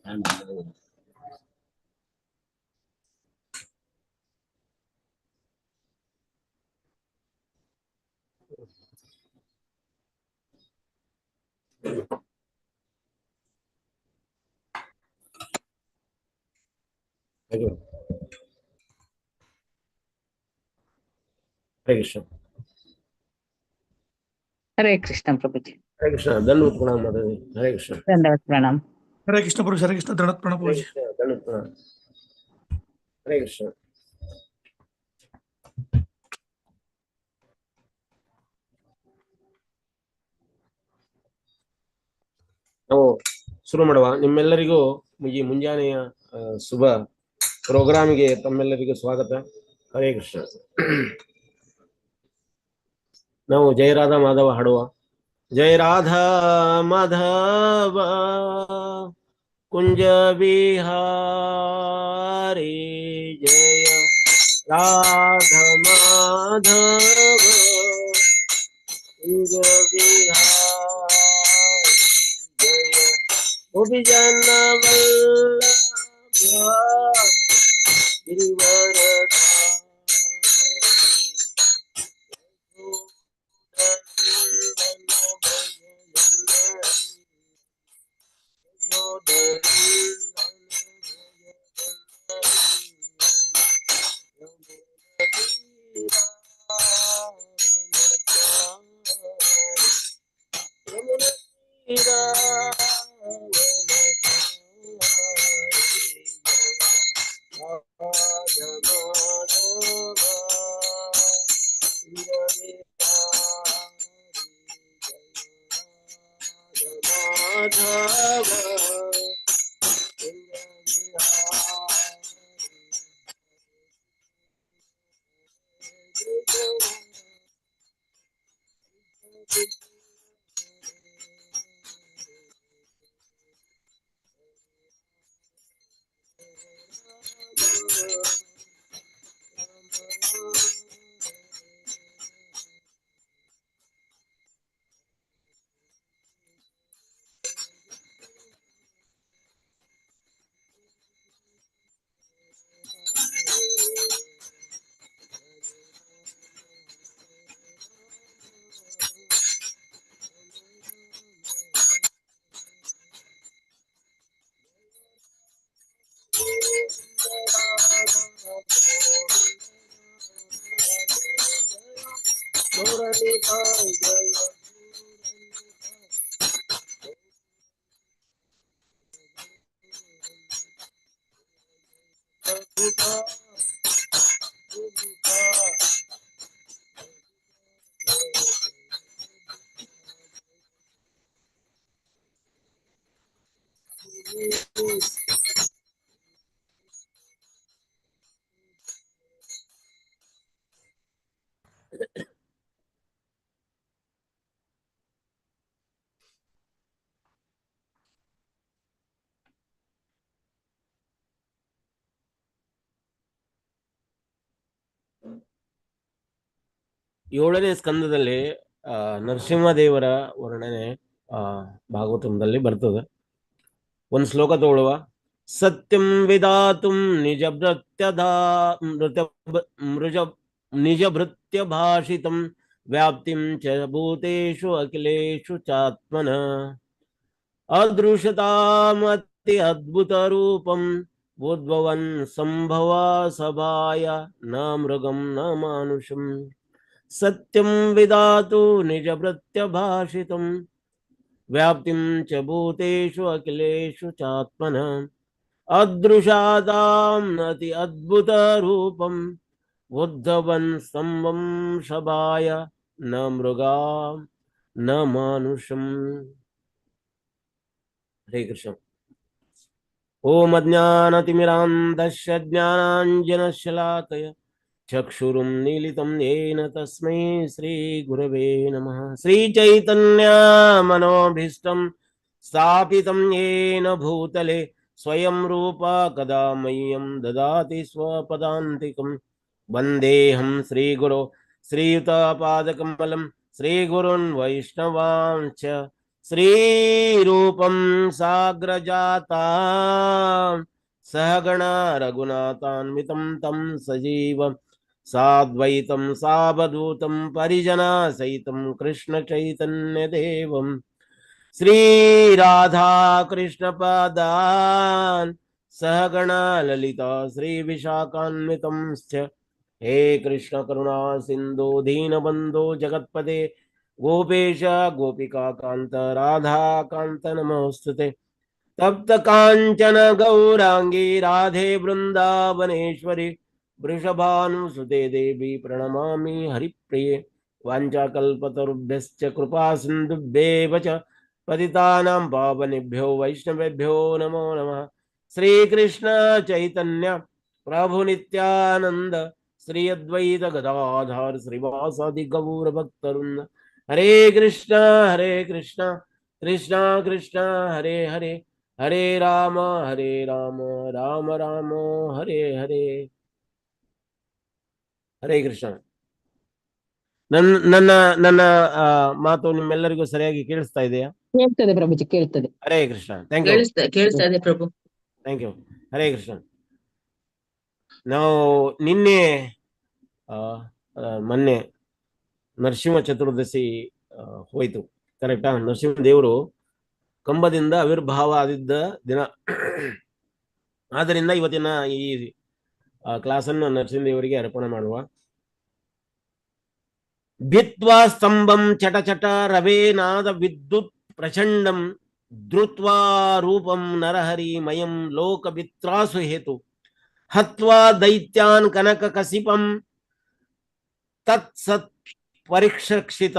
हरे कृष्ण। हरे कृष्ण प्रभु जी। हरे कृष्ण। दंडवत प्रणाम माता जी। हरे कृष्ण। दंडवत प्रणाम। हरे कृष्ण प्रभु। हरे कृष्ण। दंडवत प्रणाम प्रभु जी। दंडवत प्रणाम। हरे कृष्ण। ನಾವು ಶುರು ಮಾಡುವ. ನಿಮ್ಮೆಲ್ಲರಿಗೂ ಈ ಮುಂಜಾನೆಯ ಶುಭ ಪ್ರೋಗ್ರಾಮ್ಗೆ ತಮ್ಮೆಲ್ಲರಿಗೂ ಸ್ವಾಗತ. ಹರೇ ಕೃಷ್ಣ. ನಾವು ಜಯ ರಾಧಾ ಮಾಧವ ಹಾಡುವ. ಜಯ ರಾಧಾ ಮಾಧವ ಕುಂಜ ಬಿಹಾರಿ, ಜಯ ರಾಧಾ ಮಾಧವ ಕುಂಜ ಬಿಹಾರಿ, ಜಯ गोपीजन वल्लभ ಏಳನೇ ಸ್ಕಂದದಲ್ಲಿ ನರಸಿಂಹದೇವರ ವರ್ಣನೆ ಭಾಗವತದಲ್ಲಿ ಬರ್ತದೆ. ಒಂದು ಶ್ಲೋಕ ತಗೊಳ್ಳುವ. ಸತ್ಯಂ ವಿಧಾತುಂ ನಿಜ ಭೃತ್ಯ ಭಾಷಿತಂ ವ್ಯಾಪ್ತಿಂ ಚ ಭೂತೇಷು ಅಖಿಲೇಷು ಚಾತ್ಮನ ಅದೃಶತಾಮತಿ ಅದ್ಭುತ ರೂಪಂ ಉದ್ಭವನ್ ಸಂಭವ ಸಭಾಯ ನ ಮೃಗಂ ನ ಮಾನುಷಂ. ಸತ್ಯಂ ವಿಧಾತು ನಿಜ ಭೃತ್ಯ ಭಾಷಿತಂ ವ್ಯಾಪ್ತಿಂ ಚ ಭೂತೇಷು ಅಖಿಲೇಷು ಚಾತ್ಮನ ಅದೃಶಾದಾಂ ಅತಿ ಅದ್ಭುತ ರೂಪಂ ಉದ್ಧವನ್ ಸಂಭಂ ಶಭಾಯ ನ ಮೃಗಾ ನ ಮಾನುಷಂ. ಹರೇ ಕೃಷ್ಣ. ಓಂ ಅಜ್ಞಾನತಿಮಿರಾಂಧಸ್ಯ ಜ್ಞಾನಾಂಜನಶಲಾಕಯ ಚಕ್ಷುರುನ್ಮೀಲಿತಂ ಯೇನ ತಸ್ಮೈ ಶ್ರೀ ಗುರವೇ ನಮಃ. ಶ್ರೀಚೈತನ್ಯ ಮನೋಭೀಷ್ಟಂ ಸ್ಥಾಪಿತಂ ಯೇನ ಭೂತಲೆ ಸ್ವಯಂ ರೂಪ ಕದಾ ಮಹ್ಯಂ ದದಾತಿ ಸ್ವಪದಾಂತಿಕಂ. ವಂದೇಹಂ ಶ್ರೀಗುರೋ ಶ್ರೀಯುತಪಾದಕಮಲಂ ಶ್ರೀಗುರುನ್ ವೈಷ್ಣವಾಂಚ श्रीरूपं साग्रजाता सहगणा रघुनाथान्वितं तं सजीवं साद्वैतं सावधूतं परिजना सहितं कृष्णचैतन्यदेवं श्रीराधा कृष्णपादान् सहगणा ललिता श्रीविशाखान्वितं हे कृष्ण करुणा सिंधु दीनबंधो जगत्पदे गोपेश गोपिका कांत राधा कांत नमोस्तुते तप्त कांचन गौरांगी राधे वृंदावनेश्वरी वृषभानुसुते देवी प्रणमामि हरिप्रिये वाञ्छाकल्पतरुभ्यश्च कृपा सिन्धुभ्येव च पतितानां पावनेभ्यो वैष्णवेभ्यो नमो नमः श्रीकृष्ण चैतन्य प्रभु नित्यानंद श्री अद्वैत गदाधर श्रीवासादि गौर भक्तवृंद हरे कृष्णा कृष्ण कृष्ण हरे हरे हरे राम राम राम हरे हरे ಹರೇ ಕೃಷ್ಣ. ನನ್ನ ನನ್ನ ಮಾತು ನಿಮ್ಮೆಲ್ಲರಿಗೂ ಸರಿಯಾಗಿ ಕೇಳಿಸ್ತಾ ಇದೆಯಾ? ಕೇಳ್ತದೆ ಪ್ರಭುಜಿ, ಕೇಳ್ತದೆ. ಹರೇ ಕೃಷ್ಣ. Thank you. ಕೇಳಿಸ್ತಾ ಇದೆ ಪ್ರಭು. Thank you. ಹರೇ ಕೃಷ್ಣ. ನಾವು ನಿನ್ನೆ ಮೊನ್ನೆ ನರಸಿಂಹ ಚತುರ್ದಶಿ ಹೋಯ್ತು, ಕರೆಕ್ಟಾ? ನರಸಿಂಹ ದೇವರು ಕಂಬದಿಂದ ಆವಿರ್ಭಾವ ಆದಿದ್ದ ದಿನ. ಆದ್ದರಿಂದ ಇವತ್ತಿನ ಈ ಕ್ಲಾಸನ್ನು ನರಸಿಂಹದೇವರಿಗೆ ಅರ್ಪಣೆ ಮಾಡುವ. ಭಿತ್ವಾ ಸ್ತಂಭಂ ಚಟ ಚಟ ರವೇನಾದ ವಿದ್ಯುತ್ ಪ್ರಚಂಡಂ ಧೃತ್ವಾ ರೂಪಂ ನರಹರಿ ಮಯಂ ಲೋಕ ವಿತ್ರಾಸು ಹೇತು ಹತ್ವಾ ದೈತ್ಯಾನ್ ಕನಕ ಕಸಿಪಂ ತತ್ ಸತ್ ಪರಿಕ್ಷಕ್ಷಿತ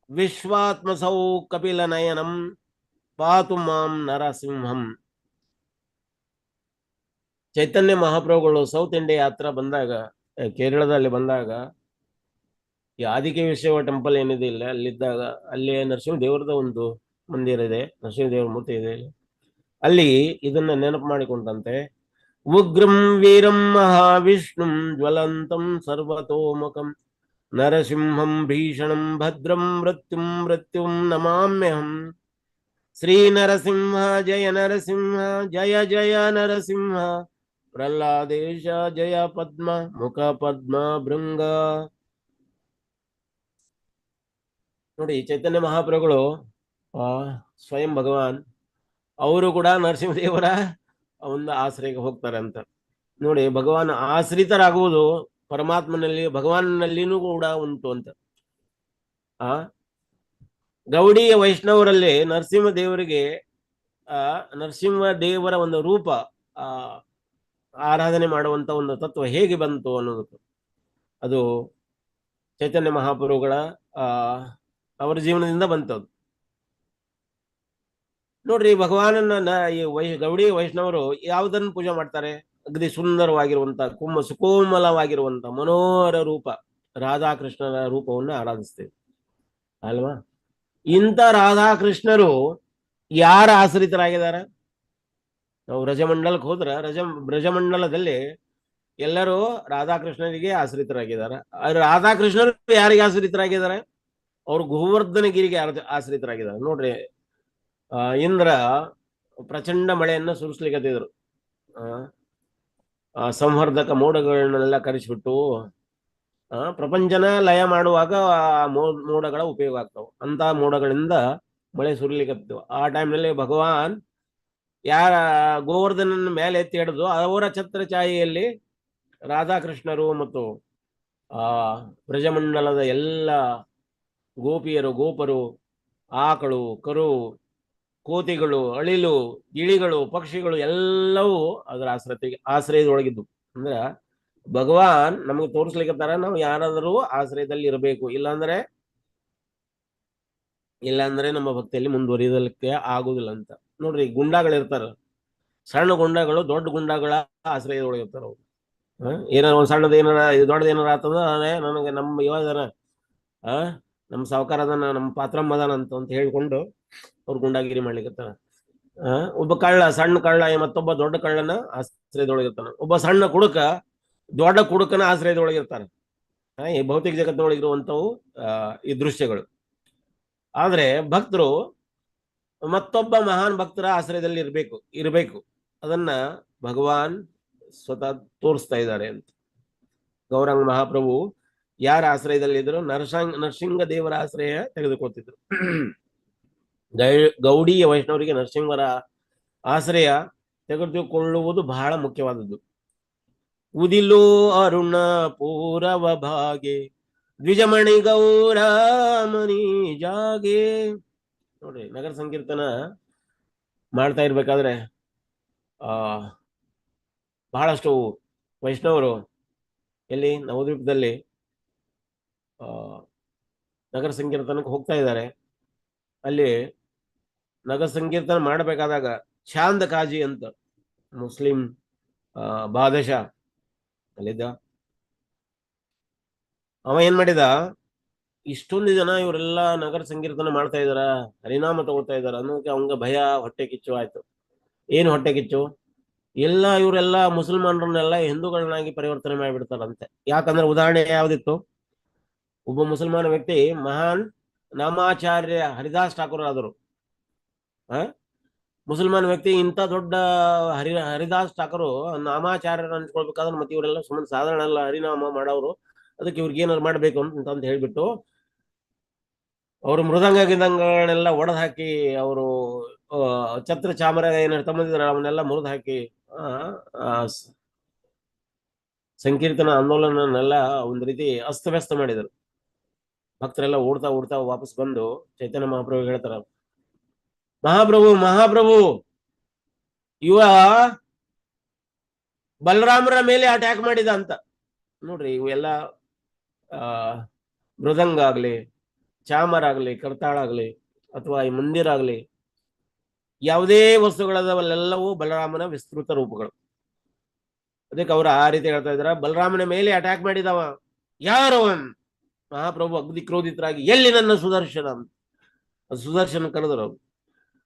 ವಿಶ್ವಾತ್ಮಸೌ ಕಪಿಲ ನಯನಂ ಪಾತು ಮಾಂ ನರಸಿಂಹಂ. ಚೈತನ್ಯ ಮಹಾಪ್ರಭುಗಳು ಸೌತ್ ಇಂಡಿಯಾ ಯಾತ್ರಾ ಬಂದಾಗ, ಕೇರಳದಲ್ಲಿ ಬಂದಾಗ, ಈ ಆದಿಕೇಶವ ಟೆಂಪಲ್ ಏನಿದೆ ಇಲ್ಲ, ಅಲ್ಲಿದ್ದಾಗ ಅಲ್ಲಿ ನರಸಿಂಹ ದೇವರದ ಒಂದು ಮಂದಿರ ಇದೆ, ನರಸಿಂಹ ದೇವರ ಮೂರ್ತಿ ಇದೆ. ಅಲ್ಲಿ ಇದನ್ನ ನೆನಪು ಮಾಡಿಕೊಂಡಂತೆ ಉಗ್ರಂ ವೀರಂ ಮಹಾವಿಷ್ಣುಂ ಜ್ವಲಂತಂ ಸರ್ವತೋಮುಖಂ ನರಸಿಂಹಂ ಭೀಷಣಂ ಭದ್ರಂ ಮೃತ್ಯುಂ ನಮಾಮ್ಯಹಂ. ಶ್ರೀ ನರಸಿಂಹ ಜಯ ನರಸಿಂಹ ಜಯ ಜಯ ನರಸಿಂಹ ಪ್ರಹ್ಲಾದೇಶ ಜಯ ಪದ್ಮ ಮುಖ ಪದ್ಮ ಭೃಂಗ. ನೋಡಿ, ಚೈತನ್ಯ ಮಹಾಪ್ರಭುಗಳು ಸ್ವಯಂ ಭಗವಾನ್, ಅವರು ಕೂಡ ನರಸಿಂಹದೇವರ ಒಂದು ಆಶ್ರಯಕ್ಕೆ ಹೋಗ್ತಾರೆ ಅಂತ. ನೋಡಿ, ಭಗವಾನ್ ಆಶ್ರಿತರಾಗುವುದು ಪರಮಾತ್ಮನಲ್ಲಿ, ಭಗವಾನ್ನಲ್ಲಿನೂ ಕೂಡ ಉಂಟು ಅಂತ. ಗೌಡಿಯ ವೈಷ್ಣವರಲ್ಲಿ ನರಸಿಂಹ ದೇವರಿಗೆ ನರಸಿಂಹ ದೇವರ ಒಂದು ರೂಪ ಆರಾಧನೆ ಮಾಡುವಂತ ಒಂದು ತತ್ವ ಹೇಗೆ ಬಂತು ಅನ್ನೋದಕ್ಕೆ ಅದು ಚೈತನ್ಯ ಮಹಾಪ್ರಭುಗಳ ಅವರ ಜೀವನದಿಂದ ಬಂತದ್ದು. ನೋಡ್ರಿ, ಭಗವಾನನ್ನ ಈ ಗೌಡಿ ವೈಷ್ಣವರು ಯಾವುದನ್ನು ಪೂಜೆ ಮಾಡ್ತಾರೆ? ಅಗದಿ ಸುಂದರವಾಗಿರುವಂತ ಸುಕೋಮಲವಾಗಿರುವಂತ ಮನೋಹರ ರೂಪ ರಾಧಾಕೃಷ್ಣರ ರೂಪವನ್ನು ಆರಾಧಿಸ್ತೇವೆ ಅಲ್ವಾ? ಇಂಥ ರಾಧಾಕೃಷ್ಣರು ಯಾರ ಆಶ್ರಿತರಾಗಿದ್ದಾರೆ? ನಾವು ರಜಮಂಡಲಕ್ಕೆ ಹೋದ್ರ ಬ್ರಜಮಂಡಲದಲ್ಲಿ ಎಲ್ಲರೂ ರಾಧಾಕೃಷ್ಣರಿಗೆ ಆಶ್ರಿತರಾಗಿದ್ದಾರೆ. ರಾಧಾಕೃಷ್ಣರು ಯಾರಿಗೆ ಆಶ್ರಿತರಾಗಿದ್ದಾರೆ? ಅವರು ಗೋವರ್ಧನಗಿರಿಗೆ ಆಶ್ರಿತರಾಗಿದ್ದಾರೆ. ನೋಡ್ರಿ, ಇಂದ್ರ ಪ್ರಚಂಡ ಮಳೆಯನ್ನ ಸುರಿಸ್ಲಿಕ್ಕತ್ತಿದ್ರು. ಸಂವರ್ಧಕ ಮೋಡಗಳನ್ನೆಲ್ಲ ಕರೆಸಿಬಿಟ್ಟು ಪ್ರಪಂಚನ ಲಯ ಮಾಡುವಾಗ ಮೋಡಗಳ ಉಪಯೋಗ ಆಗ್ತಾವ. ಅಂತ ಮೋಡಗಳಿಂದ ಮಳೆ ಸುರಿಲಿಕ್ಕತ್ತಿದ್ವು. ಆ ಟೈಮ್ನಲ್ಲಿ ಭಗವಾನ್ ಯಾರ ಗೋವರ್ಧನನ ಮೇಲೆ ಎತ್ತಿ ಹಿಡಿದು ಅವರ ಛತ್ರ ಛಾಯೆಯಲ್ಲಿ ರಾಧಾಕೃಷ್ಣರು ಮತ್ತು ಬ್ರಜಮಂಡಲದ ಎಲ್ಲ ಗೋಪಿಯರು, ಗೋಪರು, ಆಕಳು, ಕರು, ಕೋತಿಗಳು, ಅಳಿಲು, ಗಿಳಿಗಳು, ಪಕ್ಷಿಗಳು ಎಲ್ಲವೂ ಅದರ ಆಶ್ರಯದೊಳಗಿದ್ದು. ಅಂದ್ರ ಭಗವಾನ್ ನಮಗೆ ತೋರಿಸ್ಲಿಕ್ಕತ್ತಾರ, ನಾವು ಯಾರಾದರೂ ಆಶ್ರಯದಲ್ಲಿ ಇರಬೇಕು, ಇಲ್ಲಾಂದ್ರೆ ನಮ್ಮ ಭಕ್ತಿಯಲ್ಲಿ ಮುಂದುವರಿಯಲಿಕ್ಕೆ ಆಗುದಿಲ್ಲ ಅಂತ. ನೋಡ್ರಿ, ಗುಂಡಾಗಳಿರ್ತಾರ, ಸಣ್ಣ ಗುಂಡಗಳು ದೊಡ್ಡ ಗುಂಡಗಳ ಆಶ್ರಯದೊಳಗಿರ್ತಾರ. ಅವ್ರು ಏನಾರ ಒಂದ್ ಸಣ್ಣದ ಏನಾರ ದೊಡ್ಡದ ಏನಾರ ಆಗ್ತದ, ನನಗೆ ನಮ್ಮ ಇವಾಗನ ನಮ್ಮ ಸಾವುಕಾರ ಅದನ್ನ, ನಮ್ಮ ಪಾತ್ರಮ್ಮ ಅದಾನ ಅಂತ ಹೇಳ್ಕೊಂಡು ಅವ್ರು ಗುಂಡಾಗಿರಿ ಮಾಡ್ಲಿಕ್ಕತ್ತಾರ. ಒಬ್ಬ ಕಳ್ಳ, ಸಣ್ಣ ಕಳ್ಳ ಮತ್ತೊಬ್ಬ ದೊಡ್ಡ ಕಳ್ಳನ ಆಶ್ರಯದೊಳಗಿರ್ತಾನ. ಒಬ್ಬ ಸಣ್ಣ ಕುಡುಕ ದೊಡ್ಡ ಕುಡುಕನ ಆಶ್ರಯದೊಳಗಿರ್ತಾನೆ. ಈ ಭೌತಿಕ ಜಗತ್ತಿನೊಳಗಿರುವಂಥವು ಈ ದೃಶ್ಯಗಳು. ಆದ್ರೆ ಭಕ್ತರು ಮತ್ತೊಬ್ಬ ಮಹಾನ್ ಭಕ್ತರ ಆಶ್ರಯದಲ್ಲಿ ಇರಬೇಕು ಅದನ್ನ ಭಗವಾನ್ ಸ್ವತಃ ತೋರಿಸ್ತಾ ಇದ್ದಾರೆ ಅಂತ. ಗೌರಾಂಗ ಮಹಾಪ್ರಭು ಯಾರ ಆಶ್ರಯದಲ್ಲಿದ್ರು? ನರಸಿಂಹ ದೇವರ ಆಶ್ರಯ ತೆಗೆದುಕೊಳ್ತಿದ್ರು. ಗೌಡೀಯ ವೈಷ್ಣವರಿಗೆ ನರಸಿಂಹರ ಆಶ್ರಯ ತೆಗೆದುಕೊಳ್ಳುವುದು ಬಹಳ ಮುಖ್ಯವಾದದ್ದು. ಉದಿಲು ಅರುಣ ಪೂರವ ಭಾಗೆ ದ್ವಿಜಮಣಿ ಗೌರಮಣಿ ಜಾಗೆ. ನೋಡ್ರಿ, ನಗರ ಸಂಕೀರ್ತನ ಮಾಡ್ತಾ ಇರ್ಬೇಕಾದ್ರೆ ಬಹಳಷ್ಟು ವೈಷ್ಣವರು ಎಲ್ಲಿ ನವದ್ವೀಪದಲ್ಲಿ ನಗರ ಸಂಕೀರ್ತನಕ್ಕೆ ಹೋಗ್ತಾ ಇದ್ದಾರೆ. ಅಲ್ಲಿ ನಗರ ಸಂಕೀರ್ತನ ಮಾಡಬೇಕಾದಾಗ ಚಾಂದ್ ಕಾಜಿ ಅಂತ ಮುಸ್ಲಿಂ ಬಾದಶಾ ಅಲ್ಲಿದ್ದ. ಅವ ಏನ್ ಮಾಡಿದ, ಇಷ್ಟೊಂದು ಜನ ಇವರೆಲ್ಲ ನಗರ ಸಂಕೀರ್ತನ ಮಾಡ್ತಾ ಇದಾರ, ಹರಿನಾಮ ತಗೊಳ್ತಾ ಇದಾರ ಅನ್ನೋಕೆ ಅವಂಗ ಭಯ, ಹೊಟ್ಟೆ ಕಿಚ್ಚು ಆಯ್ತು. ಏನು ಹೊಟ್ಟೆ ಕಿಚ್ಚು? ಎಲ್ಲ ಇವರೆಲ್ಲ ಮುಸಲ್ಮಾನರನ್ನೆಲ್ಲ ಹಿಂದೂಗಳನ್ನಾಗಿ ಪರಿವರ್ತನೆ ಮಾಡಿಬಿಡ್ತಾರಂತೆ. ಯಾಕಂದ್ರೆ ಉದಾಹರಣೆ ಯಾವ್ದಿತ್ತು? ಒಬ್ಬ ಮುಸಲ್ಮಾನ ವ್ಯಕ್ತಿ ಮಹಾನ್ ನಾಮಾಚಾರ್ಯ ಹರಿದಾಸ್ ಠಾಕೂರ್ ಆದರು. ಮುಸಲ್ಮಾನ ವ್ಯಕ್ತಿ ಇಂಥ ದೊಡ್ಡ ಹರಿದಾಸ್ ಠಾಕೂರು ನಾಮಾಚಾರ್ಯರು ಅನ್ಸ್ಕೊಳ್ಬೇಕಾದ್ರೆ ಮತ್ತೆ ಇವರೆಲ್ಲ ಸುಮ್ಮನೆ ಸಾಧಾರಣ ಎಲ್ಲ ಹರಿನಾಮ ಮಾಡೋರು, ಅದಕ್ಕೆ ಇವ್ರಿಗೆ ಏನಾದ್ರು ಮಾಡ್ಬೇಕು ಅಂತ ಹೇಳ್ಬಿಟ್ಟು ಅವರು ಮೃದಂಗ ಗಿದಂಗಗಳನ್ನೆಲ್ಲ ಒಡೆದು ಹಾಕಿ, ಅವರು ಛತ್ರ ಚಾಮರ ಏನಾರು ತಮ್ಮದಿದ್ರ ಅವನ್ನೆಲ್ಲ ಮುರಿದು ಹಾಕಿ ಸಂಕೀರ್ತನ ಆಂದೋಲನನೆಲ್ಲ ಒಂದು ರೀತಿ ಅಸ್ತವ್ಯಸ್ತ ಮಾಡಿದರು. ಭಕ್ತರೆಲ್ಲ ಓಡ್ತಾ ವಾಪಸ್ ಬಂದು ಚೈತನ್ಯ ಮಹಾಪ್ರಭು ಹೇಳ್ತಾರ, ಮಹಾಪ್ರಭು ಇವ ಬಲರಾಮರ ಮೇಲೆ ಅಟ್ಯಾಕ್ ಮಾಡಿದ ಅಂತ. ನೋಡ್ರಿ, ಇವೆಲ್ಲ ಮೃದಂಗ ಆಗ್ಲಿ, ಚಾಮರ ಆಗ್ಲಿ, ಕರ್ತಾಳ ಆಗ್ಲಿ, ಅಥವಾ ಈ ಮಂದಿರ ಆಗ್ಲಿ, ಯಾವುದೇ ವಸ್ತುಗಳದವಲ್ಲೆಲ್ಲವೂ ಬಲರಾಮನ ವಿಸ್ತೃತ ರೂಪಗಳು. ಅದಕ್ಕೆ ಅವರು ಆ ರೀತಿ ಹೇಳ್ತಾ ಇದಾರ, ಬಲರಾಮನ ಮೇಲೆ ಅಟ್ಯಾಕ್ ಮಾಡಿದವ ಯಾರವನ್? ಮಹಾಪ್ರಭು ಅಗ್ನಿ ಕ್ರೋಧಿತರಾಗಿ, ಎಲ್ಲಿ ನನ್ನ ಸುದರ್ಶನ ಅಂತ ಸುದರ್ಶನ ಕರೆದ್ರು.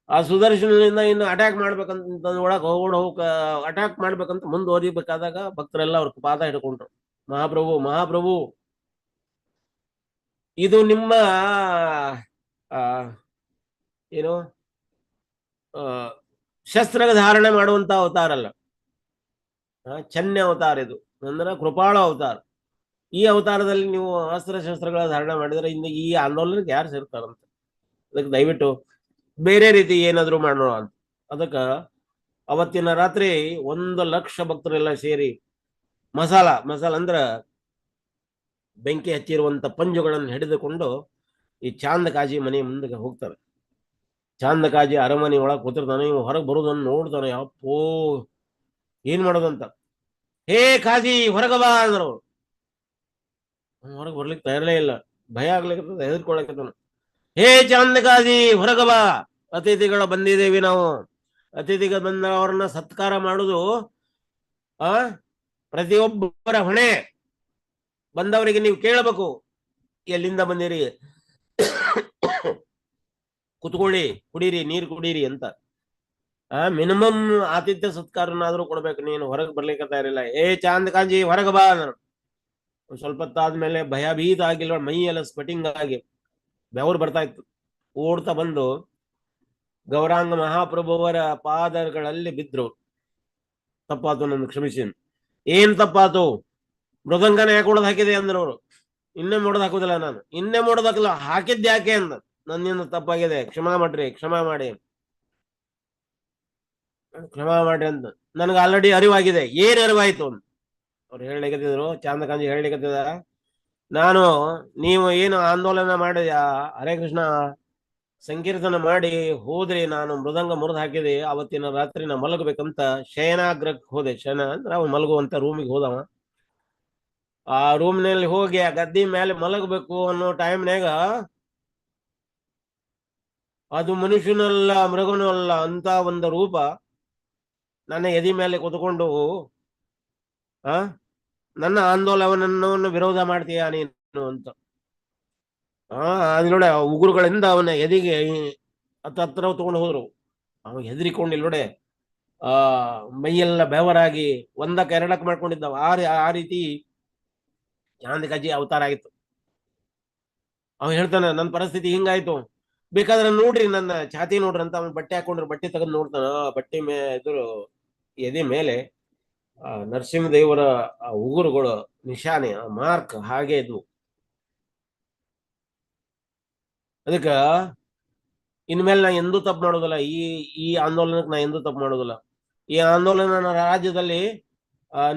ಆ ಸುದರ್ಶನದಿಂದ ಇನ್ನು ಅಟ್ಯಾಕ್ ಮಾಡ್ಬೇಕಂತ ಒಳಗೆ ಹೋಗ ಅಟ್ಯಾಕ್ ಮಾಡ್ಬೇಕಂತ ಮುಂದುವರಿಬೇಕಾದಾಗ ಭಕ್ತರೆಲ್ಲ ಅವ್ರ ಪಾದ ಹಿಡ್ಕೊಂಡ್ರು. ಮಹಾಪ್ರಭು ಇದು ನಿಮ್ಮ ಏನು ಶಸ್ತ್ರ ಧಾರಣೆ ಮಾಡುವಂತ ಅವತಾರ ಅಲ್ಲ, ಚನ್ಯ ಅವತಾರ. ಇದು ಅಂದ್ರೆ ಕೃಪಾಳ ಅವತಾರ. ಈ ಅವತಾರದಲ್ಲಿ ನೀವು ಶಸ್ತ್ರಗಳ ಧಾರಣೆ ಮಾಡಿದ್ರೆ ಇನ್ನು ಈ ಆಂದೋಲನಕ್ಕೆ ಯಾರು ಸೇರ್ತಾರಂತ. ಅದಕ್ಕೆ ದಯವಿಟ್ಟು ಬೇರೆ ರೀತಿ ಏನಾದ್ರು ಮಾಡೋಣ ಅಂತ. ಅದಕ್ಕ ಅವತ್ತಿನ ರಾತ್ರಿ 1,00,000 ಭಕ್ತರೆಲ್ಲ ಸೇರಿ ಮಸಾಲ ಅಂದ್ರ ಬೆಂಕಿ ಹಚ್ಚಿರುವಂತ ಪಂಜುಗಳನ್ನು ಹಿಡಿದುಕೊಂಡು ಈ ಚಾಂದ್ ಕಾಜಿ ಮನೆ ಮುಂದೆ ಹೋಗ್ತಾರೆ. ಚಾಂದ್ ಕಾಜಿ ಅರಮನೆ ಒಳಗೆ ಕೂತಿರ್ತಾನೆ. ಇವ್ ಹೊರಗೆ ಬರುದನ್ನು ನೋಡ್ತಾನೆ. ಅಪ್ಪೋ, ಏನ್ ಮಾಡೋದಂತ. ಹೇ ಕಾಜಿ ಹೊರಗ ಬಾ ಅಂದ್ರು. ಹೊರಗೆ ಬರ್ಲಿಕ್ಕೆ ತಯಾರಲೇ ಇಲ್ಲ, ಭಯ ಆಗ್ಲಿಕ್ಕೆ ಹೆದರ್ಕೊಳಕತ್ತಾನ. ಹೇ ಚಾಂದ್ ಕಾಜಿ ಹೊರಗ ಬಾ, ಅತಿಥಿಗಳು ಬಂದಿದ್ದೇವೆ ನಾವು. ಅತಿಥಿಗಳು ಬಂದ ಅವ್ರನ್ನ ಸತ್ಕಾರ ಮಾಡುದು ಪ್ರತಿಯೊಬ್ಬರ ಹೊಣೆ. ಬಂದವರಿಗೆ ನೀವು ಕೇಳಬೇಕು, ಎಲ್ಲಿಂದ ಬಂದಿರಿ, ಕುತ್ಕೊಳ್ಳಿ, ಕುಡೀರಿ, ನೀರು ಕುಡೀರಿ ಅಂತ. ಮಿನಿಮಮ್ ಆತಿಥ್ಯ ಸತ್ಕಾರನಾದ್ರೂ ಕೊಡ್ಬೇಕು. ನೀನು ಹೊರಗೆ ಬರ್ಲಿಕ್ಕೆ ತಯಾರಿಲ್ಲ. ಏ ಚಾಂದ್ ಕಾಂಜಿ ಹೊರಗೆ ಬಾ ಅಂದ್ರು. ಸ್ವಲ್ಪ ಹೊತ್ತಾದ್ಮೇಲೆ ಭಯಭೀತ ಆಗಿಲ್ವ, ಮೈ ಎಲ್ಲ ಸ್ವೆಟಿಂಗ್ ಆಗಿ ಬೆವರು ಬರ್ತಾ ಇತ್ತು. ಓಡ್ತಾ ಬಂದು ಗೌರಾಂಗ ಮಹಾಪ್ರಭುವರ ಪಾದಗಳಲ್ಲಿ ಬಿದ್ರು. ತಪ್ಪಾತು, ನನ್ನ ಕ್ಷಮಿಸಿ. ಏನ್ ತಪ್ಪಾತು? ಮೃದಂಗನ ಯಾಕೆ ಹೊಡೆದು ಹಾಕಿದೆ ಅಂದ್ರು ಅವರು. ಇನ್ನೇ ಮೊಡದ್ ಹಾಕುದಿಲ್ಲ ನಾನು, ಇನ್ನೇ ಮೊಡದ್ ಹಾಕಿಲ್ಲ, ಹಾಕಿದ್ದೆ ಯಾಕೆ ಅಂದ. ನನ್ನಿಂದ ತಪ್ಪಾಗಿದೆ, ಕ್ಷಮಾ ಮಾಡ್ರಿ ಅಂತ. ನನ್ಗೆ ಆಲ್ರೆಡಿ ಅರಿವಾಗಿದೆ. ಏನ್ ಅರಿವಾಯ್ತು ಅಂತ ಅವ್ರು ಹೇಳಲಿಕ್ಕತ್ತಿದ್ರು. ಚಾಂದಕಾಂಜಿ ಹೇಳಲಿಕ್ಕತ್ತಿದ, ನೀವು ಏನು ಆಂದೋಲನ ಮಾಡಿ ಹರೇ ಕೃಷ್ಣ ಸಂಕೀರ್ತನ ಮಾಡಿ ಹೋದ್ರಿ, ನಾನು ಮೃದಂಗ ಮುರಿದು ಹಾಕಿದೆ. ಅವತ್ತಿನ ರಾತ್ರಿ ನಾ ಮಲಗಬೇಕಂತ ಶಯನಾಗ್ರಹಕ್ಕೆ ಹೋದೆ. ಶಯನ ಅಂದ್ರೆ ಅವ್ನು ಮಲಗುವಂತ ರೂಮಿಗೆ ಹೋದವ. ಆ ರೂಮ್ನಲ್ಲಿ ಹೋಗಿ ಆ ಗದ್ದಿ ಮೇಲೆ ಮಲಗಬೇಕು ಅನ್ನೋ ಟೈಮ್ನಾಗ ಅದು ಮನುಷ್ಯನಲ್ಲ, ಮೃಗನೂ ಅಲ್ಲ ಅಂತ ಒಂದು ರೂಪ ನನ್ನ ಎದಿ ಮೇಲೆ ಕೂತ್ಕೊಂಡು ನನ್ನ ಆಂದೋಲನವನ್ನು ವಿರೋಧ ಮಾಡ್ತೀಯ ನೀನು ಅಂತ. ಅದ್ರೊಡೆ ಉಗುರುಗಳಿಂದ ಅವನ ಎದಿಗೆ ಹತ್ರ ತಗೊಂಡು ಹೋದ್ರು. ಅವ ಹೆದರಿಕೊಂಡಿಲ್ಲೊಡೆ ಮೈಯೆಲ್ಲ ಬೆವರಾಗಿ ಒಂದಕ್ಕೆ ಎರಡಕ್ಕೆ ಮಾಡ್ಕೊಂಡಿದ್ದಾವ. ಆ ರೀತಿ ಚಾಂದ್ ಕಾಜಿ ಅವತಾರ ಆಗಿತ್ತು. ಅವ ಹೇಳ್ತಾನೆ, ನನ್ನ ಪರಿಸ್ಥಿತಿ ಹಿಂಗಾಯ್ತು. ಬೇಕಾದ್ರೆ ನೋಡ್ರಿ ನನ್ನ ಛಾತಿ ನೋಡ್ರಿ ಅಂತ ಅವ್ನು ಬಟ್ಟೆ ಹಾಕೊಂಡ್ರೆ ಬಟ್ಟೆ ತೆಗೆದು ನೋಡ್ತಾನ, ಬಟ್ಟೆ ಎದೆ ಮೇಲೆ ನರಸಿಂಹದೇವರ ಉಗುರುಗಳು ನಿಶಾನೆ ಮಾರ್ಕ್ ಹಾಗೆ ಇದ್ವು. ಅದಕ್ಕ ಇನ್ಮೇಲೆ ನಾ ಎಂದೂ ತಪ್ಪು ಮಾಡೋದಿಲ್ಲ. ಈ ಆಂದೋಲನಕ್ಕೆ ನಾ ಎಂದೂ ತಪ್ಪು ಮಾಡೋದಿಲ್ಲ. ಈ ಆಂದೋಲನ ನನ್ನ ರಾಜ್ಯದಲ್ಲಿ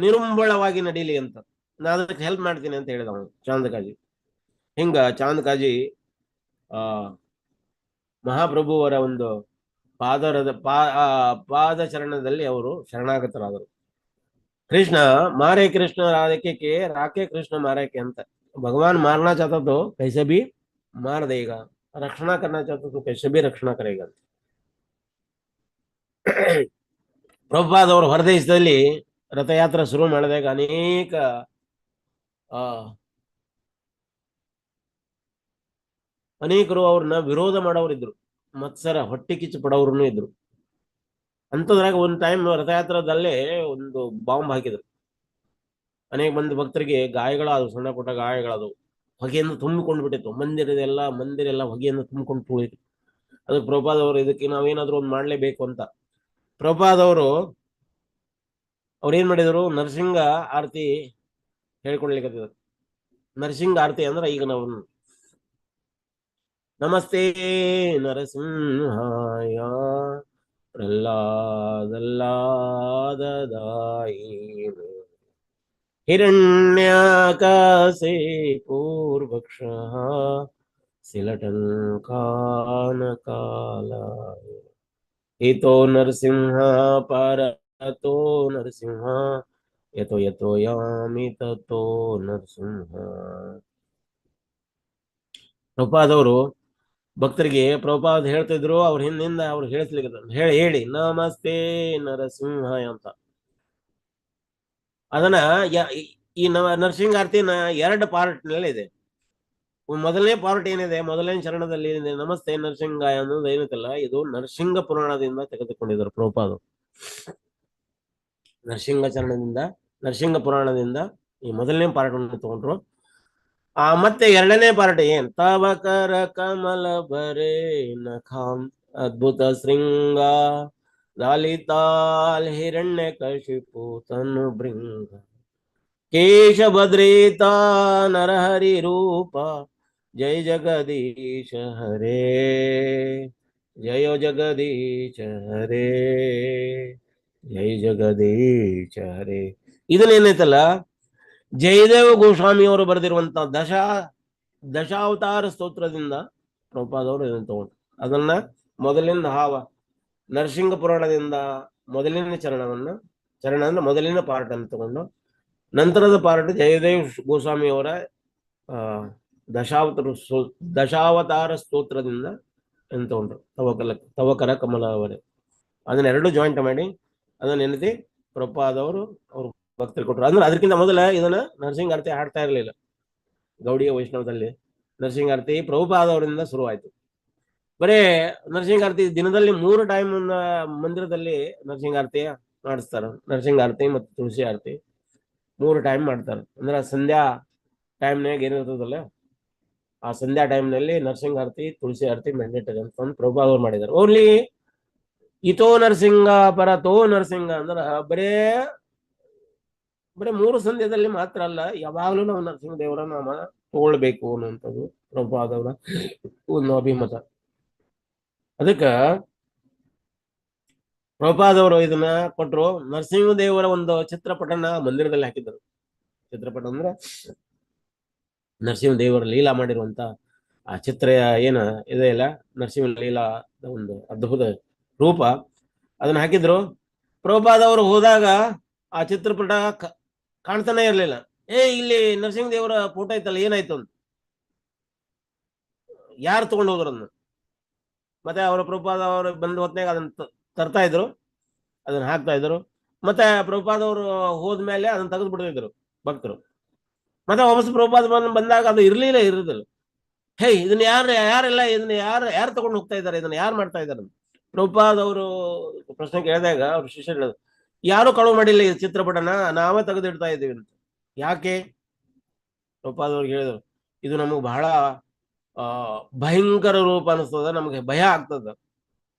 ನಿರುಂಬಳವಾಗಿ ನಡೀಲಿ ಅಂತ ನಾ ಅದಕ್ಕೆ ಹೆಲ್ಪ್ ಮಾಡ್ತೀನಿ ಅಂತ ಹೇಳಿದ ಅವನು ಚಾಂದಕಾಜಿ. ಹಿಂಗ ಚಾಂದಕಾಜಿ ಮಹಾಪ್ರಭುವರ ಒಂದು ಪಾದಚರಣದಲ್ಲಿ ಅವರು ಶರಣಾಗತರಾದರು. कृष्ण मारे कृष्ण राधे के राके कृष्ण मारे के अंत भगवान मारना चाहता तो कैसे भी मार देगा, रक्षणा करना चाहता तो कैसे भी रक्षणा करेगा. ಪ್ರಭುಪಾದ್ ಅವರು ಹೊರದೇಶದಲ್ಲಿ ರಥಯಾತ್ರೆ ಶುರು ಮಾಡಿದಾಗ ಅನೇಕ ಅನೇಕರು ಅವ್ರನ್ನ ವಿರೋಧ ಮಾಡೋರಿದ್ರು, ಮತ್ಸರ ಹೊಟ್ಟೆ ಕಿಚ್ಚು ಪಡೋರು ಇದ್ರು. ಅಂತದ್ರಾಗ ಒಂದು ಟೈಮ್ ರಥಯಾತ್ರದಲ್ಲೇ ಒಂದು ಬಾಂಬ್ ಹಾಕಿದ್ರು. ಅನೇಕ ಮಂದಿ ಭಕ್ತರಿಗೆ ಗಾಯಗಳಾದವು, ಸಣ್ಣ ಪುಟ್ಟ ಗಾಯಗಳಾದವು. ಹೊಗೆಯನ್ನು ತುಂಬಿಕೊಂಡು ಬಿಟ್ಟಿತ್ತು. ಮಂದಿರ ಎಲ್ಲ ಹೊಗೆಯನ್ನು ತುಂಬಿಕೊಂಡು ತುಳಿತು. ಅದಕ್ಕೆ ಪ್ರಭುಪಾದ್ ಅವರು ಇದಕ್ಕೆ ನಾವೇನಾದ್ರೂ ಒಂದು ಮಾಡ್ಲೇಬೇಕು ಅಂತ ಪ್ರಭುಪಾದ್ ಅವರು ಅವ್ರೇನ್ ಮಾಡಿದ್ರು, ನರಸಿಂಹ ಆರತಿ ಹೇಳ್ಕೊಡ್ಲಿಕ್ಕೆ. ನರಸಿಂಹ ಆರತಿ ಅಂದ್ರೆ ಈಗ ನಾವು ನಮಸ್ತೆ ನರಸಿಂಹಾಯ ಪ್ರಹ್ಲಾದಲ್ಲಾದದಾಯಿ ಹಿರಣ್ಯಾಕಾಶೆ ಪೂರ್ವಕ್ಷಃ ಸಿಲಟಂಕಾನಕಾಲಾಯ ಏತೋ ನರಸಿಂಹ ಪರತೋ ನರಸಿಂಹ ಯತೋ ಯತೋ ಯಾಮಿ ತತೋ ನರಸಿಂಹ. ಪ್ರಭುಪಾದವರು ಭಕ್ತರಿಗೆ ಪ್ರಭುಪಾದ್ ಹೇಳ್ತಿದ್ರು, ಅವ್ರ ಹಿಂದಿಂದ ಅವ್ರು ಹೇಳಿಸ್ಲಿಕ್ಕೆ ಹೇಳಿ ನಮಸ್ತೆ ನರಸಿಂಹ ಅಂತ. ಅದನ್ನ ಈ ನರಸಿಂಹ ಆರತಿನ 2 ಪಾರ್ಟ್ ನಲ್ಲಿ ಇದೆ. ಮೊದಲನೇ ಪಾರ್ಟ್ ಏನಿದೆ, ಮೊದಲನೇ ಚರಣದಲ್ಲಿ ನಮಸ್ತೆ ನರಸಿಂಹಾಯ ಅನ್ನೋದು ಏನತ್ತಲ್ಲ, ಇದು ನರಸಿಂಹ ಪುರಾಣದಿಂದ ತೆಗೆದುಕೊಂಡಿದ್ದಾರೆ ಪ್ರಭುಪಾದ. ನರಸಿಂಹ ಪುರಾಣದಿಂದ ಈ ಮೊದಲನೇ ಪಾರ್ಟ್ ಅನ್ನು ತಗೊಂಡ್ರು. ಮತ್ತೆ 2ನೇ ಪಾರ್ಟ್ ಏನ್, ತವಕರ ಕಮಲ ಬರೆ ನಖಾಂ ಅದ್ಭುತ ಶೃಂಗ ಲಾಲಿತಾಲ್ ಹಿರಣ್ಯ ಕಶಿಪು ತನು ಭೃಂಗ ಕೇಶ ಭದ್ರೇತಾ ನರಹರಿ ರೂಪ ಜಯ ಜಗದೀಶ ಹರೇ ಜಯ ಜಗದೀಶ ಹರೇ ಜಯ ಜಗದೀಶ ಹರೇ. ಇದನ್ನೇನೈತಲ್ಲ, ಜಯದೇವ ಗೋಸ್ವಾಮಿ ಅವರು ಬರೆದಿರುವಂತಹ ದಶಾವತಾರ ಸ್ತೋತ್ರದಿಂದ ಪ್ರಭುಪಾದ್ ಅವರು ಇದನ್ನು ತಗೊಂಡು ಅದನ್ನ ಮೊದಲಿನ ನರಸಿಂಹ ಪುರಾಣದಿಂದ ಮೊದಲಿನ ಚರಣ ಅಂದ್ರೆ ಮೊದಲಿನ ಪಾರ್ಟ್ ಅನ್ನು ತಗೊಂಡು, ನಂತರದ ಪಾರ್ಟ್ ಜಯದೇವ್ ಗೋಸ್ವಾಮಿ ಅವರ ದಶಾವತಾರ ಸ್ತೋತ್ರದಿಂದ ತಗೊಂಡ್ರು. ತವಕರ ಕಮಲ ಅವರೇ ಅದನ್ನ 2 ಜಾಯಿಂಟ್ ಮಾಡಿ ಅದನ್ನ ನೆನತಿ ಪ್ರಭುಪಾದ್ ಅವರು ಭಕ್ತರು ಕೊಟ್ಟರು. ಅಂದ್ರೆ ಅದಕ್ಕಿಂತ ಮೊದಲ ಇದನ್ನ ನರಸಿಂಹ ಆರತಿ ಹಾಡ್ತಾ ಇರಲಿಲ್ಲ. ಗೌಡಿಯ ವೈಷ್ಣವದಲ್ಲಿ ನರಸಿಂಹ ಆರತಿ ಪ್ರಭುಪಾದ್ ಅವರಿಂದ ಶುರುವಾಯ್ತು. ಬರೇ ನರಸಿಂಹ ಆರತಿ ದಿನದಲ್ಲಿ 3 ಟೈಮ್ ಮಂದಿರದಲ್ಲಿ ನರಸಿಂಹ ಆರತಿ ಮಾಡಿಸ್ತಾರ. ನರಸಿಂಹ ಆರತಿ ಮತ್ತು ತುಳಸಿ ಆರತಿ 3 ಟೈಮ್ ಮಾಡ್ತಾರೆ. ಅಂದ್ರೆ ಸಂಧ್ಯಾ ಟೈಮ್ನಾಗ ಏನಿರ್ತದಲ್ಲ, ಆ ಸಂಧ್ಯಾ ಟೈಮ್ನಲ್ಲಿ ನರಸಿಂಹ ಆರತಿ ತುಳಸಿ ಆರತಿ ಮ್ಯಾಂಡೇಟರಿ ಅಂತ ಒಂದು ಪ್ರಭುಪಾದ್ ಅವ್ರು ಮಾಡಿದ್ದಾರೆ. ಓನ್ಲಿ ಇತೋ ನರಸಿಂಹ ಪರತೋ ನರಸಿಂಹ ಅಂದ್ರೆ ಬರೇ 3 ಸಂಧ್ಯದಲ್ಲಿ ಮಾತ್ರ ಅಲ್ಲ, ಯಾವಾಗ್ಲೂ ನಾವು ನರಸಿಂಹ ದೇವರ ನಾಮ ತಗೊಳ್ಬೇಕು ಅನ್ನುವಂಥದ್ದು ಪ್ರಭುಪಾದ್ ಅವರ ಒಂದು ಅಭಿಮತ. ಅದಕ್ಕ ಪ್ರಭುಪಾದ್ ಅವರು ಇದನ್ನ ಕೊಟ್ಟರು. ನರಸಿಂಹ ದೇವರ ಒಂದು ಚಿತ್ರಪಟನ ಮಂದಿರದಲ್ಲಿ ಹಾಕಿದ್ದರು. ಚಿತ್ರಪಟ ಅಂದ್ರೆ ನರಸಿಂಹ ದೇವರ ಲೀಲಾ ಮಾಡಿರುವಂತ ಆ ಚಿತ್ರ ಏನ ಇದೆ ಇಲ್ಲ, ನರಸಿಂಹ ಲೀಲಾ ಒಂದು ಅದ್ಭುತ ರೂಪ, ಅದನ್ನ ಹಾಕಿದ್ರು. ಪ್ರಭುಪಾದ್ ಅವರು ಹೋದಾಗ ಆ ಚಿತ್ರಪಟ ಕಾಣ್ತಾನೆ ಇರ್ಲಿಲ್ಲ. ಇಲ್ಲಿ ನರಸಿಂಹ ದೇವರ ಫೋಟೋ ಐತಲ್ಲ, ಏನಾಯ್ತು ಅಂತ ಯಾರು ತಗೊಂಡು ಹೋದ್ರನ್ನ. ಮತ್ತೆ ಅವರ ಪ್ರಭುಪಾದ್ ಅವರು ಬಂದ ಹೊತ್ನಾಗ ಅದನ್ನ ತರ್ತಾ ಇದ್ರು, ಅದನ್ನ ಹಾಕ್ತಾ ಇದ್ರು. ಮತ್ತೆ ಪ್ರಭುಪಾದ್ ಅವರು ಹೋದ್ಮೇಲೆ ಅದನ್ನ ತೆಗೆದು ಬಿಡ್ತಿದ್ರು ಭಕ್ತರು. ಮತ್ತೆ ವಾಪಸ್ ಪ್ರಭುಪಾದ್ ಬಂದಾಗ ಅದು ಇರುದಿಲ್ಲ. ಇದನ್ನ ಯಾರೆಲ್ಲ ಇದನ್ನ ಯಾರು ತಗೊಂಡು ಹೋಗ್ತಾ ಇದ್ದಾರೆ, ಇದನ್ನ ಯಾರು ಮಾಡ್ತಾ ಇದ್ದಾರೆ? ಪ್ರಭುಪಾದ್ ಅವರು ಪ್ರಶ್ನೆ ಕೇಳಿದಾಗ ಅವ್ರ ಶಿಷ್ಯರು ಹೇಳಿದ್ರು, ಯಾರು ಕಳುವು ಮಾಡಿಲ್ಲ ಈ ಚಿತ್ರಪಟನ, ನಾವೇ ತೆಗೆದಿಡ್ತಾ ಇದ್ದೀವಿ ಅಂತ. ಯಾಕೆ? ಪ್ರಭುಪಾದ್ ಅವ್ರಿಗೆ ಹೇಳಿದ್ರು, ಇದು ನಮಗೆ ಬಹಳ ಭಯಂಕರ ರೂಪ ಅನಿಸ್ತದ, ನಮಗೆ ಭಯ ಆಗ್ತದ.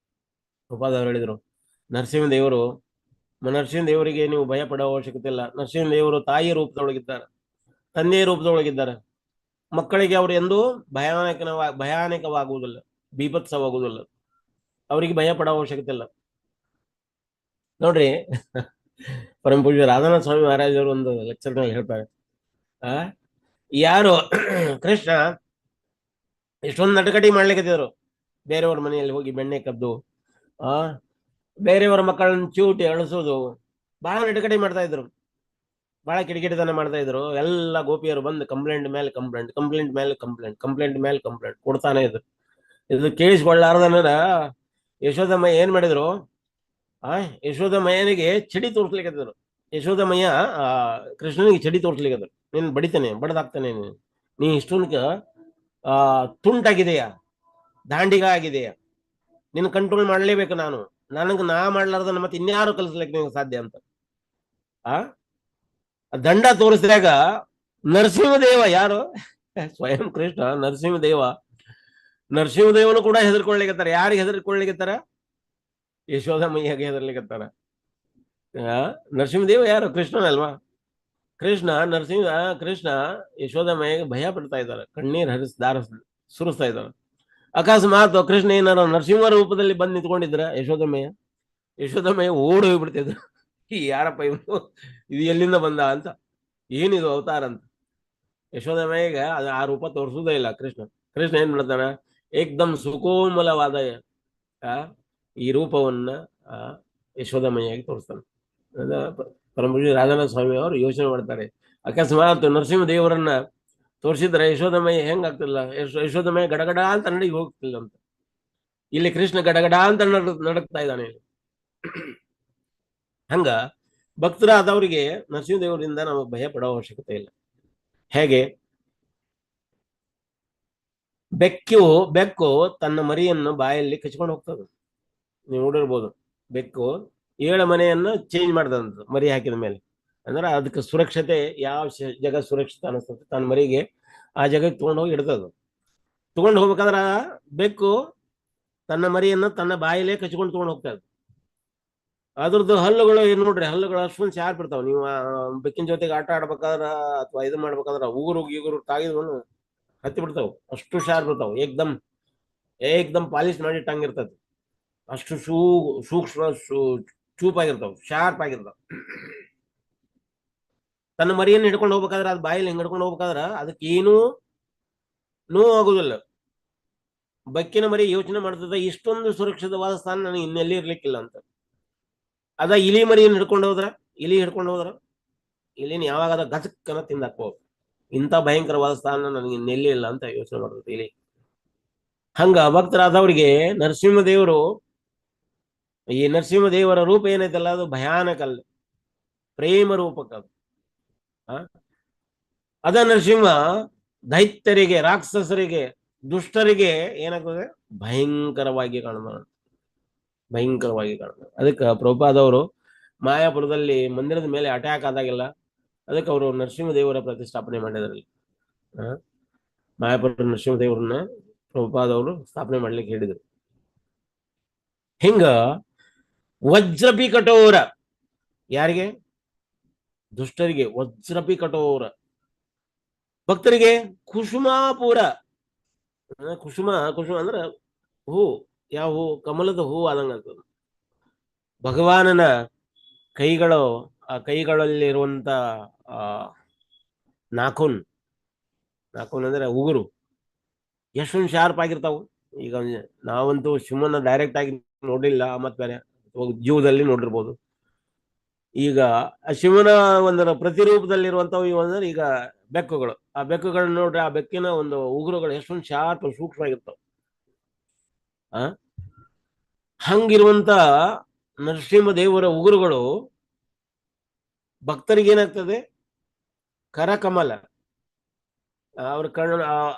ಉಪಾದವರು ಹೇಳಿದ್ರು ನರಸಿಂಹದೇವರು ನರಸಿಂಹದೇವರಿಗೆ ನೀವು ಭಯ ಪಡೋ ಅವಶ್ಯಕತೆ ಇಲ್ಲ. ನರಸಿಂಹದೇವರು ತಾಯಿಯ ರೂಪದೊಳಗಿದ್ದಾರೆ, ತಂದೆಯ ರೂಪದೊಳಗಿದ್ದಾರೆ. ಮಕ್ಕಳಿಗೆ ಅವರು ಎಂದೂ ಭಯಾನಕವಾಗುವುದಿಲ್ಲ, ಬೀಭತ್ಸವಾಗುವುದಿಲ್ಲ. ಅವರಿಗೆ ಭಯ ಪಡೋ ಅವಶ್ಯಕತೆ ಇಲ್ಲ. ನೋಡ್ರಿ ಪರಮ ಪೂಜ್ಯ ರಾಧಾನಾಥ ಸ್ವಾಮಿ ಮಹಾರಾಜರು ಒಂದು ಲೆಕ್ಚರ್ ನಲ್ಲಿ ಹೇಳ್ತಾರೆ, ಯಾರು ಕೃಷ್ಣ ಎಷ್ಟೊಂದು ನಟಕಟಿ ಮಾಡ್ಲಿಕ್ಕತ್ತಿದ್ರು, ಬೇರೆಯವ್ರ ಮನೆಯಲ್ಲಿ ಹೋಗಿ ಬೆಣ್ಣೆ ಕದ್ದು ಬೇರೆಯವರ ಮಕ್ಕಳನ್ನ ಚೂಟಿ ಅಳಿಸೋದು, ಬಹಳ ನಟಕಟಿ ಮಾಡ್ತಾ ಇದ್ರು, ಬಹಳ ಕಿಡಿಕಿಡಿತನ ಮಾಡ್ತಾ ಇದ್ರು. ಎಲ್ಲ ಗೋಪಿಯರು ಬಂದು ಕಂಪ್ಲೇಂಟ್ ಮೇಲೆ ಕಂಪ್ಲೇಂಟ್, ಕಂಪ್ಲೇಂಟ್ ಮೇಲೆ ಕಂಪ್ಲೇಂಟ್, ಕಂಪ್ಲೇಂಟ್ ಮೇಲೆ ಕಂಪ್ಲೇಂಟ್ ಕೊಡ್ತಾನೆ ಇದ್ರು. ಇದು ಕೇಳಿಸ್ಕೊಳ್ಳಾರ್ದನ ಯಶೋದಮ್ಮ ಏನ್ ಮಾಡಿದ್ರು, ಯಶೋದಮಯ್ಯನಿಗೆ ಚಡಿ ತೋರಿಸ್ಲಿಕ್ಕತ್ತಿದ್ರು. ಯಶೋದಮಯ್ಯ ಕೃಷ್ಣನಿಗೆ ಚಡಿ ತೋರಿಸ್ಲಿಕ್ಕದ್ರು, ನೀನ್ ಬಡಿತಾನೆ, ಬಡದಾಗ್ತಾನೆ, ನೀ ಇಷ್ಟೊಂದು ತುಂಟಾಗಿದೆಯಾ, ದಾಂಡಿಗ ಆಗಿದೆಯಾ, ನಿನ್ ಕಂಟ್ರೋಲ್ ಮಾಡ್ಲೇಬೇಕು, ನಾ ಮಾಡ್ಲಾರ್ದ ಮತ್ತೆ ಇನ್ಯಾರು ಕಲಿಸ್ಲಿಕ್ಕೆ ನಿಮ್ಗೆ ಸಾಧ್ಯ ಅಂತ ದಂಡ ತೋರಿಸಿದಾಗ ನರಸಿಂಹದೇವ, ಯಾರು ಸ್ವಯಂ ಕೃಷ್ಣ ನರಸಿಂಹದೇವನು ಕೂಡ ಹೆದರ್ಕೊಳ್ಳಿಕತ್ತಾರ. ಯಾರಿಗೆ ಹೆದರ್ಕೊಳ್ಳಿಕತ್ತಾರ? ಯಶೋದಮಯ್ಯಗೆ ಹೆದರ್ಲಿಕತ್ತಾರ. ನರಸಿಂಹದೇವ ಯಾರು? ಕೃಷ್ಣನಲ್ವಾ? ಕೃಷ್ಣ ಯಶೋದಮಯ್ಯಗೆ ಭಯ ಪಡ್ತಾ ಇದ್ದಾರೆ, ಕಣ್ಣೀರ್ ಸುರಿಸ್ತಾ ಇದ್ದಾರೆ. ಅಕಸ್ಮಾತ್ ಕೃಷ್ಣ ಏನಾರ ನರಸಿಂಹ ರೂಪದಲ್ಲಿ ಬಂದು ನಿಂತ್ಕೊಂಡಿದ್ರ ಯಶೋದಮಯ್ಯ ಓಡಿ ಹೋಗ್ಬಿಡ್ತಿದ್ರು, ಯಾರಪ್ಪ ಇವನು, ಇದು ಎಲ್ಲಿಂದ ಬಂದ ಅಂತ, ಏನಿದು ಅವತಾರ ಅಂತ. ಯಶೋದಮಯ್ಯಗೆ ಆ ರೂಪ ತೋರಿಸುವುದೇ ಇಲ್ಲ. ಕೃಷ್ಣ ಏನ್ ಮಾಡ್ತಾನ, ಏಕ್ದಮ್ ಸುಕೋಮಲವಾದ ಈ ರೂಪವನ್ನ ಯಶೋದಮಯ್ಯಗೆ ತೋರಿಸ್ತಾನೆ. ಪರಮಪೂಜ್ಯ ರಾಧಾನಾಥ ಸ್ವಾಮಿ ಅವರು ಯೋಚನೆ ಮಾಡ್ತಾರೆ, ಅಕಸ್ಮಾತ್ ನರಸಿಂಹ ದೇವರನ್ನ ತೋರಿಸಿದ್ರೆ ಯಶೋದಮಯ್ಯ ಹೆಂಗಾಗ್ತಿಲ್ಲ, ಯಶೋದಮಯ್ಯ ಗಡಗಡ ಅಂತ ನಡಿಗೆ ಹೋಗ್ತಿಲ್ಲ ಅಂತ. ಇಲ್ಲಿ ಕೃಷ್ಣ ಗಡಗಡ ಅಂತ ನಡಕ್ತಾ ಇದ್ದಾನೆ. ಹಂಗ ಭಕ್ತರಾದವರಿಗೆ ನರಸಿಂಹದೇವರಿಂದ ನಾವು ಭಯ ಪಡೋ ಅವಶ್ಯಕತೆ ಇಲ್ಲ. ಹೇಗೆ ಬೆಕ್ಕು ತನ್ನ ಮರಿಯನ್ನು ಬಾಯಲ್ಲಿ ಕಚ್ಕೊಂಡು ಹೋಗ್ತದೆ. ನೀವು ನೋಡಿರ್ಬೋದು, ಬೆಕ್ಕು 7 ಮನೆಯನ್ನು ಚೇಂಜ್ ಮಾಡ್ದಂತ ಮರಿ ಹಾಕಿದ ಮೇಲೆ. ಅಂದ್ರೆ ಅದಕ್ಕೆ ಸುರಕ್ಷತೆ, ಯಾವ ಜಾಗ ಸುರಕ್ಷಿತ ಅನಿಸ್ತದೆ ತನ್ನ ಮರಿಗೆ ಆ ಜಾಗಕ್ಕೆ ತಗೊಂಡು ಹೋಗಿ ಇಡ್ತದ. ತಗೊಂಡು ಹೋಗ್ಬೇಕಾದ್ರ ಬೆಕ್ಕು ತನ್ನ ಮರಿಯನ್ನ ತನ್ನ ಬಾಯಿಲೇ ಕಚ್ಕೊಂಡು ತಗೊಂಡು ಹೋಗ್ತಾ ಇದ್ದ. ಅದ್ರದ್ದು ಹಲ್ಲುಗಳು ಏನ್ ನೋಡ್ರಿ, ಹಲ್ಲುಗಳು ಅಷ್ಟೊಂದು ಶಾರ್ಪ್ ಇರ್ತಾವ. ನೀವು ಬೆಕ್ಕಿನ ಜೊತೆಗೆ ಆಟ ಆಡ್ಬೇಕಾದ್ರ ಅಥವಾ ಇದು ಮಾಡ್ಬೇಕಾದ್ರ ಉಗುರು ತಾಗಿದ್ವನು ಹತ್ತಿ ಬಿಡ್ತಾವ, ಅಷ್ಟು ಶಾರ್ಪ್ ಇರ್ತಾವ. ಏಕ್ದಮ್ ಪಾಲಿಶ್ ಮಾಡಿ ಇರ್ತದೆ, ಅಷ್ಟು ಸೂಕ್ಷ್ಮ ಚೂಪಾಗಿರ್ತಾವ, ಶಾರ್ಪ್ ಆಗಿರ್ತಾವ. ತನ್ನ ಮರಿಯನ್ನು ಹಿಡ್ಕೊಂಡು ಹೋಗ್ಬೇಕಾದ್ರೆ ಅದು ಬಾಯಲ್ಲಿ ಹಿಂಗ್ ಹಿಡ್ಕೊಂಡು ಹೋಗ್ಬೇಕಾದ್ರ ಅದಕ್ಕೆ ಏನೂ ನೋವು ಆಗುದಿಲ್ಲ. ಬೆಕ್ಕಿನ ಮರಿ ಯೋಚನೆ ಮಾಡ್ತದ, ಇಷ್ಟೊಂದು ಸುರಕ್ಷಿತವಾದ ಸ್ಥಾನ ನನಗೆ ಇನ್ನೆಲ್ಲಿ ಇರ್ಲಿಕ್ಕಿಲ್ಲ ಅಂತ. ಅದ ಇಲಿ ಮರಿಯನ್ನು ಹಿಡ್ಕೊಂಡು ಹೋದ್ರ ಇಲಿನ ಯಾವಾಗ ಅದ ಗಚಕ್ಕನ ತಿಂದಾಕ್ಬೋದು, ಇಂಥ ಭಯಂಕರವಾದ ಸ್ಥಾನ ನನಗೆ ಇನ್ನೆಲ್ಲಿ ಇಲ್ಲ ಅಂತ ಯೋಚನೆ ಮಾಡ್ತದೆ ಇಲಿ. ಹಂಗ ಭಕ್ತರಾದವ್ರಿಗೆ ಈ ನರಸಿಂಹದೇವರ ರೂಪ ಏನೈತಲ್ಲ, ಅದು ಭಯಾನಕ ಅಲ್ಲ, ಪ್ರೇಮ ರೂಪಕ್ಕದು. ಅದ ನರಸಿಂಹ ದೈತ್ಯರಿಗೆ, ರಾಕ್ಷಸರಿಗೆ, ದುಷ್ಟರಿಗೆ ಏನಾಗ್ತದೆ, ಭಯಂಕರವಾಗಿ ಕಾಣ್ತಾನೆ. ಅದಕ್ಕೆ ಪ್ರಭುಪಾದವರು ಮಾಯಾಪುರದಲ್ಲಿ ಮಂದಿರದ ಮೇಲೆ ಅಟ್ಯಾಕ್ ಆದಾಗೆಲ್ಲ ಅದಕ್ಕೆ ಅವರು ನರಸಿಂಹದೇವರ ಪ್ರತಿಷ್ಠಾಪನೆ ಮಾಡಿದ್ರಲ್ಲಿ. ಮಾಯಾಪುರ ನರಸಿಂಹದೇವರನ್ನ ಪ್ರಭುಪಾದವರು ಸ್ಥಾಪನೆ ಮಾಡ್ಲಿಕ್ಕೆ ಹೇಳಿದರು. ಹಿಂಗ ವಜ್ರಪಿ ಕಠೋರ, ಯಾರಿಗೆ? ದುಷ್ಟರಿಗೆ ವಜ್ರಪಿ ಕಠೋರ, ಭಕ್ತರಿಗೆ ಕುಸುಮಾಪುರ. ಕುಸುಮ ಅಂದ್ರೆ ಹೂ, ಯಾವ ಹೂ? ಕಮಲದ ಹೂ ಆದಂಗ ಆಗ್ತದೆ. ಭಗವಾನನ ಕೈಗಳು, ಆ ಕೈಗಳಲ್ಲಿರುವಂತ ನಾಖೂನ್ ಅಂದ್ರೆ ಉಗುರು ಎಷ್ಟೊಂದು ಶಾರ್ಪ್ ಆಗಿರ್ತಾವು. ಈಗ ನಾವಂತೂ ಶಿವನ ಡೈರೆಕ್ಟ್ ಆಗಿ ನೋಡ್ಲಿಲ್ಲ, ಮತ್ ಬೇರೆ ಜೀವದಲ್ಲಿ ನೋಡಿರ್ಬೋದು. ಈಗ ಶಿವನ ಒಂದು ಪ್ರತಿರೂಪದಲ್ಲಿರುವಂತವು ಇವು ಅಂದ್ರೆ ಈಗ ಬೆಕ್ಕುಗಳು. ಆ ಬೆಕ್ಕುಗಳನ್ನ ನೋಡ್ರಿ, ಆ ಬೆಕ್ಕಿನ ಒಂದು ಉಗುರುಗಳು ಎಷ್ಟೊಂದು ಶಾರ್ಪ್ ಸೂಕ್ಷ್ಮ ಆಗಿರ್ತಾವ. ಹಂಗಿರುವಂತ ನರಸಿಂಹದೇವರ ಉಗುರುಗಳು ಭಕ್ತರಿಗೆ ಏನಾಗ್ತದೆ, ಕರಕಮಲ.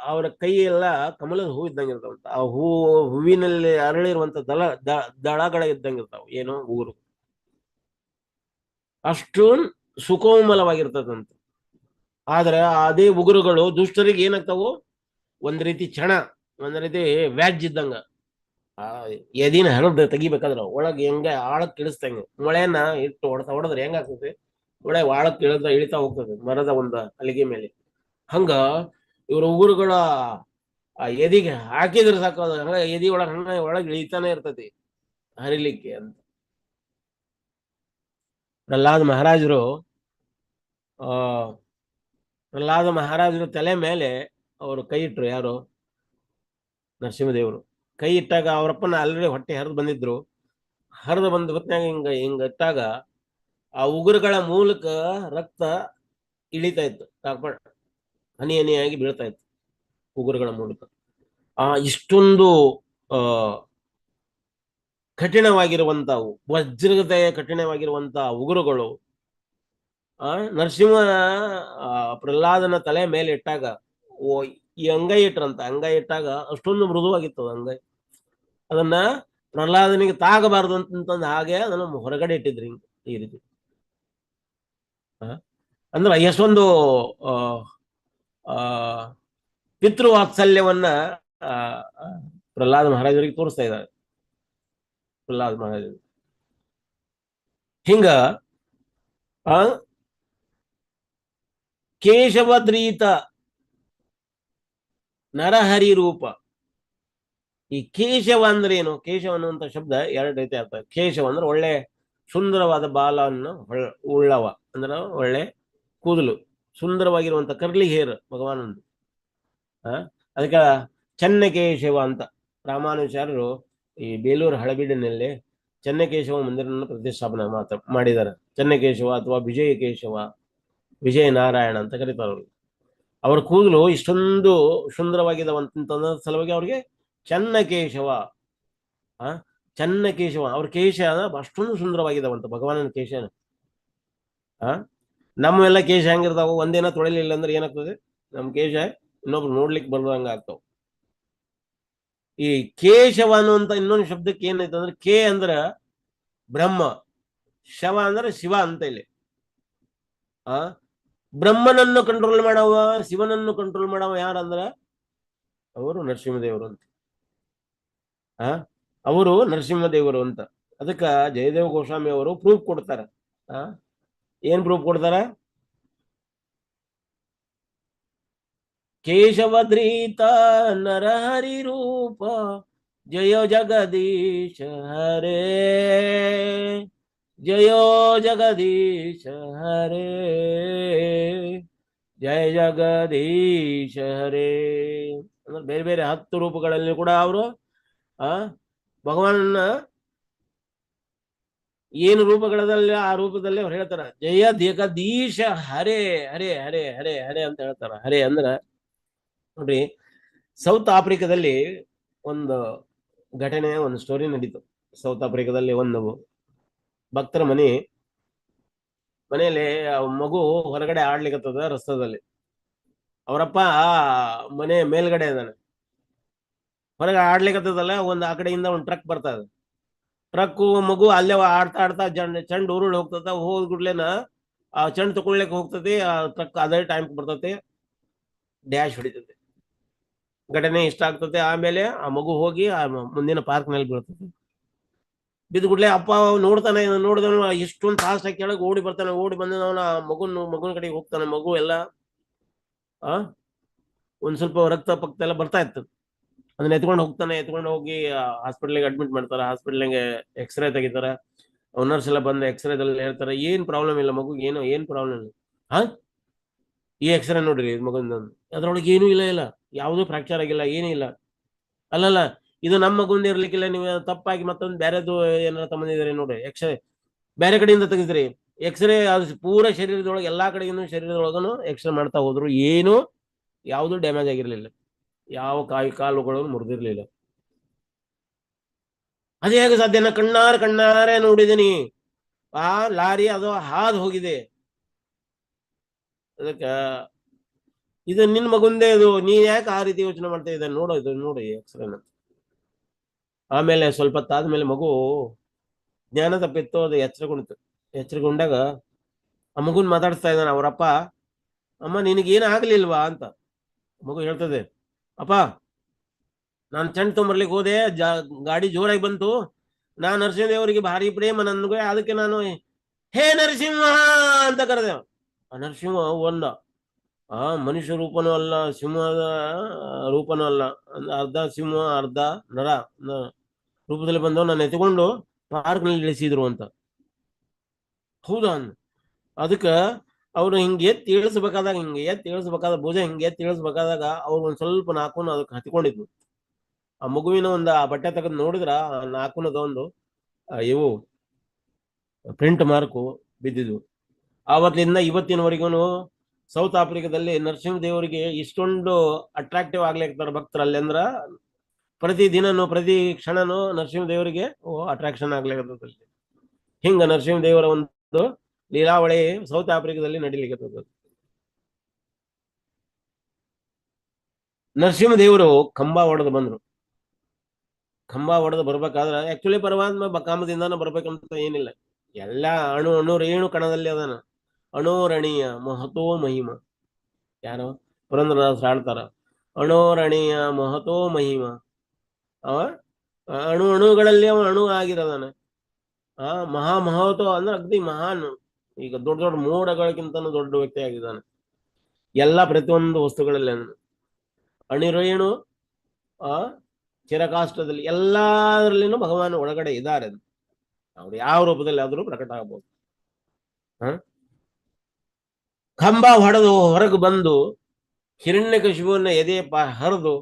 ಅವರ ಕೈ ಎಲ್ಲ ಕಮಲದ ಹೂ ಇದ್ದಂಗೆ ಇರ್ತಾವಂತ. ಆ ಹೂವಿನಲ್ಲಿ ಅರಳಿರುವಂತ ದಳಗಳ ಇದ್ದಂಗಿರ್ತಾವ, ಏನು ಉಗುರು. ಅಷ್ಟು ಸುಕೋಮಲವಾಗಿರ್ತದಂತ. ಆದ್ರೆ ಅದೇ ಉಗುರುಗಳು ದುಷ್ಟರಿಗೆ ಏನಾಗ್ತಾವು, ಒಂದ್ ರೀತಿ ಚಣ, ಒಂದ್ ರೀತಿ ವ್ಯಾಜ್ ಇದ್ದಂಗ. ಆ ಎದಿನ ಹರಿದು ತೆಗಿಬೇಕಾದ್ರ ಒಳಗೆ ಹೆಂಗ ಆಳಕ್ ಇಳಿಸ್ತಂಗ ಮೊಳೆನ ಇಟ್ಟು ಹೊಡೆದ್ರೆ ಹೆಂಗಾಗ್ತದೆ, ಮೊಳೆ ಆಳಕ್ ಇಳಿತಾ ಹೋಗ್ತದೆ ಮರದ ಒಂದು ಹಲಿಗೆ ಮೇಲೆ. ಹಂಗ ಇವ್ರ ಉಗುರುಗಳ ಆ ಎದಿಗೆ ಹಾಕಿದ್ರೆ ಸಾಕು, ಅದು ಹಂಗ ಎದಿ ಒಳಗೆ ಇಳಿತಾನೆ ಇರ್ತತಿ ಹರಿಲಿಕ್ಕೆ ಅಂತ. ಪ್ರಹ್ಲಾದ ಮಹಾರಾಜರು ಪ್ರಹ್ಲಾದ ಮಹಾರಾಜರು ತಲೆ ಮೇಲೆ ಅವರು ಕೈ ಇಟ್ರು. ಯಾರು? ನರಸಿಂಹದೇವರು. ಕೈ ಇಟ್ಟಾಗ ಅವರಪ್ಪನ ಆಲ್ರೆಡಿ ಹೊಟ್ಟೆ ಹರಿದು ಬಂದಿದ್ರು. ಹರಿದು ಬಂದ ಹೊತ್ತಿನಾಗ ಹಿಂಗ ಇಟ್ಟಾಗ ಆ ಉಗುರುಗಳ ಮೂಲಕ ರಕ್ತ ಇಳಿತಾ ಇತ್ತು, ಹನಿ ಹನಿಯಾಗಿ ಬೀಳ್ತಾ ಇತ್ತು ಉಗುರುಗಳ ಮೂಲಕ. ಇಷ್ಟೊಂದು ಕಠಿಣವಾಗಿರುವಂತವು, ವಜ್ರದ ಕಠಿಣವಾಗಿರುವಂತಹ ಉಗುರುಗಳು ನರಸಿಂಹ ಪ್ರಹ್ಲಾದನ ತಲೆ ಮೇಲೆ ಇಟ್ಟಾಗ ಈ ಅಂಗೈ ಇಟ್ರಂತ, ಅಂಗೈ ಇಟ್ಟಾಗ ಅಷ್ಟೊಂದು ಮೃದುವಾಗಿತ್ತು ಅಂಗೈ. ಅದನ್ನ ಪ್ರಹ್ಲಾದನಿಗೆ ತಾಗಬಾರದು ಅಂತಂದು ಹಾಗೆ ಅದನ್ನು ಹೊರಗಡೆ ಇಟ್ಟಿದ್ರಿ ಈ ರೀತಿ. ಅಂದ್ರೆ ಎಷ್ಟೊಂದು ಪಿತೃವಾತ್ಸಲ್ಯವನ್ನ ಪ್ರಹ್ಲಾದ ಮಹಾರಾಜರಿಗೆ ತೋರಿಸ್ತಾ ಇದ್ದಾರೆ. ಪ್ರಹ್ಲಾದ ಮಹಾರಾಜ ಹಿಂಗ ಕೇಶವದ್ರೀತ ನರಹರಿ ರೂಪ. ಈ ಕೇಶವ ಅಂದ್ರೆ ಏನು? ಕೇಶವ ಅನ್ನುವಂತ ಶಬ್ದ ಎರಡು ರೀತಿ ಅರ್ಥ. ಕೇಶವ ಅಂದ್ರೆ ಒಳ್ಳೆ ಸುಂದರವಾದ ಬಾಲವನ್ನು ಉಳ್ಳವ, ಅಂದ್ರೆ ಒಳ್ಳೆ ಕೂದಲು, ಸುಂದರವಾಗಿರುವಂತ ಕರ್ಲಿ ಹೇರ್ ಭಗವಾನಂದು. ಅದಕ್ಕೆ ಚೆನ್ನಕೇಶವ ಅಂತ ರಾಮಾನುಚಾರ್ಯರು ಈ ಬೇಲೂರು ಹಳೆಬೀಡಿನಲ್ಲಿ ಚೆನ್ನಕೇಶವ ಮಂದಿರವನ್ನು ಪ್ರತಿಷ್ಠಾಪನೆ ಮಾಡಿದ್ದಾರೆ. ಚೆನ್ನಕೇಶವ ಅಥವಾ ವಿಜಯಕೇಶವ, ವಿಜಯನಾರಾಯಣ ಅಂತ ಕರೀತಾರೆ ಅವರು. ಅವರ ಕೂದಲು ಇಷ್ಟೊಂದು ಸುಂದರವಾಗಿದವಂತ ಸಲುವಾಗಿ ಅವ್ರಿಗೆ ಚೆನ್ನಕೇಶವ. ಚೆನ್ನಕೇಶವ ಅವ್ರ ಕೇಶ ಅಷ್ಟೊಂದು ಸುಂದರವಾಗಿದವಂತ ಭಗವಾನನ ಕೇಶನ. ನಮ್ಮೆಲ್ಲ ಕೇಶ ಹೆಂಗಿರ್ತಾವ, ಒಂದೇನ ತೊಳಿಲಿಲ್ಲ ಅಂದ್ರೆ ಏನಾಗ್ತದೆ, ನಮ್ ಕೇಶ ಇನ್ನೊಬ್ರು ನೋಡ್ಲಿಕ್ಕೆ ಬರುವಂಗ ಆಗ್ತಾವ. ಈ ಕೇಶವ ಅನ್ನುವಂತ ಇನ್ನೊಂದು ಶಬ್ದಕ್ಕೆ ಏನೈತೆ ಅಂದ್ರೆ, ಕೆ ಅಂದ್ರ ಬ್ರಹ್ಮ, ಶವ ಅಂದ್ರೆ ಶಿವ ಅಂತ ಇಲ್ಲಿ. ಬ್ರಹ್ಮನನ್ನು ಕಂಟ್ರೋಲ್ ಮಾಡವ, ಶಿವನನ್ನು ಕಂಟ್ರೋಲ್ ಮಾಡವ ಯಾರಂದ್ರ ಅವರು ನರಸಿಂಹದೇವರು ಅಂತ. ಅವರು ನರಸಿಂಹದೇವರು ಅಂತ. ಅದಕ್ಕ ಜಯದೇವ ಗೋಸ್ವಾಮಿ ಅವರು ಪ್ರೂಫ್ ಕೊಡ್ತಾರ. ಏನ್ ಪ್ರೂಫ್ ಕೊಡ್ತಾರ? ಕೇಶವದ್ರೀತ ನರಹರಿ ರೂಪ ಜಯ ಜಗದೀಶ ಹರೇ, ಜಯೋ ಜಗದೀಶ ಹರೇ, ಜಯ ಜಗದೀಶ ಹರೇ. ಅಂದ್ರೆ ಬೇರೆ ಬೇರೆ 10 ರೂಪಗಳಲ್ಲಿ ಕೂಡ ಅವರು ಭಗವಾನನ್ನ ಏನು ರೂಪಗಳಲ್ಲಿ ಆ ರೂಪದಲ್ಲಿ ಅವ್ರು ಹೇಳ್ತಾರ ಜಯ ಜಗದೀಶ ಹರೇ, ಹರೇ ಹರೇ ಹರೇ ಹರೇ ಅಂತ ಹೇಳ್ತಾರ. ಹರೇ ಅಂದ್ರ ನೋಡ್ರಿ, ಸೌತ್ ಆಫ್ರಿಕಾದಲ್ಲಿ ಒಂದು ಘಟನೆ, ಒಂದು ಸ್ಟೋರಿ ನಡೀತು. ಸೌತ್ ಆಫ್ರಿಕಾದಲ್ಲಿ ಒಂದು ಭಕ್ತರ ಮನೆಯಲ್ಲಿ ಮಗು ಹೊರಗಡೆ ಆಡ್ಲಿಕ್ಕತ್ತದ ರಸ್ತದಲ್ಲಿ. ಅವರಪ್ಪ ಮನೆ ಮೇಲ್ಗಡೆ ಇದ್ದಾನೆ, ಹೊರಗೆ ಆಡ್ಲಿಕ್ಕತ್ತದಲ್ಲ, ಆ ಕಡೆಯಿಂದ ಒಂದು ಟ್ರಕ್ ಬರ್ತದ. ಟ್ರಕ್ಕು ಮಗು ಅಲ್ಲೇ ಆಡ್ತಾ ಆಡ್ತಾ ಚಂಡ್ ಉರುಳು ಹೋಗ್ತದ. ಹೋದ್ ಗುಡ್ಲೇನ ಆ ಚಂಡ್ ತಗೊಳ್ಲಿಕ್ಕೆ ಹೋಗ್ತದೆ, ಆ ಟ್ರಕ್ ಅದೇ ಟೈಮ್ ಬರ್ತದೆ, ಡ್ಯಾಶ್ ಹೊಡಿತದೆ. ಘಟನೆ ಇಷ್ಟ ಆಗ್ತದೆ. ಆಮೇಲೆ ಆ ಮಗು ಹೋಗಿ ಆ ಮುಂದಿನ ಪಾರ್ಕ್ ನಲ್ಲಿ ಬೀಳ್ತದೆ. ಬಿದ್ದು ಗುಡ್ಲೆ ಅಪ್ಪ ನೋಡ್ತಾನೆ, ನೋಡಿದವನು ಇಷ್ಟೊಂದು ಫಾಸ್ಟ್ ಆಗಿ ಕೆಳಗೆ ಓಡಿ ಬರ್ತಾನೆ. ಓಡಿ ಬಂದವನ ಮಗುನ ಕಡೆಗೆ ಹೋಗ್ತಾನೆ. ಮಗು ಎಲ್ಲ ಒಂದ್ ಸ್ವಲ್ಪ ರಕ್ತ ಪಕ್ತ ಎಲ್ಲ ಬರ್ತಾ ಇತ್ತು. ಅದನ್ನ ಎತ್ಕೊಂಡು ಹೋಗ್ತಾನೆ. ಎತ್ಕೊಂಡು ಹೋಗಿ ಹಾಸ್ಪಿಟ್ಲಿಗೆ ಅಡ್ಮಿಟ್ ಮಾಡ್ತಾರೆ. ಹಾಸ್ಪಿಟ್ಲಿಗೆ ಎಕ್ಸ್ರೇ ತೆಗಿತಾರ. ನರ್ಸ್ ಎಲ್ಲ ಬಂದು ಎಕ್ಸ್ರೇದಲ್ಲಿ ಹೇಳ್ತಾರೆ ಏನ್ ಪ್ರಾಬ್ಲಮ್ ಇಲ್ಲ ಮಗು, ಏನ್ ಪ್ರಾಬ್ಲಮ್ ಇಲ್ಲ. ಈ ಎಕ್ಸ್ರೇ ನೋಡ್ರಿ ಮಗುಂದ, ಅದ್ರೊಳಗೆ ಏನೂ ಇಲ್ಲ, ಯಾವುದೂ ಫ್ರಾಕ್ಚರ್ ಆಗಿಲ್ಲ, ಏನೂ ಇಲ್ಲ. ಅಲ್ಲಲ್ಲ, ಇದು ನಮ್ಮ ಮಗುಂದ ಇರ್ಲಿಕ್ಕಿಲ್ಲ, ನೀವು ತಪ್ಪಾಗಿ ಮತ್ತೊಂದು ಬೇರೆದು ಏನಾರ ತಗೊಂಡಿದ್ರಿ ನೋಡ್ರಿ. ಎಕ್ಸ್ರೇ ಬೇರೆ ಕಡೆಯಿಂದ ತೆಗಿದ್ರಿ. ಎಕ್ಸ್ರೇ ಅದು ಪೂರ ಶರೀರದೊಳಗೆ ಎಲ್ಲಾ ಕಡೆಗಿಂದ ಶರೀರದೊಳಗನು ಎಕ್ಸ್ರೇ ಮಾಡ್ತಾ ಹೋದ್ರು, ಏನು ಯಾವುದು ಡ್ಯಾಮೇಜ್ ಆಗಿರ್ಲಿಲ್ಲ, ಯಾವ ಕಾಲುಗಳು ಮುರಿದಿರ್ಲಿಲ್ಲ. ಅದೇ ಹೇಗೆ ಸಾಧ್ಯ? ಕಣ್ಣಾರೆ ನೋಡಿದೀನಿ, ಆ ಲಾರಿ ಅದು ಹಾದು ಹೋಗಿದೆ. ಅದಕ್ಕ ಇದು ನಿನ್ ಮಗುಂದೇ, ಇದು ನೀನ್ ಯಾಕೆ ಆ ರೀತಿ ಯೋಚನೆ ಮಾಡ್ತಾ ಇದ್ದ? ನೋಡಿ ಎಕ್ಸ್ರೇನ. ಆಮೇಲೆ ಸ್ವಲ್ಪ ಹೊತ್ತಾದ್ಮೇಲೆ ಮಗು ಜ್ಞಾನ ತಪ್ಪಿತ್ತು, ಅದು ಎಚ್ಚರಗೊಂಡಾಗ ಆ ಮಗುನ್ ಮಾತಾಡಿಸ್ತಾ ಇದ್ದಾನೆ ಅವರಪ್ಪ. ಅಮ್ಮ ನಿನಗೇನು ಆಗ್ಲಿಲ್ವಾ ಅಂತ ಮಗು ಹೇಳ್ತದೆ. ಅಪ್ಪ ನಾನು ಚೆಂಡ್ ತೊಂಬರ್ಲಿಕ್ಕೆ ಹೋದೆ, ಗಾಡಿ ಜೋರಾಗಿ ಬಂತು. ನಾ ನರಸಿಂಹದೇವರಿಗೆ ಭಾರಿ ಪ್ರೇಮ ನನ್ಗೆ, ಅದಕ್ಕೆ ನಾನು ಹೇ ನರಸಿಂಹ ಅಂತ ಕರೆದೆ. ಆ ನರಸಿಂಹ ಒಂದ ಮನುಷ್ಯ ರೂಪನೂ ಅಲ್ಲ, ಸಿಂಹದ ರೂಪನೂ ಅಲ್ಲ, ಅರ್ಧ ಸಿಂಹ ಅರ್ಧ ನರ ರೂಪದಲ್ಲಿ ಬಂದವ್ ನನ್ನ ಎತ್ಕೊಂಡು ಪಾರ್ಕ್ ನಲ್ಲಿ ಇಳಿಸಿದ್ರು ಅಂತ. ಹೌದಾ? ಅದಕ್ಕ ಅವ್ರು ಹಿಂಗೆ ಎತ್ತಿ ಇಳಿಸ್ಬೇಕಾದಾಗ, ಭುಜ ಹಿಂಗೆ ಎತ್ತಿ ಇಳಿಸ್ಬೇಕಾದಾಗ ಅವ್ರು ಒಂದ್ ಸ್ವಲ್ಪ ನಾಲ್ಕು ಅದಕ್ಕೆ ಹತ್ಕೊಂಡಿದ್ವು. ಆ ಮಗುವಿನ ಆ ಬಟ್ಟೆ ತೆಗೆದು ನೋಡಿದ್ರ ನಾಲ್ಕುನದ ಒಂದು ಇವು ಪ್ರಿಂಟ್ ಮಾರ್ಕು ಬಿದ್ದಿದ್ವು. ಆವತ್ತಿಂದ ಇವತ್ತಿನವರೆಗೂ ಸೌತ್ ಆಫ್ರಿಕಾದಲ್ಲಿ ನರಸಿಂಹ ದೇವರಿಗೆ ಇಷ್ಟೊಂದು ಅಟ್ರಾಕ್ಟಿವ್ ಆಗ್ಲಿಕ್ತಾರೆ ಭಕ್ತರು ಅಲ್ಲಿ. ಅಂದ್ರ ಪ್ರತಿ ದಿನನು ಪ್ರತಿ ಕ್ಷಣನು ನರಸಿಂಹ ದೇವರಿಗೆ ಅಟ್ರಾಕ್ಷನ್ ಆಗ್ಲಿಕ್ಕೆ. ಹಿಂಗ ನರಸಿಂಹ ದೇವರ ಒಂದು ಲೀಲಾವಳಿ ಸೌತ್ ಆಫ್ರಿಕಾದಲ್ಲಿ ನಡೀಲಿಕ್ಕೆ. ನರಸಿಂಹ ದೇವರು ಕಂಬ ಹೊಡೆದು ಬಂದ್ರು. ಕಂಬ ಹೊಡೆದು ಬರ್ಬೇಕಾದ್ರೆ ಆಕ್ಚುಲಿ ಪರಮಾತ್ಮ ಕಾಮದಿಂದಾನ ಬರ್ಬೇಕಂತ ಏನಿಲ್ಲ. ಎಲ್ಲ ಅಣು ರೇಣು ಕಣದಲ್ಲಿ ಅದಾನ. ಅಣೋರಣೀಯ ಮಹತೋ ಮಹಿಮ. ಯಾರು ಪುರಂದರದಾಸರು ಹಾಡ್ತಾರ, ಅಣೋರಣೀಯ ಮಹತೋ ಮಹಿಮ. ಅವ ಅಣುಗಳಲ್ಲಿ ಅವ ಅಣು ಆಗಿರೋದಾನ. ಮಹಾಮಹತೋ ಅಂದ್ರೆ ಅಗ್ನಿ ಮಹಾನ್. ಈಗ ದೊಡ್ಡ ದೊಡ್ಡ ಮೋಡಗಳಿಗಿಂತನೂ ದೊಡ್ಡ ವ್ಯಕ್ತಿ ಆಗಿದ್ದಾನೆ. ಎಲ್ಲ ಪ್ರತಿಯೊಂದು ವಸ್ತುಗಳಲ್ಲಿ ಅಣಿರೇಣು ಚಿರಕಾಷ್ಟದಲ್ಲಿ ಎಲ್ಲಾದ್ರಲ್ಲಿನೂ ಭಗವಾನ್ ಒಳಗಡೆ ಇದ್ದಾರೆ. ಅವ್ರು ಯಾವ ರೂಪದಲ್ಲಿ ಆದ್ರೂ ಪ್ರಕಟ ಆಗ್ಬೋದು. ಕಂಬ ಹೊಡೆದು ಹೊರಗೆ ಬಂದು ಹಿರಣ್ಯಕಶಿಪುವನ್ನ ಎದೆ ಹರಿದು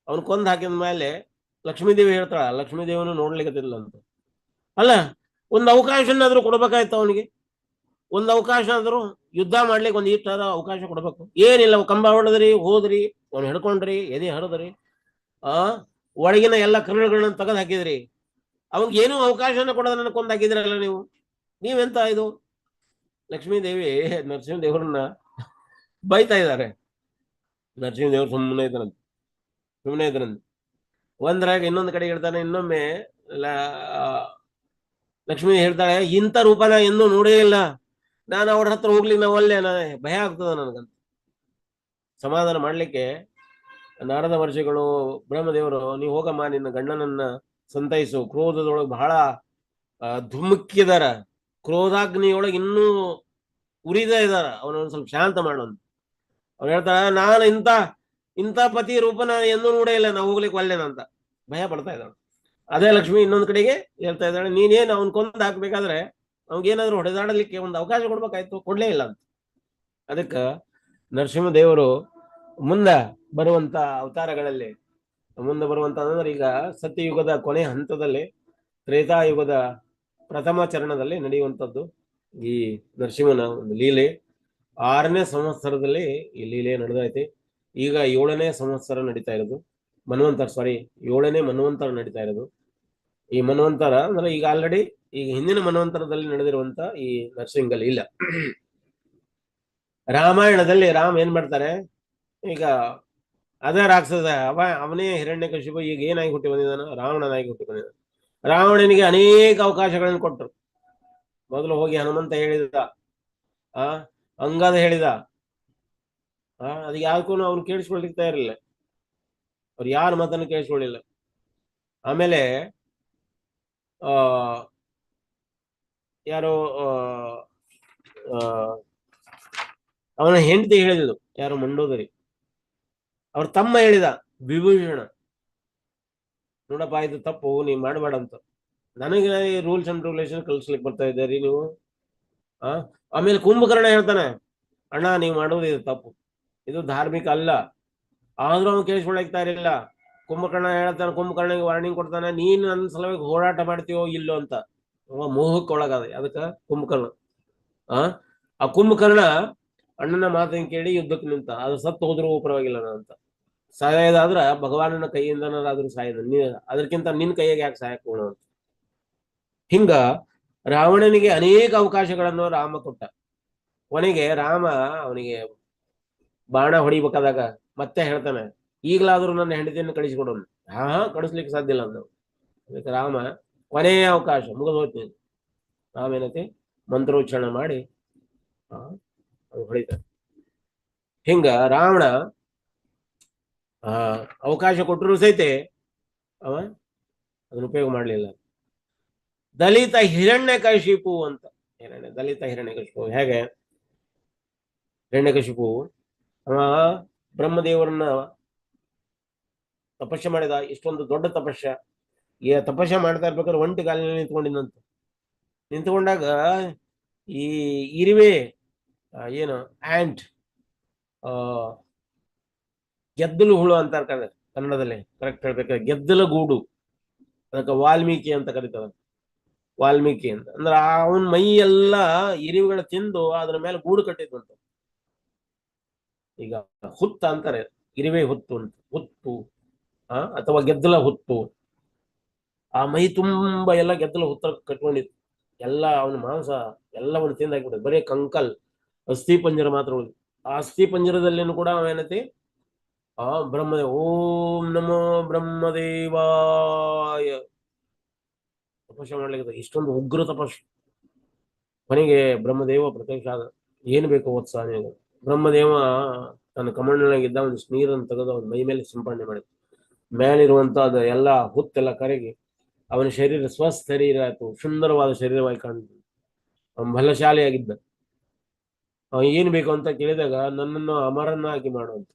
ಅವನು ಕೊಂದು ಹಾಕಿದ ಮೇಲೆ ಲಕ್ಷ್ಮೀದೇವಿ ಹೇಳ್ತಾಳ, ಲಕ್ಷ್ಮೀದೇವಿನೂ ನೋಡ್ಲಿಕ್ಕತ್ತಿಲ್ಲ ಅಂತ. ಅಲ್ಲ, ಒಂದು ಅವಕಾಶನಾದ್ರೂ ಕೊಡ್ಬೇಕಾಯ್ತು ಅವನಿಗೆ. ಒಂದು ಅವಕಾಶ ಆದ್ರೂ ಯುದ್ಧ ಮಾಡ್ಲಿಕ್ಕೆ ಒಂದು ಇಷ್ಟಾದ ಅವಕಾಶ ಕೊಡ್ಬೇಕು. ಏನಿಲ್ಲ, ಕಂಬ ಹೊಡೆದ್ರಿ, ಹೋದ್ರಿ, ಅವ್ನು ಹಿಡ್ಕೊಂಡ್ರಿ, ಎದೆ ಹರಿದ್ರಿ, ಒಳಗಿನ ಎಲ್ಲ ಕರುಳುಗಳನ್ನ ತೆಗೆದು ಹಾಕಿದ್ರಿ. ಅವಾಗ ಏನೂ ಅವಕಾಶನ ಕೊಡೋದ ನನ್ನ ಕೊಂದು ಹಾಕಿದ್ರಲ್ಲ ನೀವು. ನೀವೆಂತ ಇದು? ಲಕ್ಷ್ಮೀದೇವಿ ನರಸಿಂಹದೇವ್ರನ್ನ ಬೈತಾ ಇದ್ದಾರೆ. ನರಸಿಂಹದೇವ್ರು ಸುಮ್ಮನೆ ಇದ್ರಂತೆ. ಒಂದ್ರಾಗ ಇನ್ನೊಂದು ಕಡೆ ಹೇಳ್ತಾನೆ. ಇನ್ನೊಮ್ಮೆ ಲಕ್ಷ್ಮೀ ಹೇಳ್ತಾಳೆ, ಇಂಥ ರೂಪನ ಎಂದೂ ನೋಡೇ ಇಲ್ಲ, ನಾನು ಅವ್ರ ಹತ್ರ ಹೋಗ್ಲಿಕ್ಕೆ ನಾವು ಅಲ್ಲೇ ಭಯ ಆಗ್ತದ ನನಗಂತ. ಸಮಾಧಾನ ಮಾಡ್ಲಿಕ್ಕೆ ನಾರದ ಮಹರ್ಷಿಗಳು ಬ್ರಹ್ಮದೇವರು, ನೀವು ಹೋಗಮ್ಮ, ನಿನ್ನ ಗಂಡನನ್ನ ಸಂತೈಸು, ಕ್ರೋಧದೊಳಗೆ ಬಹಳ ಧುಮುಕ್ಕಿದಾರ, ಕ್ರೋಧಾಗ್ನಿಯೊಳಗೆ ಇನ್ನೂ ಉರಿದ ಇದಾರ, ಅವನೊಂದು ಸ್ವಲ್ಪ ಶಾಂತ ಮಾಡೋದು. ಅವ್ರು ಹೇಳ್ತಾರ, ನಾನು ಇಂಥ ಪತಿ ರೂಪನ ಎಂದೂ ನೋಡೇ ಇಲ್ಲ, ನಾವು ಹೋಗ್ಲಿಕ್ಕೆ ಒಲ್ಲೇನಂತ ಭಯ ಪಡ್ತಾ ಇದ್ದಾಳೆ. ಅದೇ ಲಕ್ಷ್ಮಿ ಇನ್ನೊಂದು ಕಡೆಗೆ ಹೇಳ್ತಾ ಇದ್ದಾಳೆ, ನೀನೇನು ಅವ್ನ್ ಕೊಂದು ಹಾಕ್ಬೇಕಾದ್ರೆ ಅವ್ನಿಗೇನಾದ್ರೂ ಹೊಡೆದಾಡಲಿಕ್ಕೆ ಒಂದು ಅವಕಾಶ ಕೊಡ್ಬೇಕಾಯ್ತು, ಕೊಡ್ಲೇ ಇಲ್ಲ ಅಂತ. ಅದಕ್ಕ ನರಸಿಂಹ ದೇವರು ಮುಂದೆ ಬರುವಂತ ಅವತಾರಗಳಲ್ಲಿ, ಮುಂದೆ ಬರುವಂತ ಅಂದ್ರೆ ಈಗ ಸತ್ಯಯುಗದ ಕೊನೆ ಹಂತದಲ್ಲಿ, ತ್ರೇತಾಯುಗದ ಪ್ರಥಮ ಚರಣದಲ್ಲಿ ನಡೆಯುವಂಥದ್ದು ಈ ನರಸಿಂಹನ ಒಂದು ಲೀಲೆ. 6ನೇ ಸಂವತ್ಸರದಲ್ಲಿ ಈ ಲೀಲೆ ನಡೆದೈತಿ. ಈಗ 7ನೇ ಸಂವತ್ಸರ ನಡೀತಾ ಇರೋದು. ಮನ್ವಂತರ 7ನೇ ಮನ್ವಂತರ ನಡೀತಾ ಇರೋದು. ಈ ಮನ್ವಂತರ ಅಂದ್ರೆ ಈಗ ಆಲ್ರೆಡಿ ಈಗ ಹಿಂದಿನ ಮನ್ವಂತರದಲ್ಲಿ ನಡೆದಿರುವಂತ ಈ ನರಸಿಂಹ ಲೀಲ. ರಾಮಾಯಣದಲ್ಲಿ ರಾಮ ಏನ್ ಮಾಡ್ತಾರೆ, ಈಗ ಅದೇ ರಾಕ್ಷಸ ಅವನೇ ಹಿರಣ್ಯಕಶಿಪು ಈಗ ಏನಾಗಿ ಹುಟ್ಟಿ ಬಂದಿದ್ದಾನ, ರಾವಣನಾಗಿ ಹುಟ್ಟಿ ಬಂದಿದ್ದಾನೆ. ರಾವಣನಿಗೆ ಅನೇಕ ಅವಕಾಶಗಳನ್ನು ಕೊಟ್ಟರು. ಮೊದಲು ಹೋಗಿ ಹನುಮಂತ ಹೇಳಿದ, ಅಂಗದ ಹೇಳಿದ, ಅದು ಯಾಕೂ ಅವ್ನು ಕೇಳಿಸ್ಕೊಳ್ಲಿಕ್ಕೆ ತಯಾರಿಲ್ಲ. ಅವ್ರು ಯಾರ ಮಾತನ್ನು ಕೇಳಿಸ್ಕೊಳ್ಳಿಲ್ಲ. ಆಮೇಲೆ ಯಾರೋ ಅವನ ಹೆಂಡತಿ ಹೇಳಿದ್ಲು, ಯಾರು ಮಂಡೋದರಿ, ಅವ್ರ ತಮ್ಮ ಹೇಳಿದ ವಿಭೂಷಣ, ನೋಡಪ್ಪ ಇದು ತಪ್ಪು, ನೀವು ಮಾಡಬೇಡ ಅಂತ. ನನಗೆ ರೂಲ್ಸ್ ಅಂಡ್ ರೆಗ್ಯುಲೇಷನ್ ಕಲಿಸ್ಲಿಕ್ಕೆ ಬರ್ತಾ ಇದ್ದೀರಿ ನೀವು. ಆಮೇಲೆ ಕುಂಭಕರ್ಣ ಹೇಳ್ತಾನೆ, ಅಣ್ಣ ನೀವು ಮಾಡೋದು ಇದು ತಪ್ಪು, ಇದು ಧಾರ್ಮಿಕ ಅಲ್ಲ. ಆದ್ರೂ ಅವ್ನು ಕೇಳಿಸ್ಕೊಳಕ್ ತಯಾರಿಲ್ಲ. ಕುಂಭಕರ್ಣ ಹೇಳ್ತಾನೆ, ಕುಂಭಕರ್ಣಿಗೆ ವಾರ್ನಿಂಗ್ ಕೊಡ್ತಾನೆ, ನೀನು ನನ್ನ ಸಲುವಾಗಿ ಹೋರಾಟ ಮಾಡ್ತೀವೋ ಇಲ್ಲೋ ಅಂತ. ಮೋಹಕ್ಕೆ ಒಳಗಾದ. ಅದಕ್ಕ ಕುಂಭಕರ್ಣ ಆ ಕುಂಭಕರ್ಣ ಅಣ್ಣನ ಮಾತನ್ನು ಕೇಳಿ ಯುದ್ಧಕ್ಕೆ ನಿಂತ. ಅದು ಸತ್ತು ಹೋದ್ರೂ ಪರವಾಗಿಲ್ಲ ಅಂತ. ಸಾಯೋದಾದ್ರ ಭಗವಾನನ ಕೈಯಿಂದನಾದ್ರೂ ಸಾಯದ, ಅದಕ್ಕಿಂತ ನಿನ್ ಕೈಯಾಗ ಯಾಕೆ ಸಾಯಕ್ ಹೋಣ ಅಂತ. ಹಿಂಗ ರಾವಣನಿಗೆ ಅನೇಕ ಅವಕಾಶಗಳನ್ನು ರಾಮ ಕೊಟ್ಟ. ಕೊನೆಗೆ ರಾಮ ಅವನಿಗೆ ಬಾಣ ಹೊಡಿಬೇಕಾದಾಗ ಮತ್ತೆ ಹೇಳ್ತಾನೆ, ಈಗಲಾದ್ರೂ ನನ್ನ ಹೆಂಡತಿಯನ್ನು ಕಳಿಸಿಕೊಡೋನು. ಕಳಿಸ್ಲಿಕ್ಕೆ ಸಾಧ್ಯ ಇಲ್ಲ ಅಂತ. ಅದಕ್ಕೆ ರಾಮ ಕೊನೆಯ ಅವಕಾಶ ಮುಗಿದು ಹೋಗ್ತೀನಿ, ರಾಮೇನತೆ ಮಂತ್ರೋಚ್ಚಾರಣ ಮಾಡಿ ಹೊಡಿತಾನೆ. ಹಿಂಗ ರಾವಣ ಅವಕಾಶ ಕೊಟ್ಟರು ಸಹಿತ ಅವ ಅದನ್ನ ಉಪಯೋಗ ಮಾಡಲಿಲ್ಲ. ದಲಿತ ಹಿರಣ್ಯಕಶಿಪು ಅಂತ, ದಲಿತ ಹಿರಣ್ಯಕಶಿಪು ಹೇಗೆ? ಹಿರಣ್ಯಕಶಿಪು ಅವ ಬ್ರಹ್ಮದೇವರನ್ನ ತಪಸ್ಸೆ ಮಾಡಿದ. ಇಷ್ಟೊಂದು ದೊಡ್ಡ ತಪಸ್ಸೆ ಮಾಡ್ತಾ ಇರ್ಬೇಕಾದ್ರೆ ಒಂಟಿ ಕಾಲಿನಲ್ಲಿ ನಿಂತ್ಕೊಂಡಿದ್ದಂತ. ನಿಂತ್ಕೊಂಡಾಗ ಈ ಇರುವೆ ಏನು ಆಂಟ್ ಗೆದ್ದಲು ಹುಳು ಅಂತಾರೆ ಕನ್ನಡದಲ್ಲಿ, ಕರೆಕ್ಟ್ ಹೇಳ್ಬೇಕಾದ್ರೆ ಗೆದ್ದಲ ಗೂಡು, ಅದಕ್ಕೆ ವಾಲ್ಮೀಕಿ ಅಂತ ಕರೀತಾರೆ. ವಾಲ್ಮೀಕಿ ಅಂತ ಅಂದ್ರೆ ಅವನ ಮೈ ಎಲ್ಲ ಇರುವೆಗಳ ತಿಂದು ಅದ್ರ ಮೇಲೆ ಗೂಡು ಕಟ್ಟಿದ್ವಂತ. ಈಗ ಹುತ್ತ ಅಂತಾರೆ, ಇರುವೆ ಹುತ್ತು ಅಂತ, ಹುತ್ತು ಅಥವಾ ಗೆದ್ದಲ ಹುತ್ತು. ಆ ಮೈ ತುಂಬಾ ಎಲ್ಲ ಗೆದ್ದಲ ಹುತ್ತ ಕಟ್ಕೊಂಡಿತ್ತು. ಎಲ್ಲ ಅವನ ಮಾಂಸ ಎಲ್ಲವನ್ನು ತಿಂದು ಹಾಕಿಬಿಟ್ಟು ಬರೀ ಕಂಕಲ್ ಅಸ್ಥಿ ಪಂಜರ ಮಾತ್ರ ಉಳಿದು. ಆ ಅಸ್ಥಿ ಪಂಜರದಲ್ಲಿನೂ ಕೂಡ ಏನೈತಿ, ಬ್ರಹ್ಮದೇವ ಓಂ ನಮೋ ಬ್ರಹ್ಮದೇವಾಯ ತಪಸ್ಸೆ ಮಾಡ್ಲಿಕ್ಕೆ. ಇಷ್ಟೊಂದು ಉಗ್ರ ತಪಸ್ಸು. ಕೊನೆಗೆ ಬ್ರಹ್ಮದೇವ ಪ್ರತ್ಯಕ್ಷ ಆದ. ಏನು ಬೇಕು ವತ್ಸ ನೀವು? ಬ್ರಹ್ಮದೇವ ತನ್ನ ಕಮಂಡಲಾಗಿದ್ದ ಒಂದು ನೀರನ್ನು ತೆಗೆದು ಅವನ ಮೈ ಮೇಲೆ ಸಿಂಪಡಣೆ ಮಾಡಿದ. ಮೇಲಿರುವಂತ ಅದು ಎಲ್ಲ ಹುತ್ತೆಲ್ಲ ಕರಗಿ ಅವನ ಶರೀರ ಸ್ವಶರೀರ ಆಯ್ತು, ಸುಂದರವಾದ ಶರೀರವಾಗಿ ಕಾಣ್ತು. ಅವನು ಬಲಶಾಲಿಯಾಗಿದ್ದ. ಏನ್ ಬೇಕು ಅಂತ ಕೇಳಿದಾಗ ನನ್ನನ್ನು ಅಮರನ್ನಾಗಿ ಮಾಡುವಂತ.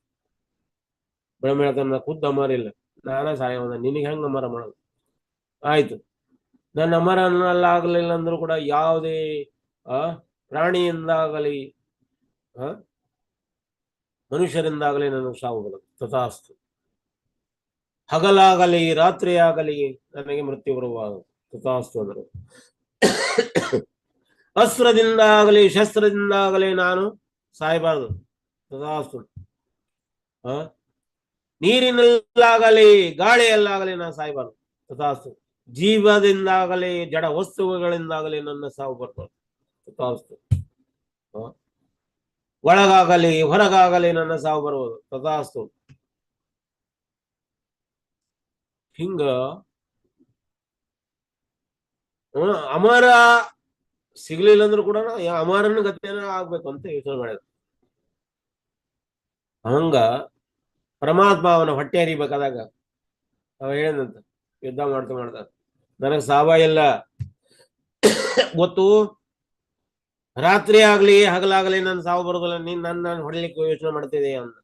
ಬ್ರಹ್ಮ ಹೇಳ್ತಾನ, ಖುದ್ದು ಅಮರ ಇಲ್ಲ, ನಾನೇ ಸಾಯವನ್ನ, ನಿನಗೆ ಹೆಂಗ ಅಮರ ಮಾಡೋದು? ಆಯ್ತು, ನನ್ನ ಅಮರನಲ್ಲಾಗಲಿಲ್ಲ ಅಂದ್ರೂ ಕೂಡ ಯಾವುದೇ ಪ್ರಾಣಿಯಿಂದಾಗಲಿ ಮನುಷ್ಯರಿಂದಾಗಲಿ ನನಗೆ ಸಾವು ಬರೋದು. ತಥಾಸ್ತು. ಹಗಲಾಗಲಿ ರಾತ್ರಿ ಆಗಲಿ ನನಗೆ ಮೃತ್ಯು ಬರುವ ತಥಾಸ್ತು ಅಂದರು. ಅಸ್ತ್ರದಿಂದಾಗಲಿ ಶಸ್ತ್ರದಿಂದಾಗಲಿ ನಾನು ಸಾಯಬಾರದು. ತಥಾಸ್ತು. ನೀರಿನಲ್ಲಾಗಲಿ ಗಾಳಿಯಲ್ಲಾಗಲಿ ನಾನು ಸಾಯಬಾರದು. ತಥಾಸ್ತು. ಜೀವದಿಂದಾಗಲಿ ಜಡ ವಸ್ತುಗಳಿಂದಾಗಲಿ ನನ್ನ ಸಾವು ಬರ್ತದೆ. ತಥಾಸ್ತು. ಒಳಗಾಗಲಿ ಹೊರಗಾಗಲಿ ನನ್ನ ಸಾವು ಬರುವುದು. ತಥಾಸ್ತು. ಹಿಂಗ ಅಮರ ಸಿಗ್ಲಿಲ್ಲ ಅಂದ್ರೂ ಕೂಡ ಅಮರನ ಗತಿಯನ್ನ ಆಗ್ಬೇಕು ಅಂತ ಯೋಚನೆ ಮಾಡಿದ್ರು. ಹಂಗ ಪರಮಾತ್ಮ ಅವನ ಹೊಟ್ಟೆ ಹರಿಬೇಕಾದಾಗ ಅವ ಹೇಳಿದಂತ, ಯುದ್ಧ ಮಾಡ್ತಾ ನನಗೆ ಸಾವ ಇಲ್ಲ ಗೊತ್ತು, ರಾತ್ರಿ ಆಗ್ಲಿ ಹಗಲಾಗಲಿ ನನ್ನ ಸಾವು ಬರೋದಿಲ್ಲ, ನೀನ್ ನನ್ನ ಹೊಡಿಲಿಕ್ಕೆ ಯೋಚನೆ ಮಾಡ್ತಿದೀಯ ಅಂತ.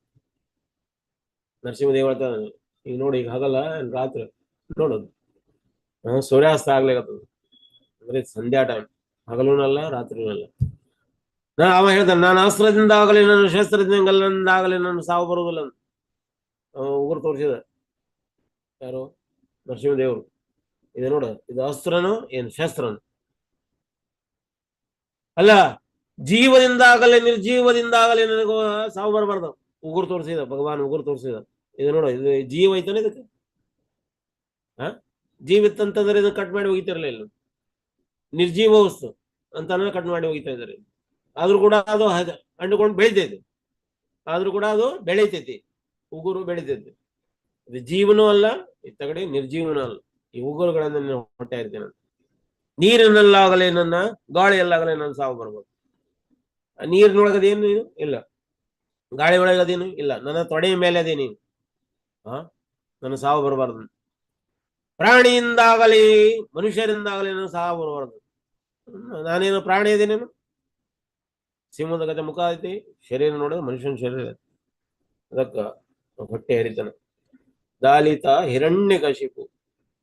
ನರಸಿಂಹದೇವ ಹೇಳ್ತಾನೆ, ಈಗ ನೋಡಿ, ಈಗ ಹಗಲ ರಾತ್ರಿ ನೋಡೋದು, ಸೂರ್ಯಾಸ್ತ ಆಗ್ಲಿಕ್ಕತ್ತದ, ಅಂದ್ರೆ ಸಂಧ್ಯಾ ಟೈಮ್, ಹಗಲೂನಲ್ಲ ರಾತ್ರಿನಲ್ಲ. ಅವ ಹೇಳ್ತಾನೆ, ನಾನು ಅಸ್ತ್ರದಿಂದ ಆಗಲಿ ನನ್ನ ಶಸ್ತ್ರದಿಂದಾಗಲಿ ನನ್ನ ಸಾವು ಬರುವುದಿಲ್ಲ ಅಂತ ಉಗುರು ತೋರಿಸಿದ. ಯಾರು? ನರಸಿಂಹದೇವರು. ಇದು ನೋಡ, ಇದು ಅಸ್ತ್ರನು ಏನು ಶಸ್ತ್ರನು ಅಲ್ಲ. ಜೀವದಿಂದಾಗಲಿ ನಿರ್ಜೀವದಿಂದಾಗಲಿ ನನಗೂ ಸಾವು ಬರಬಾರ್ದು. ಉಗುರು ತೋರಿಸಿದ ಭಗವಾನ್, ಉಗುರು ತೋರಿಸಿದ. ಇದು ನೋಡ, ಇದು ಜೀವ ಐತಾನೆ ಇದಕ್ಕೆ. ಜೀವಿತ್ತಂತಂದ್ರೆ ಇದನ್ನ ಕಟ್ ಮಾಡಿ ಹೋಗಿತಿರ್ಲಿಲ್ಲ. ನಿರ್ಜೀವ ವಸ್ತು ಅಂತಾನೆ ಕಟ್ ಮಾಡಿ ಹೋಗಿತಾ ಇದ್ದಾರೆ. ಆದ್ರೂ ಕೂಡ ಅದು ಅಂಡುಕೊಂಡು ಬೆಳಿತೈತಿ. ಆದ್ರೂ ಕೂಡ ಅದು ಬೆಳಿತೈತಿ, ಉಗುರು ಬೆಳಿತೈತಿ. ಇದು ಜೀವನೂ ಅಲ್ಲ, ಇತ್ತಗಡೆ ನಿರ್ಜೀವನೂ ಅಲ್ಲ. ಈ ಉಗುರುಗಳನ್ನ ಹೊಟ್ಟೆ ಇರ್ತೇನೆ. ನೀರಿನಲ್ಲಾಗಲಿ ನನ್ನ, ಗಾಳಿಯಲ್ಲಾಗಲಿ ನನ್ನ ಸಾವು ಬರ್ಬೋದು. ನೀರಿನೊಳಗದೇನು ಇಲ್ಲ, ಗಾಳಿ ಒಳಗದೇನು ಇಲ್ಲ, ನನ್ನ ತೊಡೆಯ ಮೇಲೆ ಅದೇನು ನನ್ನ ಸಾವು ಬರಬಾರ್ದು. ಪ್ರಾಣಿಯಿಂದಾಗಲಿ ಮನುಷ್ಯರಿಂದಾಗಲಿ ನನ್ನ ಸಾವು ಬರಬಾರ್ದು. ನಾನೇನು ಪ್ರಾಣಿ ಇದೇನೇನು? ಸಿಂಹದ ಗತೆ ಮುಖ ಐತಿ, ಶರೀರ ನೋಡಿದ್ರೆ ಮನುಷ್ಯನ ಶರೀರ. ಅದಕ್ಕ ಹೊಟ್ಟೆ ಹರಿತಾನೆ. ದಾಲಿತ ಹಿರಣ್ಯಕಶಿಪು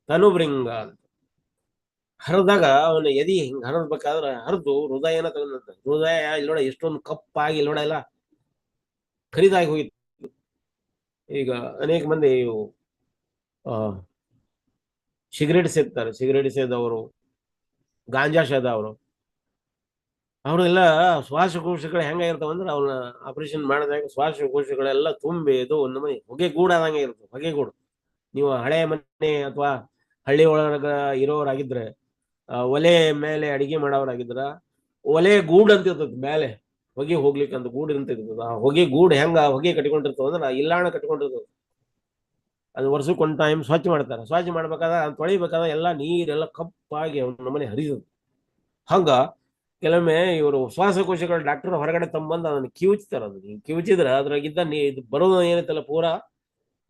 ತನುಭೃಂಗ ಅಂತ ಹರಿದಾಗ ಅವನ ಎದಿ ಹಿಂಗ ಹರಡ್ಬೇಕಾದ್ರೆ ಹರಿದು ಹೃದಯನ ತಗೊಂಡಂತ. ಹೃದಯ ಇಲ್ಲೋಡ ಎಷ್ಟೊಂದು ಕಪ್ಪಾಗಿ ಇಲ್ಲೋಡ ಎಲ್ಲ ಖರೀದಾಗಿ ಹೋಗಿತ್ತು. ಈಗ ಅನೇಕ ಮಂದಿ ಸಿಗರೇಟ್ ಸೇದ್ತಾರೆ. ಸಿಗರೇಟ್ ಸೇದವರು, ಗಾಂಜಾ ಸೇದವರು, ಅವರೆಲ್ಲ ಶ್ವಾಸಕೋಶಗಳು ಹೆಂಗಾಗಿರ್ತಾವ ಅಂದ್ರೆ ಅವ್ರನ್ನ ಆಪರೇಷನ್ ಮಾಡಿದಾಗ ಶ್ವಾಸಕೋಶಗಳೆಲ್ಲ ತುಂಬಿ ಇದು ಒಂದು ಮನೆ ಹೊಗೆ ಗೂಡಾದಂಗೆ ಇರ್ತವೆ. ಹೊಗೆ ಗೂಡು. ನೀವು ಹಳೆ ಮನೆ ಅಥವಾ ಹಳ್ಳಿ ಒಳಗ ಇರೋರಾಗಿದ್ರೆ, ಒಲೆ ಮೇಲೆ ಅಡಿಗೆ ಮಾಡೋರಾಗಿದ್ರ, ಒಲೆ ಗೂಡು ಅಂತ ಇರ್ತದೆ ಮೇಲೆ, ಹೊಗೆ ಹೋಗ್ಲಿಕ್ಕೆ ಅಂತ ಗೂಡು ಅಂತ ಇರ್ತದ. ಆ ಹೊಗೆ ಗೂಡು ಹೆಂಗ ಹೊಗೆ ಕಟ್ಕೊಂಡಿರ್ತದ ಅಂದ್ರೆ ಇಲ್ಲಾಣ ಕಟ್ಕೊಂಡಿರ್ತದ. ಅದು ವರ್ಷಕ್ಕೆ ಒಂದು ಟೈಮ್ ಸ್ವಚ್ಛ ಮಾಡ್ತಾರೆ. ಸ್ವಚ್ಛ ಮಾಡ್ಬೇಕಾದ್ರೆ ಅದು ತೊಳಿಬೇಕಾದ್ರೆ ಎಲ್ಲ ನೀರೆಲ್ಲ ಕಪ್ಪಾಗಿ ಅವ್ನ ಮನೆ ಹರಿತದೆ. ಹಂಗ ಕೆಲವೊಮ್ಮೆ ಇವರು ಶ್ವಾಸಕೋಶಗಳ ಡಾಕ್ಟರ್ ಹೊರಗಡೆ ತಂಬಂದು ಅದನ್ನು ಕಿವುಚ್ತಾರೆ. ಅದನ್ನ ಕಿವುಚಿದ್ರೆ ಅದ್ರಾಗಿದ್ದ ಇದು ಬರೋದು ಏನೈತಲ್ಲ ಪೂರಾ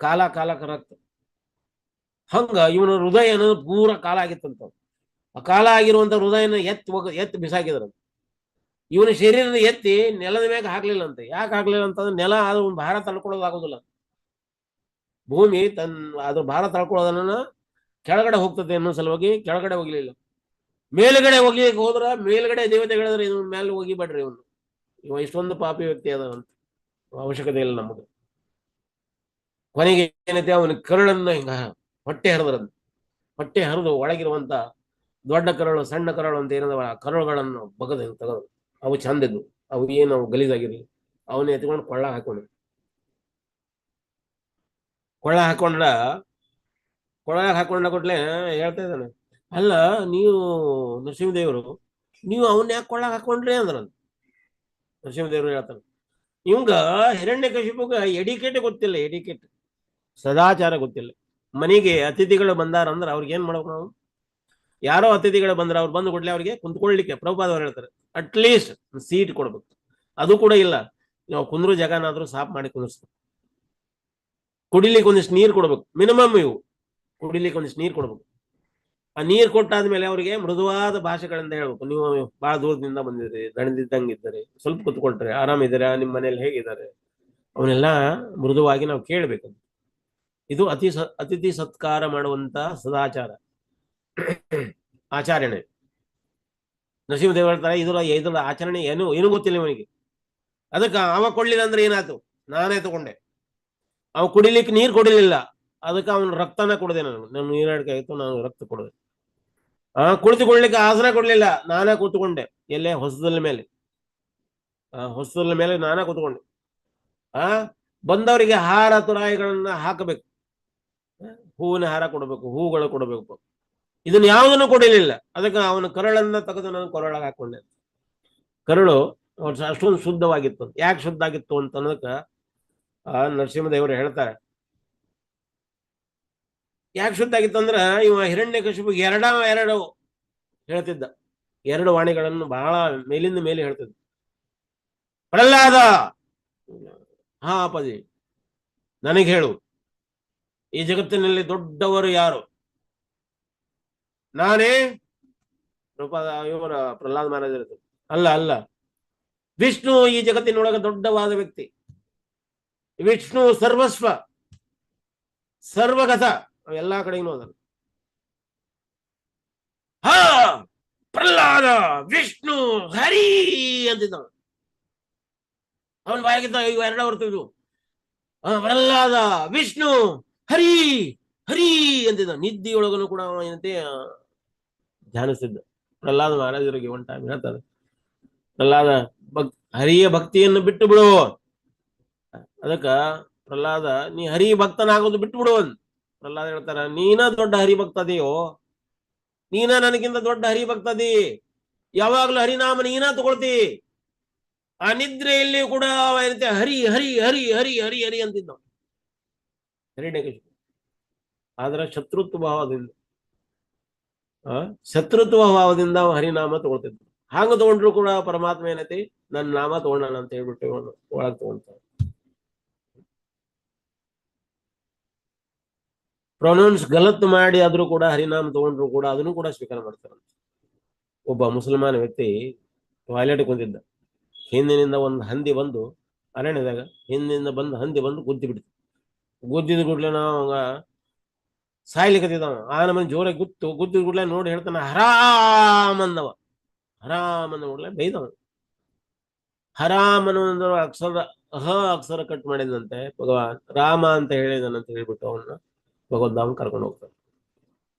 ಕಾಲ ಕಾಲ ಕರಕ್ತ. ಹಂಗ ಇವನ ಹೃದಯ ಅನ್ನೋದು ಪೂರ ಕಾಲ ಆಗಿತ್ತಂತ. ಆ ಕಾಲ ಆಗಿರುವಂತ ಹೃದಯನ ಎತ್ತಿ ಬಿಸಾಕಿದ್ರ. ಇವನ ಶರೀರದ ಎತ್ತಿ ನೆಲದ ಮ್ಯಾಗ ಹಾಕ್ಲಿಲ್ಲ ಅಂತೆ. ಯಾಕೆ ಹಾಕ್ಲಿಲ್ಲ ಅಂತಂದ್ರೆ ನೆಲ ಅದು ಭಾರ ತಳ್ಕೊಳ್ಳೋದಾಗೋದಿಲ್ಲ. ಭೂಮಿ ಅದು ಭಾರ ತಳ್ಕೊಳ್ಳೋದನ್ನ ಕೆಳಗಡೆ ಹೋಗ್ತದೆ ಅನ್ನೋ ಸಲುವಾಗಿ ಕೆಳಗಡೆ ಹೋಗ್ಲಿಲ್ಲ. ಮೇಲ್ಗಡೆ ಹೋಗ್ಲಿಕ್ಕೆ ಹೋದ್ರ ಮೇಲ್ಗಡೆ ದೇವತೆಗಳಿದ್ರೆ ಇವ್ ಮೇಲೆ ಹೋಗಿಬೇಡ್ರಿ. ಇವ ಇಷ್ಟೊಂದು ಪಾಪಿ ವ್ಯಕ್ತಿ ಅದಂತ ಅವಶ್ಯಕತೆ ಇಲ್ಲ ನಮಗೆ. ಕೊನೆಗೆ ಏನೈತೆ, ಅವನ ಕರುಳನ್ನ ಹಿಂಗ ಹೊಟ್ಟೆ ಹರಿದ್ರಂತ. ಹೊಟ್ಟೆ ಹರಿದು ಒಳಗಿರುವಂತ ದೊಡ್ಡ ಕರಳು ಸಣ್ಣ ಕರಳು ಅಂತ ಏನದ ಕರಳುಗಳನ್ನು ಬಗದ ತೆಗೆದು ಅವು ಚಂದಿದ್ದು, ಅವು ಏನು ಗಲೀಜಾಗಿರ್ಲಿ ಅವನ್ನ ಎತ್ಕೊಂಡು ಕೊಳ್ಳ ಹಾಕೊಂಡ ಕೊಟ್ಲೆ ಹೇಳ್ತಾ ಇದ್ದಾನೆ, ಅಲ್ಲ ನೀವು ನರಸಿಂಹದೇವರು ನೀವು ಅವನ್ನ ಯಾಕೆ ಕೊಳ್ಳಾಗ ಹಾಕೊಂಡ್ರಿ ಅಂದ್ರ ನರಸಿಂಹದೇವರು ಹೇಳ್ತಾನೆ. ಇವಂಗ ಹಿರಣ್ಯಕಶಿಪುಗ ಎಡಿಕೇಟ್ ಗೊತ್ತಿಲ್ಲ, ಎಡಿಕೇಟ್ ಸದಾಚಾರ ಗೊತ್ತಿಲ್ಲ. ಮನೆಗೆ ಅತಿಥಿಗಳು ಬಂದಾರ ಅಂದ್ರೆ ಅವ್ರಿಗೆ ಏನ್ ಮಾಡ್ಬೇಕು ನಾವು? ಯಾರೋ ಅತಿಥಿಗಳು ಬಂದ್ರೆ ಅವ್ರು ಬಂದು ಕೊಡ್ಲಿ ಅವ್ರಿಗೆ ಕುಂತ್ಕೊಳ್ಳಿಕ್ಕೆ ಪ್ರಭುಪಾದ ಅವ್ರು ಹೇಳ್ತಾರೆ ಅಟ್ಲೀಸ್ಟ್ ಸೀಟ್ ಕೊಡ್ಬೇಕು. ಅದು ಕೂಡ ಇಲ್ಲ. ನಾವು ಕುಂದ್ರು ಜಾಗನಾದ್ರೂ ಸಾಫ್ ಮಾಡಿ ಕುಂದಿಸ್ಬೇಕು. ಕುಡಿಲಿಕ್ಕೆ ಒಂದಿಷ್ಟು ನೀರು ಕೊಡ್ಬೇಕು. ಮಿನಿಮಮ್ ಇವು ಕುಡಿಲಿಕ್ಕೆ ಒಂದಿಷ್ಟು ನೀರು ಕೊಡ್ಬೇಕು. ಆ ನೀರು ಕೊಟ್ಟಾದ್ಮೇಲೆ ಅವ್ರಿಗೆ ಮೃದುವಾದ ಭಾಷೆಗಳಿಂದ ಹೇಳ್ಬೇಕು, ನೀವು ಬಹಳ ದೂರದಿಂದ ಬಂದಿದ್ರಿ, ದಣಿದಿದ್ದಂಗಿದ್ದಾರೆ, ಸ್ವಲ್ಪ ಕುತ್ಕೊಳ್ರಿ, ಆರಾಮಿದ್ದೀರಾ, ನಿಮ್ಮ ಮನೇಲಿ ಹೇಗಿದ್ದಾರೆ, ಅವನ್ನೆಲ್ಲ ಮೃದುವಾಗಿ ನಾವು ಕೇಳ್ಬೇಕು. ಇದು ಅತಿಥಿ ಸತ್ಕಾರ ಮಾಡುವಂತ ಸದಾಚಾರ ಆಚರಣೆ. ನರಸಿಂಹದೇವ ಹೇಳ್ತಾರೆ ಇದ್ರ ಆಚರಣೆ ಏನು ಗೊತ್ತಿಲ್ಲ ಇವನಿಗೆ. ಅದಕ್ಕೆ ಅವ ಕೊಡ್ಲಿಲ್ಲ ಅಂದ್ರೆ ಏನಾಯ್ತು, ನಾನೇ ತಗೊಂಡೆ. ಅವ ಕುಡಿಲಿಕ್ಕೆ ನೀರು ಕೊಡಲಿಲ್ಲ, ಅದಕ್ಕೆ ಅವನ ರಕ್ತನ ಕೊಡದೆ. ನಾನು ನೀರಾಡಿಕೆ ನಾನು ರಕ್ತ ಕೊಡದೆ. ಕುಳಿತುಕೊಳ್ಳಿಕ್ಕೆ ಆಸನ ಕೊಡ್ಲಿಲ್ಲ, ನಾನೇ ಕೂತ್ಕೊಂಡೆ. ಎಲ್ಲೇ ಹೊಸದಲ್ಲ ಮೇಲೆ ನಾನೇ ಕೂತ್ಕೊಂಡೆ. ಬಂದವರಿಗೆ ಹಾರ ತುರಾಯಿಗಳನ್ನ ಹಾಕಬೇಕು, ಹೂವಿನ ಹಾರ ಕೊಡಬೇಕು, ಹೂಗಳು ಕೊಡಬೇಕು. ಇದನ್ನ ಯಾವುದನ್ನು ಕೊಡಲಿಲ್ಲ. ಅದಕ್ಕೆ ಅವನ ಕರಳನ್ನ ತೆಗೆದು ನಾನು ಕೊರಳಾಗ ಹಾಕೊಂಡೆ. ಕರಳು ಅಷ್ಟೊಂದು ಶುದ್ಧವಾಗಿತ್ತು. ಯಾಕೆ ಶುದ್ಧ ಆಗಿತ್ತು ಅಂತ ಅನ್ನೋದಕ್ಕ ನರಸಿಂಹದೇವರು ಹೇಳ್ತಾರೆ. ಯಾಕೆ ಶುದ್ಧ ಆಗಿತ್ತು ಅಂದ್ರ ಇವ ಹಿರಣ್ಯಕಶಿಪುಗೆ ಎರಡು ಹೇಳ್ತಿದ್ದ. ಎರಡು ವಾಣಿಗಳನ್ನು ಬಹಳ ಮೇಲಿಂದ ಮೇಲೆ ಹೇಳ್ತಿದ್ದ. ಪ್ರಹ್ಲಾದ, ಹಾ ಅಪ್ಪಾಜಿ ನನಗೆ ಹೇಳು, ಈ ಜಗತ್ತಿನಲ್ಲಿ ದೊಡ್ಡವರು ಯಾರು? ನಾನೇ? ಇವರ ಪ್ರಹ್ಲಾದ ಮಹಾರಾಜ ಅಲ್ಲ, ವಿಷ್ಣು ಈ ಜಗತ್ತಿನೊಳಗೆ ದೊಡ್ಡವಾದ ವ್ಯಕ್ತಿ. ವಿಷ್ಣು ಸರ್ವಸ್ವ ಸರ್ವಗತ, ಎಲ್ಲಾ ಕಡೆಗೂ ಅದನ್ನು. ಹಾ ಪ್ರಹ್ಲಾದ ವಿಷ್ಣು ಹರಿ ಅಂತಿದ್ದ. ಅವನ ಬಾಯಾಗಿದ್ದ ಇವು ಎರಡ ಬರ್ತಿದ್ವು. ಪ್ರಹ್ಲಾದ ವಿಷ್ಣು ಹರಿ ಹರಿ ಅಂತಿದ್ದ. ನಿದ್ದೆಯೊಳಗನು ಕೂಡ ಏನಂತೆ ಧ್ಯಾನಿಸ್ತಿದ್ದ. ಪ್ರಹ್ಲಾದ ಮಹಾರಾಜರಿಗೆ ಒನ್ ಟೈಮ್ ಹೇಳ್ತಾರೆ, ಪ್ರಹ್ಲಾದ ಹರಿಯ ಭಕ್ತಿಯನ್ನು ಬಿಟ್ಟು ಬಿಡು. ಅದಕ್ಕ ಪ್ರಹ್ಲಾದ ನೀ ಹರಿ ಭಕ್ತನಾಗೋದು ಬಿಟ್ಟು ಬಿಡು. ಪ್ರಹ್ಲಾದ ಹೇಳ್ತಾರ, ನೀನ ದೊಡ್ಡ ಹರಿಭಕ್ತದೆಯೋ, ನೀನ ನನಗಿಂತ ದೊಡ್ಡ ಹರಿಭಕ್ತದಿ. ಯಾವಾಗ್ಲೂ ಹರಿನಾಮ ನೀನ ತಗೊಳ್ತಿ. ಆ ನಿದ್ರೆಯಲ್ಲಿ ಕೂಡ ಏನಂತೆ ಹರಿ ಹರಿ ಹರಿ ಹರಿ ಹರಿ ಹರಿ ಅಂತಿದ್ದ ಹಿರಣ್ಯಕಶಿಪು. ಆದ್ರೆ ಶತ್ರುತ್ವ ಭಾವದಿಂದ ಹರಿನಾಮ ತಗೊಳ್ತಿದ್ದ. ಹಾಂಗ ತಗೊಂಡ್ರು ಕೂಡ ಪರಮಾತ್ಮ ಏನೈತಿ, ನನ್ನ ನಾಮ ತಗೊಂಡ ಅಂತ ಹೇಳ್ಬಿಟ್ಟು ಒಳಗ್ ತಗೊಂತಾರೆ. ಪ್ರೊನೌನ್ಸ್ ಗಲತ್ ಮಾಡಿ ಆದ್ರೂ ಕೂಡ ಹರಿನಾಮ ತಗೊಂಡ್ರು ಕೂಡ ಅದನ್ನು ಕೂಡ ಸ್ವೀಕಾರ ಮಾಡ್ತಾರಂತ. ಒಬ್ಬ ಮುಸಲ್ಮಾನ ವ್ಯಕ್ತಿ ಟಾಯ್ಲೆಟ್ ಕುಂತಿದ್ದ. ಹಿಂದಿನಿಂದ ಒಂದು ಹಂದಿ ಬಂದು ಅರಣ್ಯದಾಗ ಹಿಂದಿನಿಂದ ಬಂದು ಹಂದಿ ಬಂದು ಗುದ್ದಿ ಬಿಡ್ತು. ಗುದ್ದಿದ ಕೂಡ್ಲೆ ನಾವು ಸಾಯ್ಲಿಕ್ಕತ್ತಿದ್ದವ. ಆ ನಮ್ಮನೆ ಜೋರಾಗಿ ಗುದ್ದಿದ ಕೂಡ್ಲೆ ನೋಡಿ ಹೇಳ್ತಾನ ಹರಾಮ್ ಅಂದವ. ಹರಾಮ್ ಅಂದ ಕೂಡ್ಲೆ ಬೈದವ. ಹರಾಮ್ ಅನ್ನೋ ಅಕ್ಷರ ಕಟ್ ಮಾಡಿದಂತೆ ಭಗವಾನ್, ರಾಮ ಅಂತ ಹೇಳಿದನಂತ ಹೇಳ್ಬಿಟ್ಟು ಅವನ್ನ ಭಗವದ್ಧಾಮ ಕರ್ಕೊಂಡು ಹೋಗ್ತಾರೆ.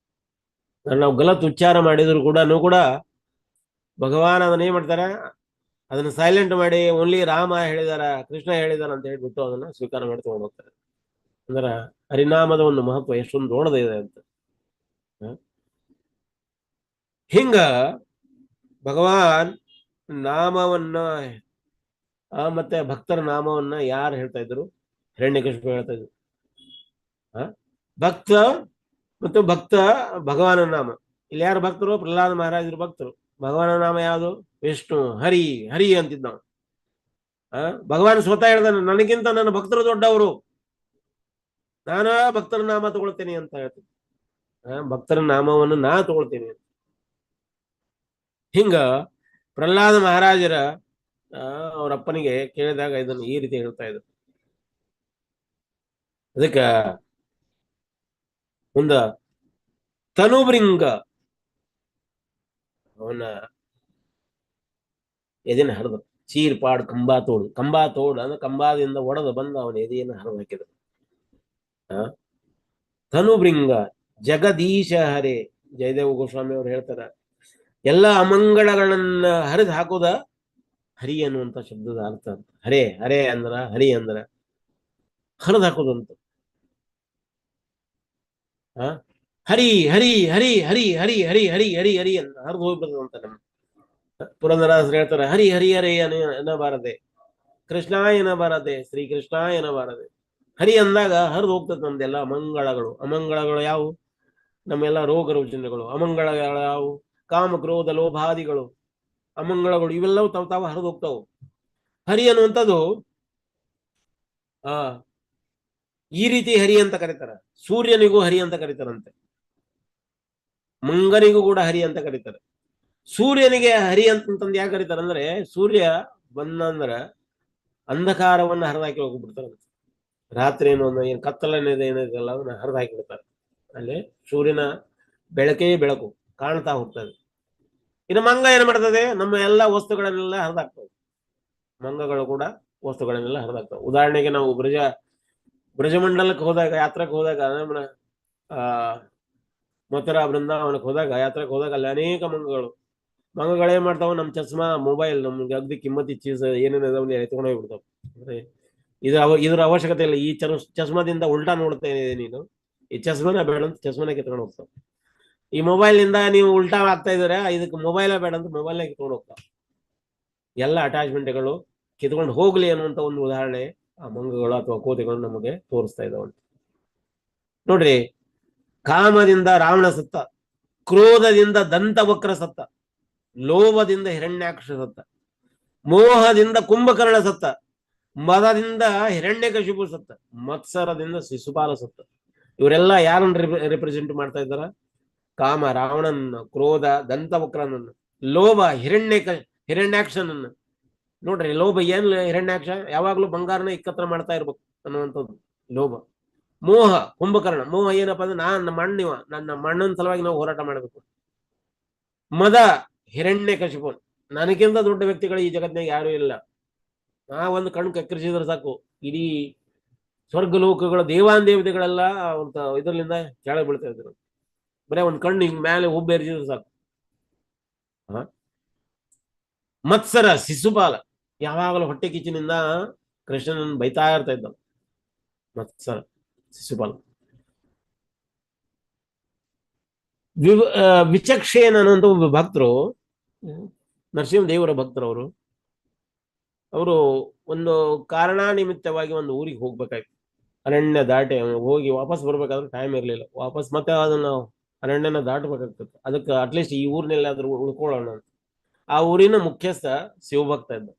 ನಾವು ಗಲತ್ ಉಚ್ಚಾರ ಮಾಡಿದ್ರು ಕೂಡ ಭಗವಾನ್ ಅದನ್ನ ಏನ್ ಮಾಡ್ತಾರ, ಅದನ್ನ ಸೈಲೆಂಟ್ ಮಾಡಿ ಓನ್ಲಿ ರಾಮ ಹೇಳಿದಾರ, ಕೃಷ್ಣ ಹೇಳಿದಾರ ಅಂತ ಹೇಳ್ಬಿಟ್ಟು ಅದನ್ನ ಸ್ವೀಕಾರ ಮಾಡಿ ತಗೊಂಡು ಹೋಗ್ತಾರೆ. ಅಂದ್ರ ಹರಿನಾಮದ ಒಂದು ಮಹತ್ವ ಎಷ್ಟೊಂದು ದೊಡ್ಡದಿದೆ ಅಂತ. ಹಿಂಗ ಭಗವಾನ್ ನಾಮವನ್ನ ಮತ್ತೆ ಭಕ್ತರ ನಾಮವನ್ನ ಯಾರು ಹೇಳ್ತಾ ಇದ್ರು? ಹಿರಣ್ಯಕಶಿಪು ಹೇಳ್ತಾ ಇದ್ರು. ಭಕ್ತ ಮತ್ತು ಭಕ್ತ ಭಗವಾನ ನಾಮ. ಇಲ್ಲಿ ಯಾರು ಭಕ್ತರು? ಪ್ರಹ್ಲಾದ ಮಹಾರಾಜರು ಭಕ್ತರು. ಭಗವಾನ ನಾಮ ಯಾವುದು? ವಿಷ್ಣು ಹರಿ ಹರಿ ಅಂತಿದ್ದ. ಭಗವಾನ್ ಸ್ವತಃ ಹೇಳ್ದಾನೆ, ನನಗಿಂತ ನನ್ನ ಭಕ್ತರು ದೊಡ್ಡವರು, ನಾನು ಭಕ್ತರ ನಾಮ ತಗೊಳ್ತೇನೆ ಅಂತ ಹೇಳ್ತೀನಿ. ಭಕ್ತರ ನಾಮವನ್ನು ನಾ ತಗೊಳ್ತೇನೆ ಅಂತ. ಹಿಂಗ ಪ್ರಹ್ಲಾದ ಮಹಾರಾಜರ ಅವ್ರ ಅಪ್ಪನಿಗೆ ಕೇಳಿದಾಗ ಇದನ್ನು ಈ ರೀತಿ ಹೇಳ್ತಾ ಇದ್ರು. ಅದಕ್ಕ ಮುಂದ ತನುಬ್ರಿಂಗ ಅವನ ಎದೆನ ಹರಿದ ಚೀರ್ಪಾಡ್ ಕಂಬಾತೋಡು ಅಂದ್ರೆ ಕಂಬಾದಿಂದ ಒಡೆದು ಬಂದು ಅವನ ಎದೆಯನ್ನು ಹರಿದು ಹಾಕಿದ್ರು. ತನುಬ್ರಿಂಗ ಜಗದೀಶ ಹರೇ, ಜಯದೇವ ಗೋಸ್ವಾಮಿ ಅವರು ಹೇಳ್ತಾರ, ಎಲ್ಲ ಅಮಂಗಳಗಳನ್ನ ಹರಿದು ಹಾಕೋದ ಹರಿ ಅನ್ನುವಂತ ಶಬ್ದದ ಅರ್ಥ ಅಂತ. ಹರೇ ಹರೇ ಅಂದ್ರ ಹರಿ ಅಂದ್ರ ಹರಿದು ಹಾಕೋದು ಅಂತ. ಹರಿ ಹರಿ ಹರಿ ಹರಿ ಹರಿ ಹರಿ ಹರಿ ಹರಿ ಹರಿ ಅಂತ ಹರಿದು ಹೋಗ್ಬಿಡ್ತದಂತ. ನಮ್ಮ ಪುರಂದರದಾಸರು ಹೇಳ್ತಾರೆ, ಹರಿ ಹರಿ ಹರಿ ಎನ್ನಬಾರದೆ, ಕೃಷ್ಣ ಎನ್ನಬಾರದೆ, ಶ್ರೀಕೃಷ್ಣ ಎನ್ನಬಾರದೆ. ಹರಿ ಅಂದಾಗ ಹರಿದು ಹೋಗ್ತದೆ ನಮ್ದೆಲ್ಲ ಅಮಂಗಳಗಳು. ಅಮಂಗಳಗಳು ಯಾವುವು? ನಮ್ಮೆಲ್ಲ ರೋಗ ರುಜಿನಗಳು. ಅಮಂಗಳಗಳು ಯಾವುವು? ಕಾಮ ಕ್ರೋಧ ಲೋಭಾದಿಗಳು ಅಮಂಗಳಗಳು. ಇವೆಲ್ಲವೂ ತಾವು ಹರಿದು ಹೋಗ್ತಾವು. ಹರಿ ಅನ್ನುವಂಥದ್ದು ಈ ರೀತಿ ಹರಿ ಅಂತ ಕರೀತಾರ. ಸೂರ್ಯನಿಗೂ ಹರಿ ಅಂತ ಕರೀತಾರಂತೆ, ಮಂಗನಿಗೂ ಕೂಡ ಹರಿ ಅಂತ ಕರೀತಾರೆ. ಸೂರ್ಯನಿಗೆ ಹರಿ ಅಂತಂದು ಯಾಕೆ ಕರೀತಾರೆ ಅಂದ್ರೆ, ಸೂರ್ಯ ಬಂದಂದ್ರ ಅಂಧಕಾರವನ್ನ ಹರಿದಾಕಿ ಹೋಗ್ಬಿಡ್ತಾರಂತೆ. ರಾತ್ರಿ ಏನು ಕತ್ತಲನೇದು ಏನಿದೆಲ್ಲ ಅದನ್ನ ಹರಿದು ಹಾಕಿಬಿಡ್ತಾರೆ. ಅಲ್ಲಿ ಸೂರ್ಯನ ಬೆಳಕೇ ಬೆಳಕು ಕಾಣ್ತಾ ಹೋಗ್ತದೆ. ಇನ್ನು ಮಂಗ ಏನ್ ಮಾಡ್ತದೆ? ನಮ್ಮ ಎಲ್ಲ ವಸ್ತುಗಳನ್ನೆಲ್ಲ ಹರಿದಾಕ್ತವೆ. ಮಂಗಗಳು ಕೂಡ ವಸ್ತುಗಳನ್ನೆಲ್ಲ ಹರಿದಾಕ್ತವೆ. ಉದಾಹರಣೆಗೆ ನಾವು ಬ್ರಜಮಂಡಲಕ್ಕೆ ಹೋದಾಗ, ಯಾತ್ರೆಗೆ ಹೋದಾಗ, ನಮ್ಮ ಮಥುರಾ ಬೃಂದಾವನಕ್ಕೆ ಹೋದಾಗ, ಯಾತ್ರೆಗೆ ಹೋದಾಗ ಅಲ್ಲಿ ಅನೇಕ ಮಂಗಗಳೇನ್ ಮಾಡ್ತಾವ? ನಮ್ಮ ಚಸ್ಮಾ, ಮೊಬೈಲ್, ನಮ್ಗೆ ಅಗ್ದಿ ಕಿಮ್ಮತಿ ಚೀಸ್ ಏನೇನಿದಾವ ಎತ್ಕೊಂಡು ಹೋಗ್ಬಿಡ್ತಾವ. ಅಂದ್ರೆ ಇದ್ರ ಅವಶ್ಯಕತೆ ಇಲ್ಲ. ಈ ಚಸ್ಮಾದಿಂದ ಉಲ್ಟಾ ನೋಡ್ತೇನೆ ನೀನು, ಈ ಚಸ್ಮನ ಬೇಡ ಅಂತ ಚಸ್ಮನ ಕಿತ್ಕೊಂಡು ಹೋಗ್ತಾವ. ಈ ಮೊಬೈಲ್ ನಿಂದ ನೀವು ಉಲ್ಟಾ ಆಗ್ತಾ ಇದಾರೆ, ಇದಕ್ಕೆ ಮೊಬೈಲೇ ಬೇಡ ಅಂತ ಮೊಬೈಲ್ನ ಕಿತ್ಕೊಂಡು ಹೋಗ್ತಾವ. ಎಲ್ಲ ಅಟ್ಯಾಚ್ಮೆಂಟ್ಗಳು ಕಿತ್ಕೊಂಡು ಹೋಗ್ಲಿ ಅನ್ನುವಂತ ಒಂದು ಉದಾಹರಣೆ ಆ ಮಂಗಗಳು ಅಥವಾ ಕೋತಿಗಳು ನಮಗೆ ತೋರಿಸ್ತಾ ಇದಾವಂತ ನೋಡ್ರಿ. ಕಾಮದಿಂದ ರಾವಣ ಸತ್ತ, ಕ್ರೋಧದಿಂದ ದಂತವಕ್ರ ಸತ್ತ, ಲೋಭದಿಂದ ಹಿರಣ್ಯಾಕ್ಷ ಸತ್ತ, ಮೋಹದಿಂದ ಕುಂಭಕರ್ಣ ಸತ್ತ, ಮದದಿಂದ ಹಿರಣ್ಯಕಶಿಪು ಸತ್ತ, ಮತ್ಸರದಿಂದ ಶಿಶುಪಾಲ ಸತ್ತ. ಇವರೆಲ್ಲ ಯಾರನ್ನ ರಿಪ್ರೆಸೆಂಟ್ ಮಾಡ್ತಾ ಇದ್ದಾರ? ಕಾಮ ರಾವಣನನ್ನ, ಕ್ರೋಧ ದಂತವಕ್ರನನ್ನ, ಲೋಭ ಹಿರಣ್ಯಾಕ್ಷನನ್ನ. ನೋಡ್ರಿ, ಲೋಭ ಏನ್? ಹಿರಣ್ಯಾಕ್ಷ ಯಾವಾಗ್ಲೂ ಬಂಗಾರನ ಇಕ್ಕತ್ರ ಮಾಡ್ತಾ ಇರ್ಬೇಕು ಅನ್ನುವಂಥದ್ದು ಲೋಭ. ಮೋಹ ಕುಂಭಕರ್ಣ. ಮೋಹ ಏನಪ್ಪಾ ಅಂದ್ರೆ, ನನ್ನ ಮಣ್ಣನ ಸಲುವಾಗಿ ನಾವು ಹೋರಾಟ ಮಾಡಬೇಕು. ಮದ ಹಿರಣ್ಯಕಶಿಪು, ನನಗಿಂತ ದೊಡ್ಡ ವ್ಯಕ್ತಿಗಳು ಈ ಜಗತ್ತಿನಾಗ ಯಾರು ಇಲ್ಲ. ಒಂದು ಕಣ್ಣು ಕಕ್ಕರಿಸಿದ್ರೆ ಸಾಕು, ಇಡೀ ಸ್ವರ್ಗ ಲೋಕಗಳ ದೇವಾನ್ ದೇವತೆಗಳೆಲ್ಲ ಇದರಿಂದ ಕೆಳಗೆ ಬೀಳ್ತಾ ಇದ್ರು. ಬರೇ ಒಂದ್ ಕಣ್ಣು ಹಿಂಗ್ ಮೇಲೆ ಉಬ್ಬೇರಿಸಿದ್ರೆ ಸಾಕು. ಮತ್ಸರ ಶಿಶುಪಾಲ, ಯಾವಾಗಲೂ ಹೊಟ್ಟೆ ಕಿಚ್ಚಿನಿಂದ ಕೃಷ್ಣನನ್ನು ಬೈತಾ ಇರ್ತಾ ಇದ್ದ ಮತ್ಸರ ಶಿಶುಪಾಲ. ವಿಚಕ್ಷೇನ ಅನ್ನುವಂಥ ಒಬ್ಬ ಭಕ್ತರು, ನರಸಿಂಹದೇವರ ಭಕ್ತರು, ಅವರು ಒಂದು ಕಾರಣಾನಿಮಿತ್ತವಾಗಿ ಒಂದು ಊರಿಗೆ ಹೋಗ್ಬೇಕಾಯ್ತು. ಅರಣ್ಯ ದಾಟಿ ಹೋಗಿ ವಾಪಸ್ ಬರ್ಬೇಕಾದ್ರೆ ಟೈಮ್ ಇರಲಿಲ್ಲ. ವಾಪಸ್ ಮತ್ತೆ ಅದನ್ನ ಅರಣ್ಯನ ದಾಟಬೇಕಾಗ್ತದೆ. ಅದಕ್ಕೆ ಅಟ್ಲೀಸ್ಟ್ ಈ ಊರಿನೆಲ್ಲಾದ್ರೂ ಉಳ್ಕೊಳ್ಳೋಣ ಅಂತ. ಆ ಊರಿನ ಮುಖ್ಯಸ್ಥ ಶಿವಭಕ್ತ ಇದ್ದ.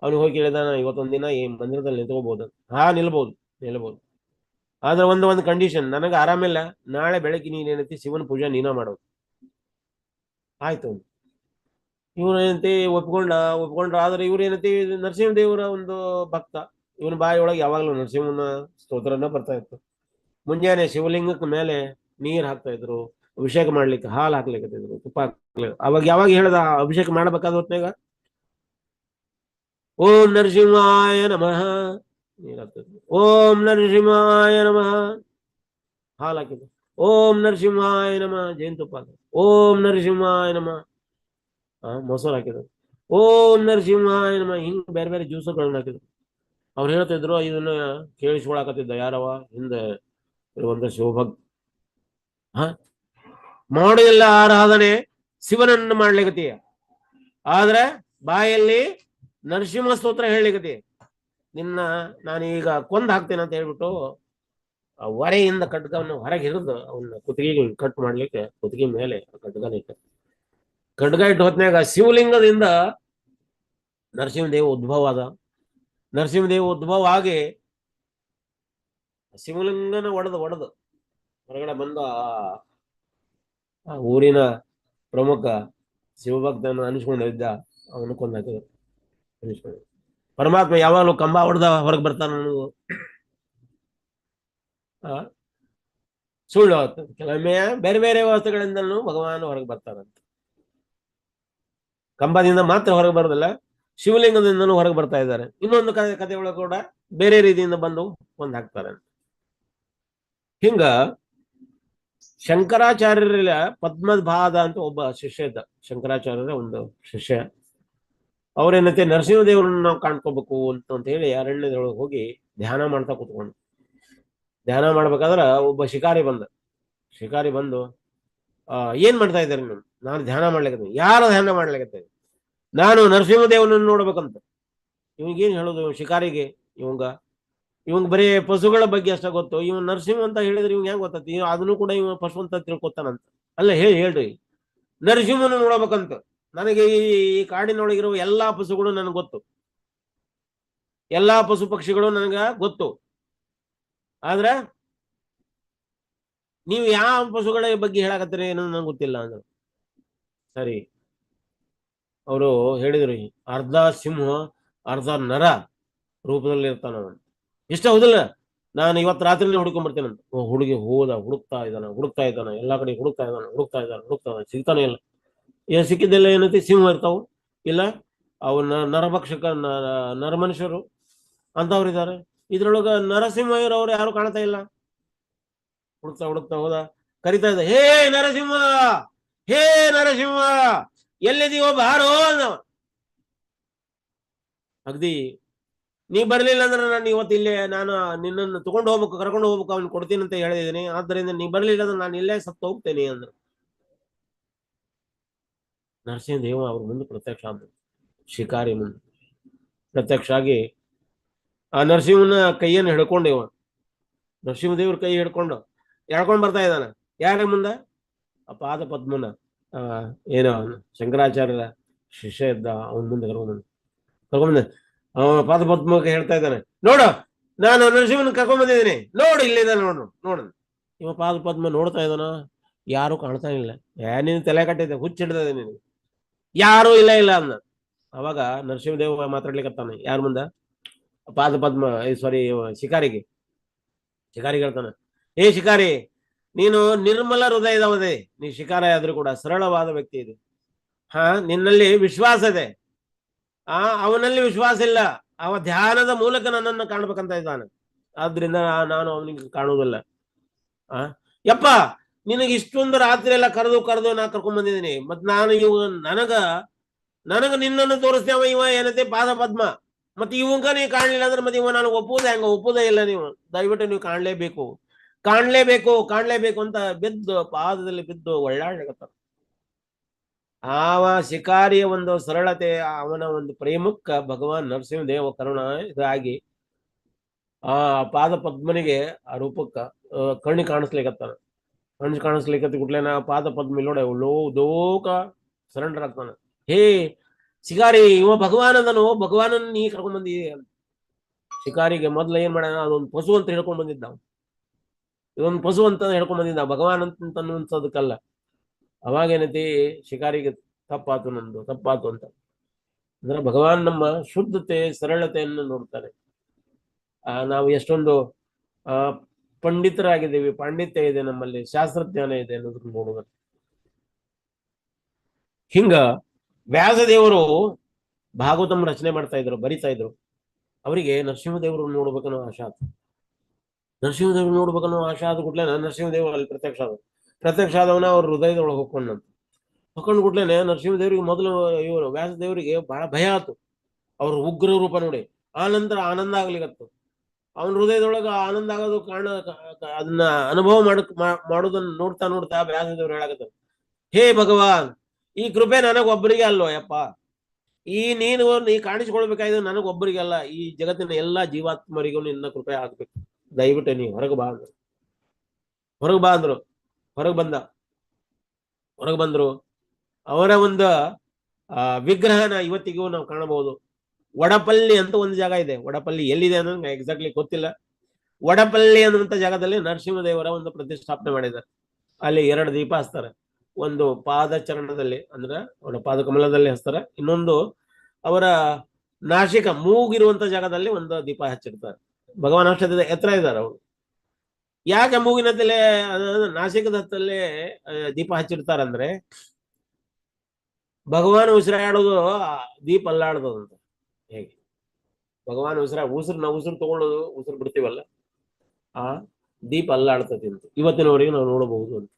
ಅವನು ಹೋಗಿ ಹೇಳಿದಾನ, ಇವತ್ತೊಂದ್ ದಿನ ಈ ಮಂದಿರದಲ್ಲಿ ನಿಂತ್ಕೋಬಹುದು. ನಿಲ್ಬಹುದು. ಆದ್ರೆ ಒಂದು ಕಂಡೀಷನ್, ನನಗೆ ಆರಾಮಿಲ್ಲ, ನಾಳೆ ಬೆಳಗ್ಗೆ ನೀನೇನೈತಿ ಶಿವನ ಪೂಜೆ ನೀನ ಮಾಡೋದು. ಆಯ್ತು. ಇವ್ರೇನಂತಿ ಒಪ್ಕೊಂಡ್ರ. ಆದ್ರೆ ಇವ್ರೇನೈತಿ, ನರಸಿಂಹದೇವರ ಒಂದು ಭಕ್ತ. ಇವನ ಬಾಯಿಯೊಳಗೆ ಯಾವಾಗ್ಲೂ ನರಸಿಂಹನ ಸ್ತೋತ್ರನ ಬರ್ತಾ ಇತ್ತು. ಮುಂಜಾನೆ ಶಿವಲಿಂಗಕ್ಕೆ ಮೇಲೆ ನೀರ್ ಹಾಕ್ತಾ ಇದ್ರು, ಅಭಿಷೇಕ ಮಾಡ್ಲಿಕ್ಕೆ ಹಾಲು ಹಾಕ್ಲಿಕ್ಕತ್ತಿದ್ರು, ತುಪ್ಪ ಹಾಕ್ಲಿಕ್ಕೆ. ಅವಾಗ ಯಾವಾಗ ಹೇಳ್ದ ಅಭಿಷೇಕ ಮಾಡ್ಬೇಕಾದ ಹೊತ್ನಾಗ, ಓಂ ನರಸಿಂಹಾಯ ನಮಃ ನೀರ್ ಹಾಕ್ತಿದ್ರು. ಓಂ ನರಸಿಂಹಾಯ ನಮಃ ಹಾಲು ಹಾಕಿದ್ರು. ಓಂ ನರಸಿಂಹಾಯ ನಮಃ ಜೇನುತುಪ್ಪ ಹಾಕಿದ್ರು. ಓಂ ನರಸಿಂಹಾಯ ನಮಃ ಮೊಸರು ಹಾಕಿದ್ರು. ಓಂ ನರಸಿಂಹಾಯ ನಮಃ ಹಿಂಗ್ ಬೇರೆ ಬೇರೆ ಜ್ಯೂಸುಗಳನ್ನ ಹಾಕಿದ್ರು. ಅವ್ರು ಹೇಳ್ತಿದ್ರು, ಇದನ್ನ ಕೇಳಿಸ್ಕೊಳಕತ್ತಿದ್ದ ಯಾರವ ಹಿಂದೆ ಇರುವಂತ ಶಿವಭಕ್ತ. ಮಾಡೋದಿಲ್ಲ ಆರಾಧನೆ, ಶಿವನನ್ನು ಮಾಡ್ಲಿಕತ್ತೀಯ, ಆದ್ರೆ ಬಾಯಲ್ಲಿ ನರಸಿಂಹ ಸ್ತೋತ್ರ ಹೇಳಲಿಕತ್ತಿ. ನಿನ್ನ ನಾನೀಗ ಕೊಂದ್ ಹಾಕ್ತೇನೆ ಅಂತ ಹೇಳ್ಬಿಟ್ಟು ಆ ಹೊರೆಯಿಂದ ಖಡ್ಗವನ್ನು ಹೊರಗೆ ಹಿಡಿದು ಅವನ್ನ ಕುತ್ತಿಗೆ ಕಟ್ ಮಾಡ್ಲಿಕ್ಕೆ ಕುತ್ತಿಗೆ ಮೇಲೆ ಖಡ್ಗನ ಇಟ್ಟ. ಖಡ್ಗ ಇಟ್ಟು ಹೊತ್ನಾಗ ಶಿವಲಿಂಗದಿಂದ ನರಸಿಂಹದೇವ ಉದ್ಭವ ಆದ. ನರಸಿಂಹದೇವ ಉದ್ಭವ ಆಗಿ ಶಿವಲಿಂಗನ ಒಡೆದು ಹೊರಗಡೆ ಬಂದು ಆ ಊರಿನ ಪ್ರಮುಖ ಶಿವಭಕ್ತನ ಅನಿಸ್ಕೊಂಡಿದ್ದ ಅವನು ಕೊಂದಾಕಿದ್ರು. ಅನಿಸ್ಕೊಂಡು ಪರಮಾತ್ಮ ಯಾವಾಗಲೂ ಕಂಬ ಹೊಡೆದ ಹೊರಗೆ ಬರ್ತಾನ ನನಗೂ ಸುಳ್ಳು ಆಗ್ತದೆ. ಕೆಲವೊಮ್ಮೆ ಬೇರೆ ಬೇರೆ ವ್ಯವಸ್ಥೆಗಳಿಂದಲೂ ಭಗವಾನ್ ಹೊರಗೆ ಬರ್ತಾರಂತ. ಕಂಬದಿಂದ ಮಾತ್ರ ಹೊರಗೆ ಬರೋದಿಲ್ಲ, ಶಿವಲಿಂಗದಿಂದನೂ ಹೊರಗೆ ಬರ್ತಾ ಇದ್ದಾರೆ. ಇನ್ನೊಂದು ಕಥೆ ಒಳಗೆ ಕೂಡ ಬೇರೆ ರೀತಿಯಿಂದ ಬಂದು ಒಂದ್ ಹಾಕ್ತಾರೆ. ಹಿಂಗ ಶಂಕರಾಚಾರ್ಯರ ಪದ್ಮಭಾದ ಅಂತ ಒಬ್ಬ ಶಿಷ್ಯ ಇದ್ದ. ಶಂಕರಾಚಾರ್ಯರ ಒಂದು ಶಿಷ್ಯ. ಅವ್ರೇನಂತೆ ನರಸಿಂಹದೇವರನ್ನ ನಾವು ಕಾಣ್ಕೋಬೇಕು ಅಂತ ಹೇಳಿ ಅರಣ್ಯದೊಳಗೆ ಹೋಗಿ ಧ್ಯಾನ ಮಾಡ್ತಾ ಕೂತ್ಕೊಂಡು ಧ್ಯಾನ ಮಾಡ್ಬೇಕಾದ್ರ ಒಬ್ಬ ಶಿಕಾರಿ ಬಂದು ಏನ್ ಮಾಡ್ತಾ ಇದ್ದಾರೆ ನೀವು? ನಾನು ಧ್ಯಾನ ಮಾಡ್ಲಿಕ್ಕೆ. ಯಾರು ಧ್ಯಾನ ಮಾಡ್ಲಿಕ್ಕೆ? ನಾನು ನರಸಿಂಹದೇವನನ್ನು ನೋಡ್ಬೇಕಂತ. ಇವಂಗೇನ್ ಹೇಳೋದು ಶಿಕಾರಿಗೆ? ಇವಂಗ ಬರೀ ಪಶುಗಳ ಬಗ್ಗೆ ಅಷ್ಟ ಗೊತ್ತು. ಇವ್ ನರಸಿಂಹ ಅಂತ ಹೇಳಿದ್ರೆ ಇವಂಗ ಹೆಂಗ್ ಗೊತ್ತತಿ? ಅದನ್ನು ಕೂಡ ಇವ ಪಶು ಅಂತ ತಿಳ್ಕೊತಾನಂತ. ಅಲ್ಲ ಹೇಳ್ರಿ, ನರಸಿಂಹನ ನೋಡ್ಬೇಕಂತ. ನನಗೆ ಈ ಕಾಡಿನೊಳಗಿರುವ ಎಲ್ಲಾ ಪಶುಗಳು ನನಗೆ ಗೊತ್ತು, ಎಲ್ಲಾ ಪಶು ಪಕ್ಷಿಗಳು ನನಗ ಗೊತ್ತು. ಆದ್ರ ನೀವು ಯಾವ ಪಶುಗಳ ಬಗ್ಗೆ ಹೇಳಕತ್ತೀರಿ ಏನೋ ನಂಗೆ ಗೊತ್ತಿಲ್ಲ ಅಂದ್ರು. ಸರಿ, ಅವರು ಹೇಳಿದ್ರು ಅರ್ಧ ಸಿಂಹ ಅರ್ಧ ನರ ರೂಪದಲ್ಲಿ ಇರ್ತಾನ ಅವನು. ಇಷ್ಟ ಹೌದಲ್ಲ? ನಾನು ಇವತ್ತು ರಾತ್ರಿನೇ ಹುಡ್ಕೊಂಡ್ಬರ್ತೇನಂತ. ಹುಡುಗಿ ಹುಡುಕ್ತಾ ಇದ್ದಾನ ಎಲ್ಲಾ ಕಡೆ ಹುಡುಕ್ತಾ ಇದ್ದಾನೆ, ಸಿಗ್ತಾನೆ ಇಲ್ಲ. ಸಿಕ್ಕಿದ್ದೆಲ್ಲ ಏನೈತಿ? ಸಿಂಹ ಇರ್ತಾವು, ಇಲ್ಲ ಅವನ ನರಭಕ್ಷಕ ನರಮನುಷ್ಯರು ಅಂತವ್ರು ಇದ್ದಾರೆ. ಇದ್ರೊಳಗ ನರಸಿಂಹ ಇರೋರು ಯಾರು ಕಾಣ್ತಾ ಇಲ್ಲ. ಹುಡುಕ್ತಾ ಹೋದ, ಕರಿತಾ ಇದ್ದ, ಹೇ ನರಸಿಂಹ ಎಲ್ಲಿದೀವೋ ಬಾರೋ ಅಂದವ. ಅಗ್ದಿ ನೀ ಬರ್ಲಿಲ್ಲ ಅಂದ್ರೆ ನಾನು ಇವತ್ತು ಇಲ್ಲೇ ನಾನು ನಿನ್ನನ್ನು ಕರ್ಕೊಂಡು ಹೋಗ್ಬೇಕು, ಅವ್ನು ಕೊಡ್ತೀನಿ ಅಂತ ಹೇಳಿದೀನಿ. ಆದ್ದರಿಂದ ನೀ ಬರ್ಲಿಲ್ಲ ಅಂದ್ರೆ ನಾನು ಇಲ್ಲೇ ಸತ್ತು ಹೋಗ್ತೇನೆ ಅಂದ್ರು. ನರಸಿಂಹದೇವ ಅವ್ರ ಮುಂದೆ ಪ್ರತ್ಯಕ್ಷ ಆದ, ಶಿಕಾರಿ ಮುಂದೆ ಪ್ರತ್ಯಕ್ಷ ಆಗಿ ಆ ನರಸಿಂಹನ ಕೈಯನ್ನು ಹಿಡ್ಕೊಂಡೇವ. ನರಸಿಂಹದೇವ್ರ ಕೈ ಹಿಡ್ಕೊಂಡು ಬರ್ತಾ ಇದ್ದಾನ. ಯಾರ ಮುಂದ? ಆ ಪಾದ ಪದ್ಮನ ಏನೋ ಶಂಕರಾಚಾರ್ಯರ ಶಿಷ್ಯ ಇದ್ದ, ಅವನ ಮುಂದೆ ಕರ್ಕೊಂಡ್ ಅವ ಪಾದ ಪದ್ಮಕ್ಕೆ ಹೇಳ್ತಾ ಇದ್ದಾನೆ, ನೋಡು ನಾನು ನರಸಿಂಹನ ಕರ್ಕೊಂಡ್ ಬಂದಿದ್ದೀನಿ, ನೋಡು ಇಲ್ಲಿದ ನೋಡು. ಇವ ಪಾದ ಪದ್ಮ ನೋಡ್ತಾ ಇದ್ದಾನ, ಯಾರು ಕಾಣ್ತಾ ಇಲ್ಲ. ನೀನು ತಲೆ ಕಟ್ಟಿದ್ದೆ, ಹುಚ್ಚಿಡ್ತದೆ ನಿನಗೆ, ಯಾರು ಇಲ್ಲ ಅಂದ. ಅವಾಗ ನರಸಿಂಹದೇವ ಮಾತಾಡ್ಲಿಕ್ಕತ್ತಾನೆ. ಯಾರ ಮುಂದ? ಪಾದ ಪದ್ಮ ಸಾರಿ ಶಿಕಾರಿಗೆ ಹೇಳ್ತಾನೆ, ಏ ಶಿಕಾರಿ, ನೀನು ನಿರ್ಮಲ ಹೃದಯದವದೆ, ನೀ ಶಿಕಾರ ಆದ್ರೂ ಕೂಡ ಸರಳವಾದ ವ್ಯಕ್ತಿ ಇದೆ. ನಿನ್ನಲ್ಲಿ ವಿಶ್ವಾಸ ಇದೆ. ಅವನಲ್ಲಿ ವಿಶ್ವಾಸ ಇಲ್ಲ. ಅವ ಧ್ಯಾನದ ಮೂಲಕ ನನ್ನನ್ನು ಕಾಣ್ಬೇಕಂತ ಇದ್ದಾನೆ. ಆದ್ರಿಂದ ನಾನು ಅವನಿಗೆ ಕಾಣುವುದಿಲ್ಲ. ಯಪ್ಪ, ನಿನಗೆ ಇಷ್ಟೊಂದು ರಾತ್ರಿ ಎಲ್ಲ ಕರೆದು ನಾ ಕರ್ಕೊಂಡ್ ಬಂದಿದ್ದೀನಿ. ಮತ್ ನಾನು ನನಗ ನಿನ್ನನ್ನು ತೋರಿಸ್ತೇವ. ಇವ ಏನತ್ತೆ ಪಾದ ಪದ್ಮ. ಮತ್ತೆ ಇವಂಗ ನೀವು ಕಾಣ್ಲಿಲ್ಲ ಅಂದ್ರೆ ಮತ್ತೆ ಇವ ನನಗೆ ಒಪ್ಪುವುದೇ ಇಲ್ಲ. ನೀವು ದಯವಿಟ್ಟು ನೀವು ಕಾಣ್ಲೇಬೇಕು ಅಂತ ಪಾದದಲ್ಲಿ ಬಿದ್ದು ಒಳ್ಳಾಡ್ಲಿಕತ್ತ. ಆವ ಶಿಕಾರಿಯ ಒಂದು ಸರಳತೆ, ಅವನ ಒಂದು ಪ್ರೇಮಕ್ಕ ಭಗವಾನ್ ನರಸಿಂಹದೇವ ಕರುಣ ಇದಾಗಿ ಆ ಪಾದ ಪದ್ಮನಿಗೆ ಆ ರೂಪಕ್ಕ ಕಣ್ಣಿ ಕಾಣಿಸ್ಲಿಕತ್ತಾನ. ಗುಟ್ಲೆ ನಾ ಪಾದ ಪದ್ಮ ನೋಡ ದೋಕ ಸರೆಂಡರ್ ಆಗ್ತಾನ. ಹೇ ಶಿಕಾರಿ, ಇವ ಭಗವಾನನ್ನ ನೀ ಕರ್ಕೊಂಡ್ ಬಂದಿದ್ದೀಯ. ಶಿಕಾರಿಗೆ ಮೊದ್ಲು ಏನ್ ಮಾಡ್ಯಾನ, ಅದೊಂದು ಪಶು ಅಂತ ಹೇಳ್ಕೊಂಡ್ ಬಂದಿದ್ದ. ಇದೊಂದು ಪಶು ಅಂತ ಹೇಳ್ಕೊಂಡ್ ಬಂದಿದ್ದ, ಭಗವಾನ್ ಅಂತ ಅನ್ನುವಂಥದಕ್ಕಲ್ಲ. ಅವಾಗೇನೈತಿ, ಶಿಕಾರಿಗೆ ತಪ್ಪಾತು ಅಂತ. ಅಂದ್ರೆ ಭಗವಾನ್ ನಮ್ಮ ಶುದ್ಧತೆ ಸರಳತೆಯನ್ನು ನೋಡ್ತಾರೆ. ನಾವು ಎಷ್ಟೊಂದು ಪಂಡಿತರಾಗಿದ್ದೀವಿ, ಪಾಂಡಿತ್ಯ ಇದೆ ನಮ್ಮಲ್ಲಿ, ಶಾಸ್ತ್ರಜ್ಞಾನ ಇದೆ ಅನ್ನೋದನ್ನ ನೋಡುವ. ಹಿಂಗ ವ್ಯಾಸದೇವರು ಭಾಗವತಂ ರಚನೆ ಮಾಡ್ತಾ ಇದ್ರು, ಬರಿತಾ ಇದ್ರು. ಅವರಿಗೆ ನರಸಿಂಹದೇವರು ನೋಡ್ಬೇಕನ್ನೋ ಆಶಾ ಆಯ್ತು. ನರಸಿಂಹದೇವರು ಆಶಾ ಆದ ಕೂಡ್ಲೆ ನರಸಿಂಹದೇವರು ಅಲ್ಲಿ ಪ್ರತ್ಯಕ್ಷ ಆದವನ ಅವ್ರ ಹೃದಯದೊಳಗೆ ಹೊಕ್ಕೊಂಡು ಕೂಡ್ಲೇನೆ ನರಸಿಂಹದೇವರಿಗೆ ಮೊದಲು ಇವರು ವ್ಯಾಸದೇವರಿಗೆ ಬಹಳ ಭಯ ಆಯ್ತು. ಅವ್ರ ಉಗ್ರ ರೂಪ ನೋಡಿ. ಆನಂತರ ಆನಂದ ಆಗ್ಲಿಕತ್ತು. ಅವನ ಹೃದಯದೊಳಗ ಆನಂದ ಆಗೋದು ಕಾರಣ, ಅದನ್ನ ಅನುಭವ ಮಾಡೋದನ್ನ ನೋಡ್ತಾ ವ್ಯಾಸದೇವರು ಹೇಳಕತ್ತ, ಹೇ ಭಗವಾನ್, ಈ ಕೃಪೆ ನನಗೊಬ್ಬರಿಗೆ ಅಲ್ವೋ ಯಪ್ಪ. ನೀ ಕಾಣಿಸ್ಕೊಳ್ಬೇಕಾಯ್ತು ನನಗೊಬ್ಬರಿಗೆ ಅಲ್ಲ, ಈ ಜಗತ್ತಿನ ಎಲ್ಲಾ ಜೀವಾತ್ಮರಿಗೂ ನಿನ್ನ ಕೃಪೆ ಆಗ್ಬೇಕು. ದಯವಿಟ್ಟು ನೀ ಹೊರಗೆ ಬಾ ಅಂದ್ರು. ಹೊರಗೆ ಬಂದ್ರು. ಅವರ ಒಂದು ವಿಗ್ರಹನ ಇವತ್ತಿಗೂ ನಾವು ಕಾಣಬಹುದು. ವಡಪಲ್ಲಿ ಅಂತ ಒಂದು ಜಾಗ ಇದೆ. ವಡಪಲ್ಲಿ ಎಲ್ಲಿದೆ ಅನ್ನೋದು ಎಕ್ಸಾಕ್ಟ್ಲಿ ಗೊತ್ತಿಲ್ಲ. ವಡಪಲ್ಲಿ ಅನ್ನುವಂಥ ಜಾಗದಲ್ಲಿ ನರಸಿಂಹದೇವರ ಒಂದು ಪ್ರತಿಷ್ಠಾಪನೆ ಮಾಡಿದ್ದಾರೆ. ಅಲ್ಲಿ 2 ದೀಪ ಹಚ್ತಾರೆ. ಒಂದು ಪಾದಚರಣದಲ್ಲಿ ಅಂದ್ರೆ ಅವರ ಪಾದ ಕಮಲದಲ್ಲಿ ಹಚ್ತಾರೆ, ಇನ್ನೊಂದು ಅವರ ನಾಸಿಕ ಮೂಗಿರುವಂತ ಜಾಗದಲ್ಲಿ ಒಂದು ದೀಪ ಹಚ್ಚಿರ್ತಾರೆ. ಭಗವಾನ್ ಅಷ್ಟದ ಎತ್ತರ ಇದ್ದಾರೆ ಅವರು. ಯಾಕೆ ಮೂಗಿನ ಹತ್ತಲೇ ನಾಸಿಕದ ಹತ್ತಲ್ಲೇ ದೀಪ ಹಚ್ಚಿರ್ತಾರಂದ್ರೆ ಭಗವಾನ್ ಉಸಿರಾಡೋದು ದೀಪ ಅಲ್ಲಾಡೋದಂತ. ಹೇಗೆ ಭಗವಾನ್ ಉಸಿರು ತಗೊಳ್ಳೋದು, ಉಸಿರು ಬಿಡ್ತೀವಲ್ಲ, ಆ ದೀಪ ಅಲ್ಲಾಡ್ತದೆ ಅಂತ ಇವತ್ತಿನವರೆಗೆ ನಾವು ನೋಡಬಹುದು ಅಂತ.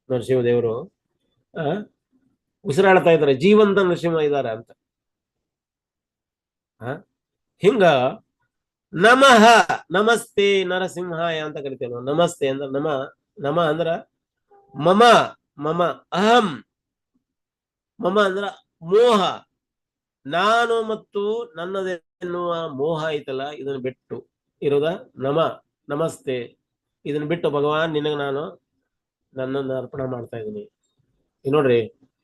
ನರಸಿಂಹದೇವರು ಉಸಿರಾಡ್ತಾ ಇದ್ದಾರೆ, ಜೀವಂತ ನರಸಿಂಹ ಇದ್ದಾರೆ ಅಂತ. ಹಿಂಗ ನಮಃ ನಮಸ್ತೆ ನರಸಿಂಹಾಯ ಅಂತ ಕರಿತೇವೆ ನಾವು. ನಮಸ್ತೆ ಅಂದ್ರೆ ನಮ ಅಂದ್ರ ಮಮ ಮಮ ಅಹಂ, ಮಮ ಅಂದ್ರ ಮೋಹ, ನಾನು ಮತ್ತು ನನ್ನದೆನ್ನುವ ಮೋಹ ಐತಲ್ಲ, ಇದನ್ನ ಬಿಟ್ಟು ಇರೋದ ನಮಸ್ತೆ. ಇದನ್ನ ಬಿಟ್ಟು ಭಗವಾನ್ ನಿನಗೆ ನಾನು ನನ್ನನ್ನು ಅರ್ಪಣೆ ಮಾಡ್ತಾ ಇದ್ದೀನಿ. ನೋಡ್ರಿ,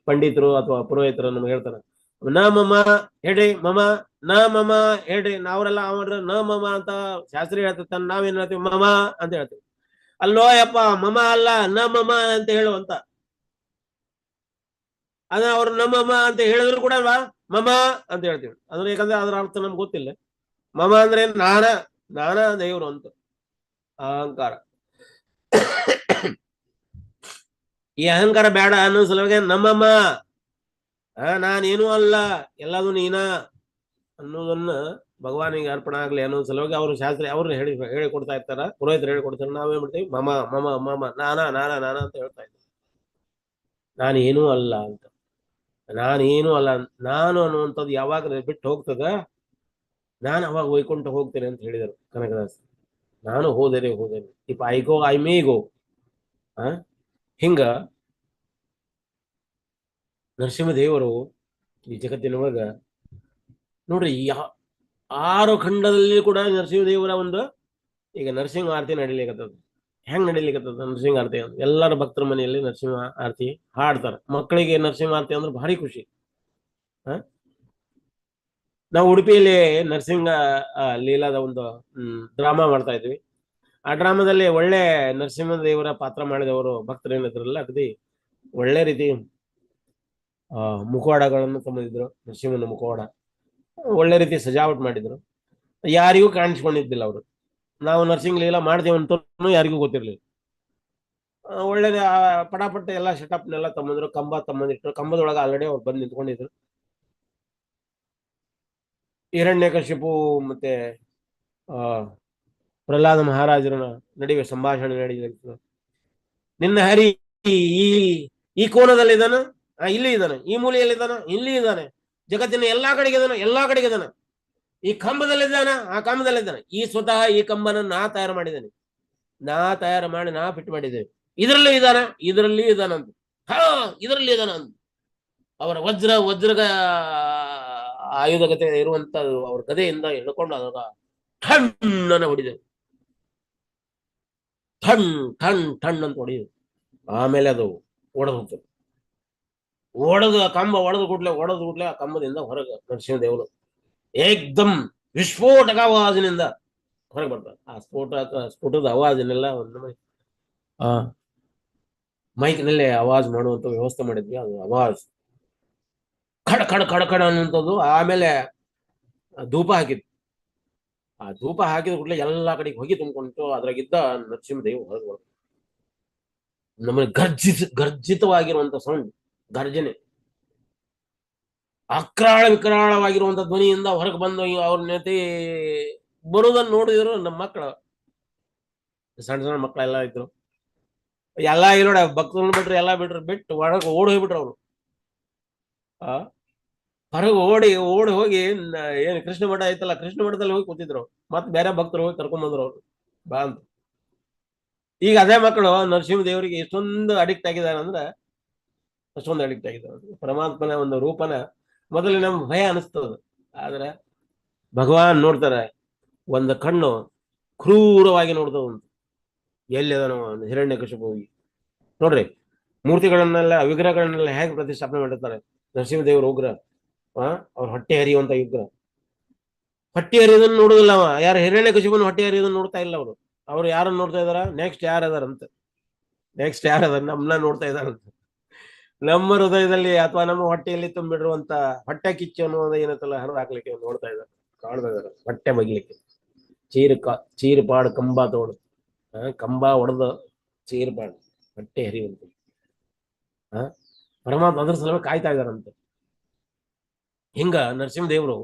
ಪಂಡಿತರು ಅಥವಾ ಪುರೋಹಿತರು ನಮ್ಗೆ ಹೇಳ್ತಾರೆ, ನ ಮಮ ಹೇಳಿ ಮಮ, ನ ಮಮ ಹೇಳಿ. ನಾವ್ರೆಲ್ಲ ನ ಮಮ ಅಂತ ಶಾಸ್ತ್ರಿ ಹೇಳ್ತಿರ್ತಾನೆ, ನಾವೇನ್ ಹೇಳ್ತೀವಿ ಮಮ ಅಂತ ಹೇಳ್ತೀವಿ. ಅಲ್ಲೋ ಯಪ್ಪ, ಮಮ ಅಲ್ಲ ನ ಮಮ ಅಂತ ಹೇಳು ಅಂತ. ಅದ ಅವ್ರು ನಮ್ಮಮ್ಮ ಅಂತ ಹೇಳಿದ್ರು ಕೂಡ ಮಮ ಅಂತ ಹೇಳ್ತೀವಿ. ಅದ್ರ ಯಾಕಂದ್ರೆ ಅದ್ರ ಅರ್ಥ ನಮ್ಗೆ ಗೊತ್ತಿಲ್ಲ. ಮಮ ಅಂದ್ರೆ ನಾನ ದೇವರು ಅಂತ ಅಹಂಕಾರ. ಈ ಅಹಂಕಾರ ಬೇಡ ಅನ್ನೋ ಸಲುವಾಗಿ ನಮ್ಮಮ್ಮ, ನಾನೇನೂ ಅಲ್ಲ ಎಲ್ಲದು ನೀನ ಅನ್ನೋದನ್ನ ಭಗವಾನಿಗೆ ಅರ್ಪಣೆ ಆಗ್ಲಿ ಅನ್ನೋ ಸಲುವಾಗಿ ಅವರು ಶಾಸ್ತ್ರಿ ಅವ್ರು ಹೇಳಿಕೊಡ್ತಾ ಇರ್ತಾರ, ಪುರೋಹಿತರು ಹೇಳಿಕೊಡ್ತಾರೆ. ನಾವೇನ್ ಮಾಡ್ತೀವಿ ಮಮ ಮಮ ಮಮ ನಾನ ಅಂತ ಹೇಳ್ತಾ ಇದ್ದೀವಿ. ನಾನೇನೂ ಅಲ್ಲ ಅಂತ. ನಾನೇನು ಅಲ್ಲ, ನಾನು ಅನ್ನುವಂಥದ್ದು ಯಾವಾಗ ಬಿಟ್ಟು ಹೋಗ್ತದ, ನಾನು ಅವಾಗ ವೈಕುಂಠ ಹೋಗ್ತೇನೆ ಅಂತ ಹೇಳಿದರು ಕನಕದಾಸ. ನಾನು ಹೋದರೆ if I go I may go. ಹಿಂಗ ನರಸಿಂಹದೇವರು ಈ ಜಗತ್ತಿನೊಳಗ ನೋಡ್ರಿ, 6 ಖಂಡದಲ್ಲಿ ಕೂಡ ನರಸಿಂಹದೇವರ ಒಂದು ಈಗ ನರಸಿಂಹ ಆರತಿ ನಡಿಲಿಕ್ಕತ್ತದ. ಹೆಂಗ್ ನಡಿಲಿಕ್ಕತ್ತದ ನರಸಿಂಹ ಆರತಿ? ಎಲ್ಲರ ಭಕ್ತರ ಮನೆಯಲ್ಲಿ ನರಸಿಂಹ ಆರತಿ ಹಾಡ್ತಾರ. ಮಕ್ಕಳಿಗೆ ನರಸಿಂಹ ಆರತಿ ಅಂದ್ರೆ ಭಾರಿ ಖುಷಿ. ನಾವು ಉಡುಪಿಯಲ್ಲಿ ನರಸಿಂಹ ಲೀಲಾದ ಒಂದು ಡ್ರಾಮಾ ಮಾಡ್ತಾ ಇದ್ವಿ. ಆ ಡ್ರಾಮಾದಲ್ಲಿ ಒಳ್ಳೆ ನರಸಿಂಹದೇವರ ಪಾತ್ರ ಮಾಡಿದವರು ಭಕ್ತರೇನಿದ್ರಲ್ಲ, ಅಗದಿ ಒಳ್ಳೆ ರೀತಿ ಮುಖವಾಡಗಳನ್ನು ತಂದಿದ್ರು. ನರಸಿಂಹನ ಮುಖವಾಡ ಒಳ್ಳೆ ರೀತಿ ಸಜಾವಟ್ ಮಾಡಿದ್ರು. ಯಾರಿಗೂ ಕಾಣಿಸ್ಕೊಂಡಿದ್ದಿಲ್ಲ ಅವರು. ನಾವು ನರಸಿಂಹ ಲೀಲಾ ಮಾಡ್ತೇವೆ ಅಂತ ಯಾರಿಗೂ ಗೊತ್ತಿರ್ಲಿಲ್ಲ. ಒಳ್ಳೆ ಪಟಾಪಟ್ಟ ಎಲ್ಲ ಸೆಟಪ್ನೆಲ್ಲ ತಮ್ಮಂದ್ರು, ಕಂಬ ತಮ್ಮಂದಿಟ್ರು. ಕಂಬದೊಳಗೆ ಆಲ್ರೆಡಿ ಅವ್ರು ಬಂದು ನಿಂತ್ಕೊಂಡಿದ್ರು. ಹಿರಣ್ಯಕಶಿಪು ಮತ್ತೆ ಪ್ರಹ್ಲಾದ ಮಹಾರಾಜರ ನಡುವೆ ಸಂಭಾಷಣೆ ನಡೆಯಿತು. ನಿನ್ನ ಹರಿ ಈ ಕೋನದಲ್ಲಿದ್ದಾನ, ಇಲ್ಲಿ ಇದ್ದಾನೆ. ಈ ಮೂಲೆಯಲ್ಲಿದ್ದಾನ, ಇಲ್ಲಿ ಇದ್ದಾನೆ. ಜಗತ್ತಿನ ಎಲ್ಲಾ ಕಡೆಗೆ ಇದ್ದಾನ. ಈ ಕಂಬದಲ್ಲಿದ್ದಾನ, ಆ ಕಂಬದಲ್ಲಿದ್ದಾನೆ. ಈ ಸ್ವತಃ ಈ ಕಂಬನ ನಾ ತಯಾರು ಮಾಡಿದ್ದೇನೆ, ನಾ ಫಿಟ್ ಮಾಡಿದ್ದೇನೆ. ಇದರಲ್ಲಿ ಇದ್ದಾನಂತ. ಇದರಲ್ಲಿ ಇದ್ದಾನ ಅಂತ. ಅವರ ವಜ್ರದ ಆಯುಧಗತೆ ಇರುವಂತ ಅವ್ರ ಗದೆಯಿಂದ ಹಿಡ್ಕೊಂಡು ಅದಾಗ ಠಣ್ಣನ ಹೊಡಿದರು. ಠಣ್ ಅಂತ ಹೊಡಿದ್ರು. ಆಮೇಲೆ ಅದು ಒಡೆದು ಕಂಬ ಒಡೆದು ಕೂಡ್ಲೆ ಆ ಕಂಬದಿಂದ ಹೊರಗೆ ನರಸಿಂಹದೇವರು ಏಕ್ದಮ್ ವಿಸ್ಫೋಟಕ ಆವಾಜಿನಿಂದ ಹೊರಗೆ ಬರ್ತಾರೆ. ಆ ಸ್ಫೋಟದ ಆವಾಜನೆಲ್ಲ ಒಂದು ಮೈಕ್ನಲ್ಲೇ ಆವಾಜ್ ಮಾಡುವಂತ ವ್ಯವಸ್ಥೆ ಮಾಡಿದ್ವಿ. ಅದು ಆವಾಜ್ ಖಡ ಅನ್ನುವಂಥದ್ದು. ಆಮೇಲೆ ಧೂಪ ಹಾಕಿದ್ವಿ. ಆ ಧೂಪ ಹಾಕಿದ ಕೂಡಲೇ ಎಲ್ಲಾ ಕಡೆಗೆ ಹೊಗೆ ತುಂಬಿಕೊಂಡು ಅದ್ರಾಗಿದ್ದ ನರಸಿಂಹದೇವ್ ಹೊರಗೆ ಬರ್ತದೆ. ನಮ್ಮನೆ ಗರ್ಜಿತವಾಗಿರುವಂತ ಸೌಂಡ್, ಗರ್ಜನೆ, ವಿಕರಾಳವಾಗಿರುವಂತ ಧ್ವನಿಯಿಂದ ಹೊರಗೆ ಬಂದು ಅವ್ರ ನೆತಿ ಬರುವುದನ್ನು ನೋಡಿದ್ರು. ನಮ್ಮ ಮಕ್ಕಳು, ಸಣ್ಣ ಮಕ್ಕಳೆಲ್ಲ ಇದ್ರು. ಎಲ್ಲ ನೋಡ ಭಕ್ತರನ್ನು ಬಿಟ್ಟು ಒಳಗೆ ಓಡಿ ಹೋಗ್ಬಿಟ್ರು ಅವರು. ಹೊರಗೆ ಓಡಿ ಹೋಗಿ ಏನು ಕೃಷ್ಣ ಮಠ ಐತಲ್ಲ, ಕೃಷ್ಣ ಮಠದಲ್ಲಿ ಹೋಗಿ ಕೂತಿದ್ರು. ಮತ್ತೆ ಬೇರೆ ಭಕ್ತರು ಹೋಗಿ ಕರ್ಕೊಂಡ್ ಬಂದ್ರು ಅವ್ರು ಬಾ ಅಂತ. ಈಗ ಅದೇ ಮಕ್ಕಳು ನರಸಿಂಹ ದೇವರಿಗೆ ಎಷ್ಟೊಂದು ಅಡಿಕ್ಟ್ ಆಗಿದ್ದಾರೆ ಅಂದ್ರೆ ಅಷ್ಟೊಂದು ಅಡಿಕ್ಟ್ ಆಗಿದ್ದಾರೆ. ಪರಮಾತ್ಮನ ಒಂದು ರೂಪನ ಮೊದಲು ನಮ್ಗೆ ಭಯ ಅನಿಸ್ತದ, ಆದ್ರೆ ಭಗವಾನ್ ನೋಡ್ತಾರೆ. ಒಂದು ಕಣ್ಣು ಕ್ರೂರವಾಗಿ ನೋಡ್ತದ. ಎಲ್ಲಿದನೋ ಹಿರಣ್ಯಕಶಿಪು ಹೋಗಿ ನೋಡ್ರಿ, ಮೂರ್ತಿಗಳನ್ನೆಲ್ಲ ವಿಗ್ರಹಗಳನ್ನೆಲ್ಲ ಹೇಗೆ ಪ್ರತಿಷ್ಠಾಪನೆ ಮಾಡಿರ್ತಾರೆ. ನರಸಿಂಹದೇವರು ಉಗ್ರ, ಅವ್ರ ಹೊಟ್ಟೆ ಹರಿಯುವಂತ ವಿಗ್ರಹ ಹೊಟ್ಟೆ ಹರಿಯೋದನ್ನ ನೋಡುದಿಲ್ಲ ಅವ. ಯಾರು ಹಿರಣ್ಯಕಶಿಪುನ ಹೊಟ್ಟೆ ಹರಿಯೋದನ್ನ ನೋಡ್ತಾ ಇಲ್ಲ ಅವರು. ಅವ್ರು ಯಾರನ್ನ ನೋಡ್ತಾ ಇದಾರ? ನೆಕ್ಸ್ಟ್ ಯಾರದಾರಂತ, ನೆಕ್ಸ್ಟ್ ಯಾರದಾರ ನಮ್ಮನ್ನ ನೋಡ್ತಾ ಇದಾರಂತ. ನಮ್ಮ ಹೃದಯದಲ್ಲಿ ಅಥವಾ ನಮ್ಮ ಹೊಟ್ಟೆಯಲ್ಲಿ ತುಂಬಿಡಿರುವಂತ ಹೊಟ್ಟೆ ಕಿಚ್ಚು ಅನ್ನೋದು ಏನತ್ತಲ್ಲ ಹರಿದು ಹಾಕ್ಲಿಕ್ಕೆ ನೋಡ್ತಾ ಇದ್ದಾರೆ, ಕಾಣ್ತಾ ಇದಾರೆ. ಹೊಟ್ಟೆ ಬಗ್ಲಿಕ್ಕೆ ಚೀರ್ಪಾಡು ಕಂಬ ತೋಡು, ಕಂಬ ಹೊಡೆದು ಚೀರ್ಪಾಡು ಹೊಟ್ಟೆ ಹರಿಯುವಂತ ಪರಮಾತ್ಮ ಅದ್ರ ಸಲುವಾಗಿ ಕಾಯ್ತಾ ಇದಾರಂತೆ. ಹಿಂಗ ನರಸಿಂಹದೇವರು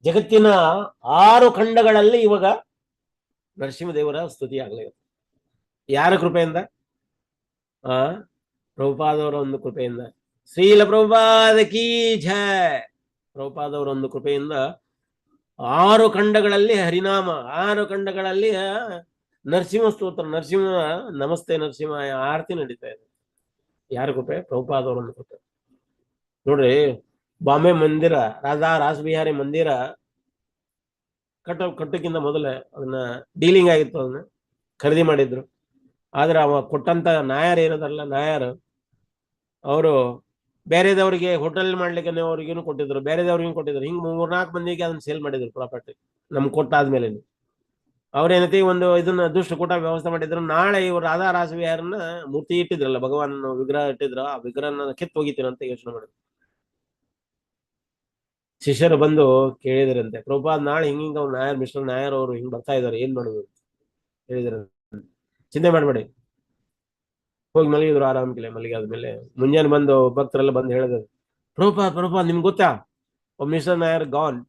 ಜಗತ್ತಿನ 6 ಖಂಡಗಳಲ್ಲಿ ಇವಾಗ ನರಸಿಂಹದೇವರ ಸ್ತುತಿ ಆಗ್ಲಿ. ಯಾರ ಕೃಪೆಯಿಂದ? ಪ್ರಭುಪಾದವರ ಒಂದು ಕೃಪೆಯಿಂದ. ಶ್ರೀಲ ಪ್ರಭುಪಾದ ಕೀ ಜಯ. ಪ್ರಭುಪಾದವರ ಒಂದು ಕೃಪೆಯಿಂದ 6 ಖಂಡಗಳಲ್ಲಿ ಹರಿನಾಮ, 6 ಖಂಡಗಳಲ್ಲಿ ನರಸಿಂಹ ಸ್ತೋತ್ರ, ನರಸಿಂಹ ನಮಸ್ತೆ ನರಸಿಂಹ ಆರತಿ ನಡೀತಾ ಇದೆ. ಯಾರ ಕೃಪೆ? ಪ್ರಭುಪಾದವರ ಒಂದು ಕೃಪೆ. ನೋಡ್ರಿ, ಬಾಂಬೆ ಮಂದಿರ, ರಾಸ್ ಬಿಹಾರಿ ಮಂದಿರ ಕಟ್ಟಕ್ಕಿಂತ ಮೊದಲೇ ಅದನ್ನ ಡೀಲಿಂಗ್ ಆಗಿತ್ತು, ಅದನ್ನ ಖರೀದಿ ಮಾಡಿದ್ರು. ಆದ್ರೆ ಅವ ಕೊಟ್ಟಂತ ನಾಯರ್ ಏನದಲ್ಲ, ನಾಯರ್ ಅವರು ಬೇರೆದವರಿಗೆ ಹೋಟೆಲ್ ಮಾಡ್ಲಿಕ್ಕೆ ಅವ್ರಿಗೇನು ಕೊಟ್ಟಿದ್ರು, ಬೇರೆದವ್ರಿಗೂ ಕೊಟ್ಟಿದ್ರು. ಹಿಂಗ್ 3-4 ಮಂದಿಗೆ ಅದನ್ನ ಸೇಲ್ ಮಾಡಿದ್ರು ಪ್ರಾಪರ್ಟಿ. ನಮ್ಗೆ ಕೊಟ್ಟಾದ್ಮೇಲೆ ಅವ್ರೇನತಿ ಒಂದು ಇದನ್ನ ದುಷ್ಟಕೂಟ ವ್ಯವಸ್ಥೆ ಮಾಡಿದ್ರು. ನಾಳೆ ಇವರು ರಾಧಾ ರಾಸ್ ಬಿಹಾರನ್ನ ಮೂರ್ತಿ ಇಟ್ಟಿದ್ರಲ್ಲ, ಭಗವಾನ್ ವಿಗ್ರಹ ಇಟ್ಟಿದ್ರು, ಆ ವಿಗ್ರಹನ ಕಿತ್ತು ಹೋಗಿತೀರಂತ ಯೋಚನೆ ಮಾಡಿದ್ರು. ಶಿಷ್ಯರು ಬಂದು ಕೇಳಿದ್ರಂತೆ, ಪ್ರಭುಪಾದ್ ನಾಳೆ ಹಿಂಗ ಅವ್ರು ನಾಯರ್, ಮಿಸ್ಟರ್ ನಾಯರ್ ಅವರು ಹಿಂಗ್ ಬರ್ತಾ ಇದಾರೆ, ಏನ್ ಮಾಡುದು ಹೇಳಿದ್ರ. ಚಿಂತೆ ಮಾಡ್ಬೇಡಿ, ಹೋಗಿ ಮಲಗಿದ್ರು ಆರಾಮ್ಕಿಲ್ಲ. ಮಲಗಿ ಆದ್ಮೇಲೆ ಮುಂಜಾನೆ ಬಂದು ಭಕ್ತರೆಲ್ಲ ಬಂದು ಹೇಳಿದ್ರು, ಪ್ರಭುಪಾದ್ ನಿಮ್ಗೆ ಗೊತ್ತಾ, ಮಿಸ್ಟರ್ ನಾಯರ್ ಗಾನ್,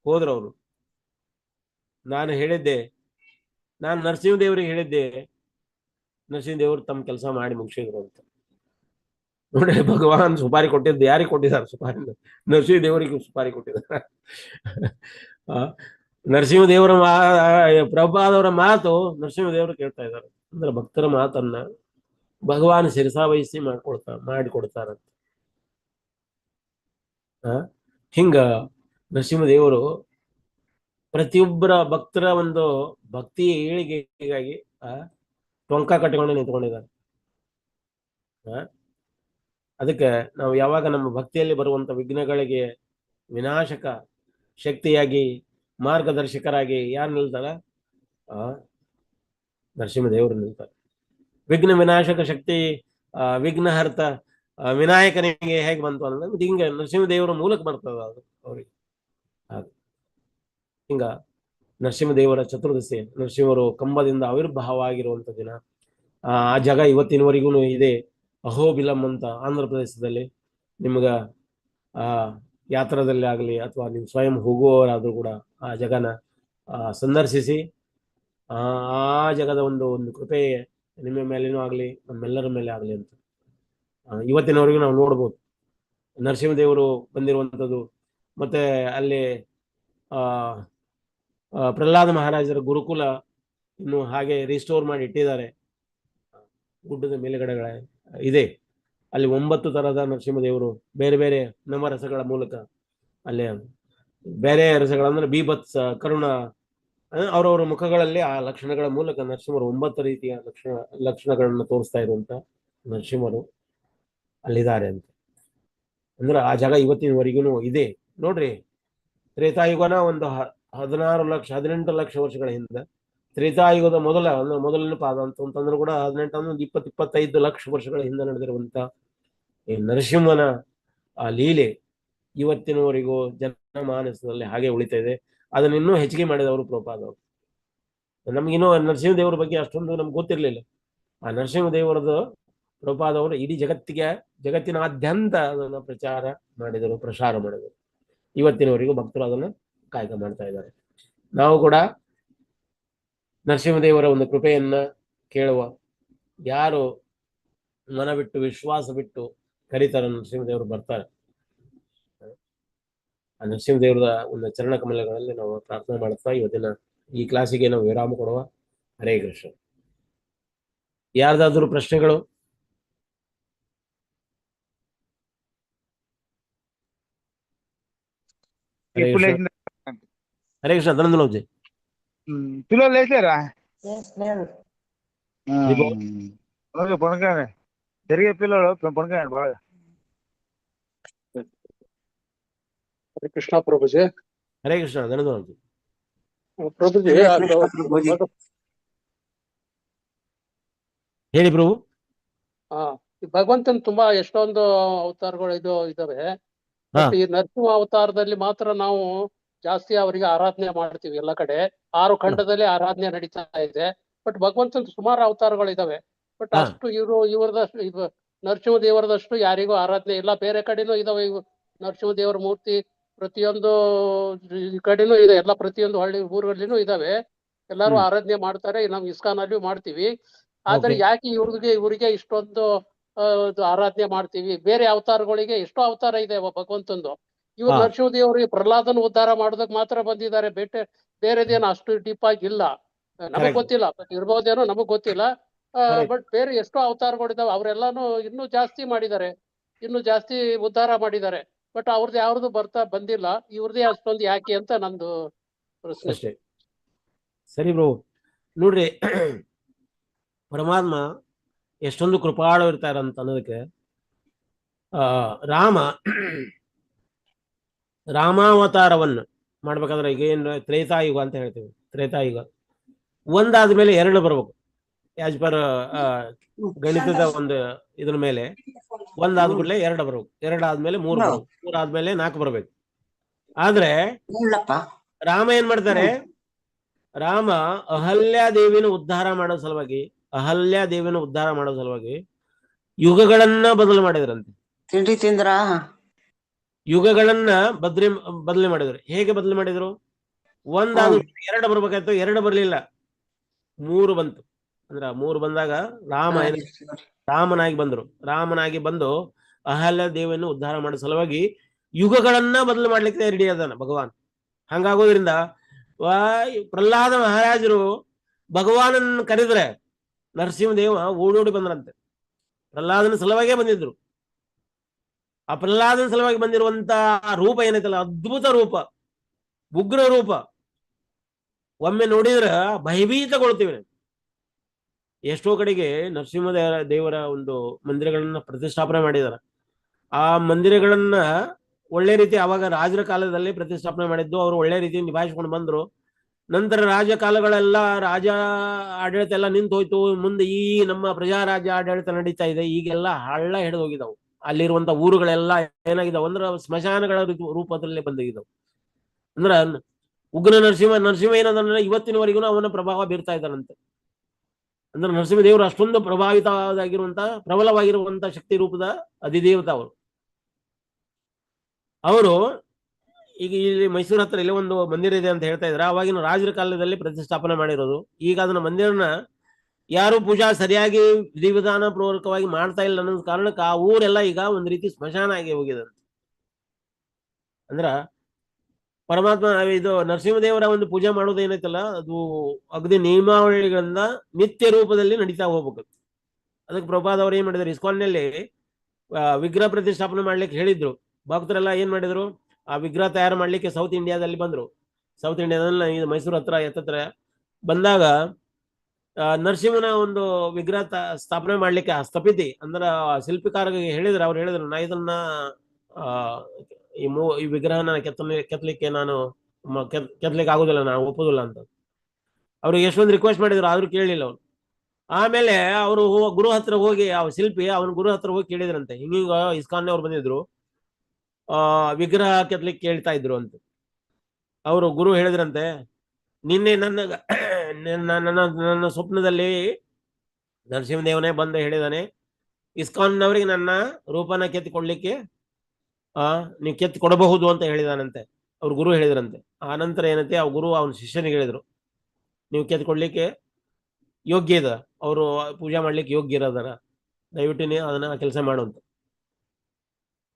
ಹೋದ್ರು ಅವರು. ನಾನು ಹೇಳಿದ್ದೆ, ನಾನು ನರಸಿಂಹದೇವರಿಗೆ ಹೇಳಿದ್ದೆ, ನರಸಿಂಹದೇವರು ತಮ್ಮ ಕೆಲಸ ಮಾಡಿ ಮುಗಿಸಿದ್ರು ಅಂತ. ನೋಡಿ, ಭಗವಾನ್ ಸುಪಾರಿ ಕೊಟ್ಟಿದ್ದು ಯಾರಿಗೆ ಕೊಟ್ಟಿದ್ದಾರೆ? ಸುಪಾರಿ ನರಸಿಂಹದೇವರಿಗೆ ಸುಪಾರಿ ಕೊಟ್ಟಿದ್ದಾರೆ. ನರಸಿಂಹದೇವರ ಪ್ರಭುಪಾದವರ ಮಾತು ನರಸಿಂಹದೇವರು ಕೇಳ್ತಾ ಇದ್ದಾರೆ. ಅಂದ್ರೆ ಭಕ್ತರ ಮಾತನ್ನ ಭಗವಾನ್ ಶಿರಸಾವಹಿಸಿ ಮಾಡಿಕೊಡ್ತಾರಂತ. ಹಿಂಗ ನರಸಿಂಹದೇವರು ಪ್ರತಿಯೊಬ್ಬರ ಭಕ್ತರ ಒಂದು ಭಕ್ತಿಯ ಏಳಿಗೆಗಾಗಿ ಟೊಂಕ ಕಟ್ಟಿಕೊಂಡು ನಿಂತ್ಕೊಂಡಿದ್ದಾರೆ. ಅದಕ್ಕೆ ನಾವು ಯಾವಾಗ ನಮ್ಮ ಭಕ್ತಿಯಲ್ಲಿ ಬರುವಂತ ವಿಘ್ನಗಳಿಗೆ ವಿನಾಶಕ ಶಕ್ತಿಯಾಗಿ ಮಾರ್ಗದರ್ಶಕರಾಗಿ ಯಾರು ನಿಲ್ತಾರ? ನರಸಿಂಹದೇವರು ನಿಲ್ತಾರೆ. ವಿಘ್ನ ವಿನಾಶಕ ಶಕ್ತಿ, ವಿಘ್ನಹರ್ತ ವಿನಾಯಕನಿಗೆ ಹೇಗೆ ಬಂತು ಅಂದ್ರೆ ಹಿಂಗೆ ನರಸಿಂಹದೇವರ ಮೂಲಕ ಬರ್ತದ ಅದು ಅವ್ರಿಗೆ. ಹಿಂಗ ನರಸಿಂಹದೇವರ ಚತುರ್ದಶಿ, ನರಸಿಂಹರು ಕಂಬದಿಂದ ಆವಿರ್ಭಾವ ಆಗಿರುವಂತ ದಿನ. ಆ ಜಾಗ ಇವತ್ತಿನವರೆಗೂ ಇದೆ. ಅಹೋಬಿಲಂ ಅಂತ ಆಂಧ್ರ ಪ್ರದೇಶದಲ್ಲಿ. ನಿಮ್ಗ ಯಾತ್ರದಲ್ಲಿ ಆಗಲಿ ಅಥವಾ ನೀವು ಸ್ವಯಂ ಹೋಗುವವರಾದ್ರೂ ಕೂಡ ಆ ಜಗನ ಸಂದರ್ಶಿಸಿ ಆ ಜಗದ ಒಂದು ಕೃಪೆ ನಿಮ್ಮ ಮೇಲೇನೂ ಆಗಲಿ, ನಮ್ಮೆಲ್ಲರ ಮೇಲೆ ಆಗಲಿ ಅಂತ ಇವತ್ತಿನವರೆಗೂ ನಾವು ನೋಡ್ಬೋದು. ನರಸಿಂಹದೇವರು ಬಂದಿರುವಂಥದ್ದು. ಮತ್ತೆ ಅಲ್ಲಿ ಪ್ರಹ್ಲಾದ ಮಹಾರಾಜರ ಗುರುಕುಲ ಇನ್ನು ಹಾಗೆ ರಿಸ್ಟೋರ್ ಮಾಡಿ ಇಟ್ಟಿದ್ದಾರೆ. ಗುಡ್ಡದ ಮೇಲುಗಡೆಗಳ ಇದೆ. ಅಲ್ಲಿ 9 ತರಹದ ನರಸಿಂಹದೇವರು ಬೇರೆ ಬೇರೆ ನವರಸಗಳ ಮೂಲಕ, ಅಲ್ಲಿ ಬೇರೆ ರಸಗಳಂದ್ರೆ ಬೀಭತ್ಸ, ಕರುಣ, ಅವರವರ ಮುಖಗಳಲ್ಲಿ ಆ ಲಕ್ಷಣಗಳ ಮೂಲಕ ನರಸಿಂಹರು 9 ರೀತಿಯ ಲಕ್ಷಣಗಳನ್ನು ತೋರಿಸ್ತಾ ಇರುವಂತ ನರಸಿಂಹರು ಅಲ್ಲಿದ್ದಾರೆ ಅಂತ. ಅಂದ್ರೆ ಆ ಜಾಗ ಇವತ್ತಿನವರೆಗೂ ಇದೆ. ನೋಡ್ರಿ, ತ್ರೇತಾಯುಗನ ಒಂದು 18 ಲಕ್ಷ ವರ್ಷಗಳ ಹಿಂದೆ, ತ್ರೇತಾಯುಗದ ಮೊದಲನೇ ಪಾದ ಅಂತಂದ್ರೂ ಕೂಡ 18 20-25 ಲಕ್ಷ ವರ್ಷಗಳ ಹಿಂದೆ ನಡೆದಿರುವಂತ ಈ ನರಸಿಂಹನ ಆ ಲೀಲೆ ಇವತ್ತಿನವರೆಗೂ ಜನಮಾನಸದಲ್ಲಿ ಹಾಗೆ ಉಳಿತಾ ಇದೆ. ಅದನ್ನ ಇನ್ನೂ ಹೆಚ್ಚಿಗೆ ಮಾಡಿದವರು ಪ್ರಭುಪಾದವರು. ನಮ್ಗಿನ್ನೂ ನರಸಿಂಹದೇವರ ಬಗ್ಗೆ ಅಷ್ಟೊಂದು ನಮ್ಗೆ ಗೊತ್ತಿರ್ಲಿಲ್ಲ. ಆ ನರಸಿಂಹದೇವರದು ಪ್ರಭುಪಾದವರು ಇಡೀ ಜಗತ್ತಿನಾದ್ಯಂತ ಅದನ್ನ ಪ್ರಸಾರ ಮಾಡಿದರು. ಇವತ್ತಿನವರೆಗೂ ಭಕ್ತರು ಅದನ್ನ ಕಾಯಕ ಮಾಡ್ತಾ ಇದ್ದಾರೆ. ನಾವು ಕೂಡ ನರಸಿಂಹದೇವರ ಒಂದು ಕೃಪೆಯನ್ನ ಕೇಳುವ, ಯಾರು ಮನ ಬಿಟ್ಟು ವಿಶ್ವಾಸ ಬಿಟ್ಟು ಕರೀತಾರೆ ನರಸಿಂಹದೇವರು ಬರ್ತಾರೆ. ಆ ನರಸಿಂಹದೇವರ ಒಂದು ಚರಣ ಕಮಲಗಳಲ್ಲಿ ನಾವು ಪ್ರಾರ್ಥನೆ ಮಾಡ್ತಾ ಇವತ್ತಿನ ಈ ಕ್ಲಾಸಿಗೆ ನಾವು ವಿರಾಮ ಕೊಡುವ. ಹರೇ ಕೃಷ್ಣ. ಯಾರ್ದಾದ್ರೂ ಪ್ರಶ್ನೆಗಳು? హరే కృష్ణ. ధనంజయ పిల్లలు లేచారా? పడుకోండి, జరిగే పిల్లలు పడుకోండి బాగా. హరే కృష్ణ ప్రభుజీ. ಹರೇ ಕೃಷ್ಣ ಧನ್ಯವಾದ. ಪ್ರಭುಜಿ ಹರೇ ಅದು ಕೃಷ್ಣ ಪ್ರಭುಜಿ. ಹೇಳಿ ಪ್ರಭು. ಹಾ ಈ ಭಗವಂತನ ತುಂಬಾ ಎಷ್ಟೊಂದು ಅವತಾರಗಳು ಇದಾವೆ. ಹಾ ಬಟ್ ಈ ನರಸಿಂಹ ಅವತಾರದಲ್ಲಿ ಮಾತ್ರ ನಾವು ಜಾಸ್ತಿ ಅವರಿಗೆ ಆರಾಧನೆ ಮಾಡ್ತೀವಿ ಎಲ್ಲ ಕಡೆ. 6 ಖಂಡದಲ್ಲಿ ಆರಾಧನೆ ನಡೀತಾ ಇದೆ. ಬಟ್ ಭಗವಂತನ ಸುಮಾರು ಅವತಾರಗಳು ಇದಾವೆ. ಬಟ್ ಹಾ. ಅಷ್ಟು ಇವ್ರದಷ್ಟು ನರಸಿಂಹ ದೇವರದಷ್ಟು ಯಾರಿಗೂ ಆರಾಧನೆ ಇಲ್ಲ. ಬೇರೆ ಕಡೆನೂ ಇದಾವೆ ಇವು ನರಸಿಂಹ ದೇವರ ಮೂರ್ತಿ. ಪ್ರತಿಯೊಂದು ಈ ಕಡೆನೂ ಇದೆ, ಎಲ್ಲ ಪ್ರತಿಯೊಂದು ಹಳ್ಳಿ ಊರುಗಳಲ್ಲಿನೂ ಇದಾವೆ. ಎಲ್ಲರೂ ಆರಾಧನೆ ಮಾಡ್ತಾರೆ, ನಾವು ಇಸ್ಕಾನ್ ಅಲ್ಲಿಯೂ ಮಾಡ್ತೀವಿ. ಆದ್ರೆ ಓಕೆ. ಯಾಕೆ ಇವರಿಗೆ ಇಷ್ಟೊಂದು ಆರಾಧನೆ ಮಾಡ್ತೀವಿ? ಬೇರೆ ಅವತಾರಗಳಿಗೆ ಎಷ್ಟೋ ಅವತಾರ ಇದೆ ಭಗವಂತಂದು. ಇವ್ರು ಹಾ ನರಸಿಂಹ ದೇವರು ಪ್ರಹ್ಲಾದನ ಉದ್ಧಾರ ಮಾಡೋದಕ್ ಮಾತ್ರ ಬಂದಿದ್ದಾರೆ. ಬೇರೆದೇನು ಅಷ್ಟು ಡೀಪ್ ಆಗಿ ಇಲ್ಲ. ನಮಗ್ ಕರೆಕ್ಟ್ ಗೊತ್ತಿಲ್ಲ, ಬಟ್ ಇರ್ಬೋದೇನೋ ನಮಗ್ ಗೊತ್ತಿಲ್ಲ. ಕರೆಕ್ಟ್. ಬಟ್ ಬೇರೆ ಎಷ್ಟೋ ಅವತಾರಗಳಿದಾವೆ, ಅವರೆಲ್ಲಾನು ಇನ್ನೂ ಜಾಸ್ತಿ ಮಾಡಿದ್ದಾರೆ, ಇನ್ನೂ ಜಾಸ್ತಿ ಉದ್ಧಾರ ಮಾಡಿದ್ದಾರೆ. ಬಟ್ ಅವ್ರದ್ದು ಯಾವ್ದು ಬಂದಿಲ್ಲ. ಇವ್ರದೇ ಅಷ್ಟೊಂದು ಯಾಕೆ ಅಂತ ನಂದು ಪ್ರಶ್ನೆ. ಅಷ್ಟೇ. ಸರಿ ಬ್ರೋ. ನೋಡ್ರಿ, ಪರಮಾತ್ಮ ಎಷ್ಟೊಂದು ಕೃಪಾಳು ಇರ್ತಾರಂತ ಅನ್ನೋದಕ್ಕೆ ರಾಮ ರಾಮಾವತಾರವನ್ನು ಮಾಡ್ಬೇಕಾದ್ರೆ ಈಗ ಏನು ತ್ರೇತಾಯುಗ ಅಂತ ಹೇಳ್ತೀವಿ. ತ್ರೇತಾಯುಗ ಒಂದಾದ್ಮೇಲೆ 2 ಬರ್ಬೇಕು. ಆಸ್ ಪರ್ ಗಣಿತದ ಒಂದು ಇದ್ರ ಮೇಲೆ ಒಂದಾದ ಕೂಡಲೇ 2 ಬರ್ಬೇಕು, 2 ಆದ್ಮೇಲೆ 3 ಬರ್ಬೇಕು, 3 ಆದ್ಮೇಲೆ 4 ಬರ್ಬೇಕು. ಆದ್ರೆ ಇಲ್ಲಪ್ಪ. ರಾಮ ಏನ್ ಮಾಡ್ತಾರೆ? ರಾಮ ಅಹಲ್ಯಾದೇವಿನ ಉದ್ಧಾರ ಮಾಡೋ ಸಲುವಾಗಿ ಯುಗಗಳನ್ನ ಬದಲು ಮಾಡಿದ್ರಂತೆ. ತಿಂಡಿ ತಿಂದ್ರ? ಯುಗಗಳನ್ನ ಬದಲಿ ಮಾಡಿದ್ರು. ಹೇಗೆ ಬದಲು ಮಾಡಿದ್ರು? ಒಂದಾದ 2 ಬರ್ಬೇಕಾಯ್ತು, 2 ಬರ್ಲಿಲ್ಲ, 3 ಬಂತು. ಅಂದ್ರ 3 ಬಂದಾಗ ರಾಮನಾಗಿ ಬಂದು ಅಹಲ್ಯ ದೇವಿಯನ್ನು ಉದ್ಧಾರ ಮಾಡೋ ಸಲುವಾಗಿ ಯುಗಗಳನ್ನ ಬದಲು ಮಾಡ್ಲಿಕ್ಕೆ ರೆಡಿ ಅದಾನ ಭಗವಾನ್. ಹಂಗಾಗೋದ್ರಿಂದ ಪ್ರಹ್ಲಾದ ಮಹಾರಾಜರು ಭಗವಾನನ್ನ ಕರೆದ್ರೆ ನರಸಿಂಹದೇವ ಓಡೋಡಿ ಬಂದ್ರಂತೆ. ಪ್ರಹ್ಲಾದನ ಸಲುವಾಗೇ ಬಂದಿದ್ರು. ಆ ಪ್ರಹ್ಲಾದನ ಸಲುವಾಗಿ ಬಂದಿರುವಂತ ರೂಪ ಏನೈತಲ್ಲ, ಅದ್ಭುತ ರೂಪ, ಉಗ್ರ ರೂಪ. ಒಮ್ಮೆ ನೋಡಿದ್ರ ಭಯಭೀತಗೊಳ್ತೀವಿ. ಎಷ್ಟೋ ಕಡೆಗೆ ನರಸಿಂಹ ದೇವರ ಒಂದು ಮಂದಿರಗಳನ್ನ ಪ್ರತಿಷ್ಠಾಪನೆ ಮಾಡಿದಾರೆ. ಆ ಮಂದಿರಗಳನ್ನ ಒಳ್ಳೆ ರೀತಿ ಅವಾಗ ರಾಜರ ಕಾಲದಲ್ಲಿ ಪ್ರತಿಷ್ಠಾಪನೆ ಮಾಡಿದ್ದು. ಅವರು ಒಳ್ಳೆ ರೀತಿ ನಿಭಾಯಿಸ್ಕೊಂಡು ಬಂದ್ರು. ನಂತರ ರಾಜ ಕಾಲಗಳೆಲ್ಲ ರಾಜ ಆಡಳಿತ ಎಲ್ಲ ನಿಂತು ಹೋಯ್ತು. ಮುಂದೆ ಈ ನಮ್ಮ ಪ್ರಜಾರಾಜ್ಯ ಆಡಳಿತ ನಡೀತಾ ಇದೆ. ಈಗೆಲ್ಲ ಹಳ್ಳ ಹಿಡಿದು ಹೋಗಿದಾವು. ಅಲ್ಲಿರುವಂತ ಊರುಗಳೆಲ್ಲ ಏನಾಗಿದಾವ ಅಂದ್ರೆ ಸ್ಮಶಾನಗಳ ರೂಪದಲ್ಲಿ ಬಂದಿದ್ದಾವೆ. ಅಂದ್ರ ಉಗ್ರ ನರಸಿಂಹ ಏನಂದ್ರೆ ಇವತ್ತಿನವರೆಗೂ ಅವನ ಪ್ರಭಾವ ಬೀರ್ತಾ ಇದ್ದಾನಂತೆ. ಅಂದ್ರೆ ನರಸಿಂಹ ದೇವರು ಅಷ್ಟೊಂದು ಪ್ರಬಲವಾಗಿರುವಂತ ಶಕ್ತಿ ರೂಪದ ಅಧಿದೇವತ ಅವರು. ಈಗ ಇಲ್ಲಿ ಮೈಸೂರು ಹತ್ರ ಇಲ್ಲಿ ಒಂದು ಮಂದಿರ ಇದೆ ಅಂತ ಹೇಳ್ತಾ ಇದ್ರೆ, ಅವಾಗಿನ ರಾಜರ ಕಾಲದಲ್ಲಿ ಪ್ರತಿಷ್ಠಾಪನೆ ಮಾಡಿರೋದು. ಈಗ ಅದನ್ನ ಮಂದಿರನ ಯಾರು ಪೂಜಾ ಸರಿಯಾಗಿ ವಿಧಿವಿಧಾನ ಪೂರ್ವಕವಾಗಿ ಮಾಡ್ತಾ ಇಲ್ಲ ಅನ್ನೋ ಕಾರಣಕ್ಕೆ ಆ ಊರೆಲ್ಲ ಈಗ ಒಂದ್ ರೀತಿ ಸ್ಮಶಾನ ಆಗಿ ಹೋಗಿದೆ. ಅಂದ್ರ ಪರಮಾತ್ಮ ಇದು ನರಸಿಂಹದೇವರ ಒಂದು ಪೂಜೆ ಮಾಡೋದು ಏನೈತಲ್ಲ, ಅದು ಅಗದಿ ನಿಯಮಾವಳಿಗಳಿಂದ ನಿತ್ಯ ರೂಪದಲ್ಲಿ ನಡೀತಾ ಹೋಗ್ಬೇಕು. ಅದಕ್ಕೆ ಪ್ರಭುಪಾದ ಅವ್ರು ಏನ್ ಮಾಡಿದ್ರು, ಇಸ್ಕಾನ್ನಲ್ಲಿ ವಿಗ್ರಹ ಪ್ರತಿಷ್ಠಾಪನೆ ಮಾಡ್ಲಿಕ್ಕೆ ಹೇಳಿದ್ರು. ಭಕ್ತರೆಲ್ಲ ಏನ್ ಮಾಡಿದ್ರು, ಆ ವಿಗ್ರಹ ತಯಾರು ಮಾಡ್ಲಿಕ್ಕೆ ಸೌತ್ ಇಂಡಿಯಾದಲ್ಲಿ ಬಂದ್ರು. ಸೌತ್ ಇಂಡಿಯಾದಲ್ಲಿ ಇದು ಮೈಸೂರು ಹತ್ರ ಎತ್ತತ್ರ ಬಂದಾಗ ನರಸಿಂಹನ ಒಂದು ವಿಗ್ರಹ ಸ್ಥಾಪನೆ ಮಾಡ್ಲಿಕ್ಕೆ ಆ ಸ್ಥಪತಿ ಅಂದ್ರೆ ಶಿಲ್ಪಿಕಾರರಿಗೆ ಹೇಳಿದ್ರು. ಅವ್ರು ಹೇಳಿದ್ರು, ನಾ ಇದನ್ನ ಈ ವಿಗ್ರಹನ ಕೆತ್ತಲಿಕ್ಕೆ ನಾನು ಕೆತ್ತಲಿಕ್ಕೆ ಆಗುದಿಲ್ಲ, ನಾನು ಒಪ್ಪುದಿಲ್ಲ ಅಂತ ಅವ್ರಿಗೆ ಎಷ್ಟೊಂದು ರಿಕ್ವೆಸ್ಟ್ ಮಾಡಿದ್ರು, ಆದ್ರೂ ಕೇಳಲಿಲ್ಲ ಅವ್ರು. ಆಮೇಲೆ ಅವರು ಗುರು ಹತ್ರ ಹೋಗಿ, ಆ ಶಿಲ್ಪಿ ಅವನ ಗುರು ಹತ್ರ ಹೋಗಿ ಕೇಳಿದ್ರಂತೆ, ಹಿಂಗ ಇಸ್ಕಾನ್ ಅವ್ರು ಬಂದಿದ್ರು, ವಿಗ್ರಹ ಕೆತ್ತಲಿಕ್ಕೆ ಕೇಳ್ತಾ ಇದ್ರು ಅಂತ. ಅವರು ಗುರು ಹೇಳಿದ್ರಂತೆ, ನಿನ್ನೆ ನನ್ನ ಸ್ವಪ್ನದಲ್ಲಿ ನರಸಿಂಹದೇವನೇ ಬಂದು ಹೇಳಿದಾನೆ, ಇಸ್ಕಾನ್ನವರಿಗೆ ನನ್ನ ರೂಪನ ಕೆತ್ತಿಕೊಡ್ಲಿಕ್ಕೆ ನೀವು ಕೆತ್ತಿ ಕೊಡಬಹುದು ಅಂತ ಹೇಳಿದಾನಂತೆ. ಅವ್ರ ಗುರು ಹೇಳಿದ್ರಂತೆ. ಆ ನಂತರ ಏನಂತೆ, ಆ ಗುರು ಅವನ ಶಿಷ್ಯನಿಗೆ ಹೇಳಿದ್ರು, ನೀವು ಕೆತ್ತಿಕೊಡ್ಲಿಕ್ಕೆ ಯೋಗ್ಯ ಇದ, ಅವರು ಪೂಜೆ ಮಾಡ್ಲಿಕ್ಕೆ ಯೋಗ್ಯ ಇರೋದಾರ, ದಯವಿಟ್ಟು ನೀವು ಅದನ್ನ ಕೆಲಸ ಮಾಡುವಂತ.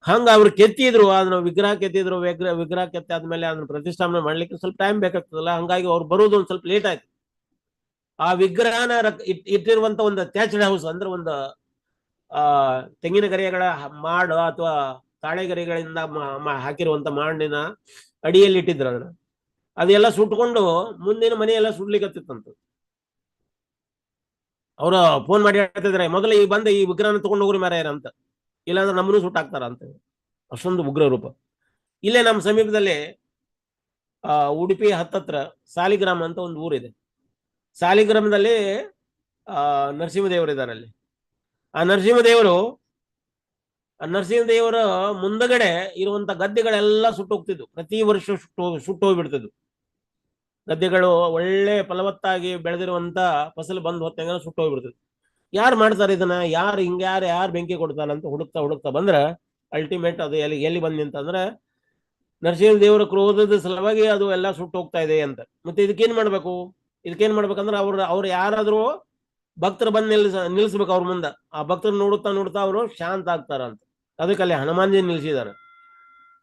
ಹಂಗ ಅವ್ರು ಕೆತ್ತಿದ್ರು, ಅದನ್ನ ವಿಗ್ರಹ ಕೆತ್ತಿದ್ರು. ವಿಗ್ರಹ ಕೆತ್ತಿ ಆದ್ಮೇಲೆ ಅದನ್ನ ಪ್ರತಿಷ್ಠಾಪನೆ ಮಾಡ್ಲಿಕ್ಕೆ ಸ್ವಲ್ಪ ಟೈಮ್ ಬೇಕಾಗ್ತದಲ್ಲ, ಹಂಗಾಗಿ ಅವ್ರು ಬರೋದು ಒಂದ್ ಸ್ವಲ್ಪ ಲೇಟ್ ಆಯ್ತು. ಆ ವಿಗ್ರಹನ ಇಟ್ಟಿರುವಂತ ಒಂದು ಅಟ್ಯಾಚ್ಡ್ ಹೌಸ್ ಅಂದ್ರೆ ಒಂದು ತೆಂಗಿನ ಗರಿಗಳ ಮಾಡು ಅಥವಾ ತಾಳೆಗರಿಗಳಿಂದ ಹಾಕಿರುವಂತ ಮಾಡಿನ ಅಡಿಯಲ್ಲಿ ಇಟ್ಟಿದ್ರು ಅದನ್ನ. ಅದೆಲ್ಲ ಸುಟ್ಕೊಂಡು ಮುಂದಿನ ಮನೆಯೆಲ್ಲ ಸುಡ್ಲಿಕ್ಕತ್ತಿತ್ತಂತ. ಅವ್ರು ಫೋನ್ ಮಾಡಿ ಹೇಳ್ತಿದ್ರೆ, ಮೊದಲು ಈ ಬಂದ ಈ ವಿಗ್ರಹನ ತಗೊಂಡು ಹೋಗ್ರಿ ಮಾರ ಅಂತ, ಇಲ್ಲಾಂದ್ರೆ ನಮ್ಮನ್ನು ಸುಟ್ಟಾಕ್ತಾರ ಅಂತ. ಅಷ್ಟೊಂದು ಉಗ್ರ ರೂಪ. ಇಲ್ಲೇ ನಮ್ಮ ಸಮೀಪದಲ್ಲಿ ಉಡುಪಿ ಹತ್ತತ್ರ ಸಾಲಿಗ್ರಾಮ ಅಂತ ಒಂದು ಊರಿದೆ. ಸಾಲಿಗ್ರಾಮದಲ್ಲಿ ನರಸಿಂಹದೇವರು ಇದ್ದಾರೆ ಅಲ್ಲಿ. ಆ ನರಸಿಂಹದೇವರ ಮುಂದಗಡೆ ಇರುವಂತ ಗದ್ದೆಗಳೆಲ್ಲ ಸುಟ್ಟೋಗ್ತಿದ್ವು. ಪ್ರತಿ ವರ್ಷ ಸುಟ್ಟು ಹೋಗ್ಬಿಡ್ತಿದ್ವು. ಗದ್ದೆಗಳು ಒಳ್ಳೆ ಫಲವತ್ತಾಗಿ ಬೆಳೆದಿರುವಂತ ಫಸಲು ಬಂದು ಹೊತ್ತಂಗ ಸುಟ್ಟು ಹೋಗ್ಬಿಡ್ತಿದ್ವು. ಯಾರು ಮಾಡ್ತಾರೆ ಇದನ್ನ, ಯಾರು ಬೆಂಕಿ ಕೊಡ್ತಾರ ಅಂತ ಹುಡುಕ್ತಾ ಬಂದ್ರ ಅಲ್ಟಿಮೇಟ್ ಅದು ಎಲ್ಲಿ ಬಂದ್ ನಿಂತಂದ್ರೆ ನರಸಿಂಹದೇವರ ಕ್ರೋಧದ ಸಲುವಾಗಿ ಅದು ಎಲ್ಲ ಸುಟ್ಟು ಹೋಗ್ತಾ ಇದೆ ಅಂತ. ಮತ್ತೆ ಇದಕ್ಕೇನ್ ಮಾಡ್ಬೇಕಂದ್ರೆ ಅವ್ರು ಯಾರಾದ್ರೂ ಭಕ್ತರು ಬಂದು ನಿಲ್ಸ್ಬೇಕು ಅವ್ರ ಮುಂದೆ. ಆ ಭಕ್ತರು ನೋಡುತ್ತಾ ಅವರು ಶಾಂತ ಆಗ್ತಾರ ಅಂತ. ಅದಕ್ಕೆ ಅಲ್ಲಿ ಹನುಮಾನ್ಜಿ ನಿಲ್ಸಿದ್ದಾರೆ.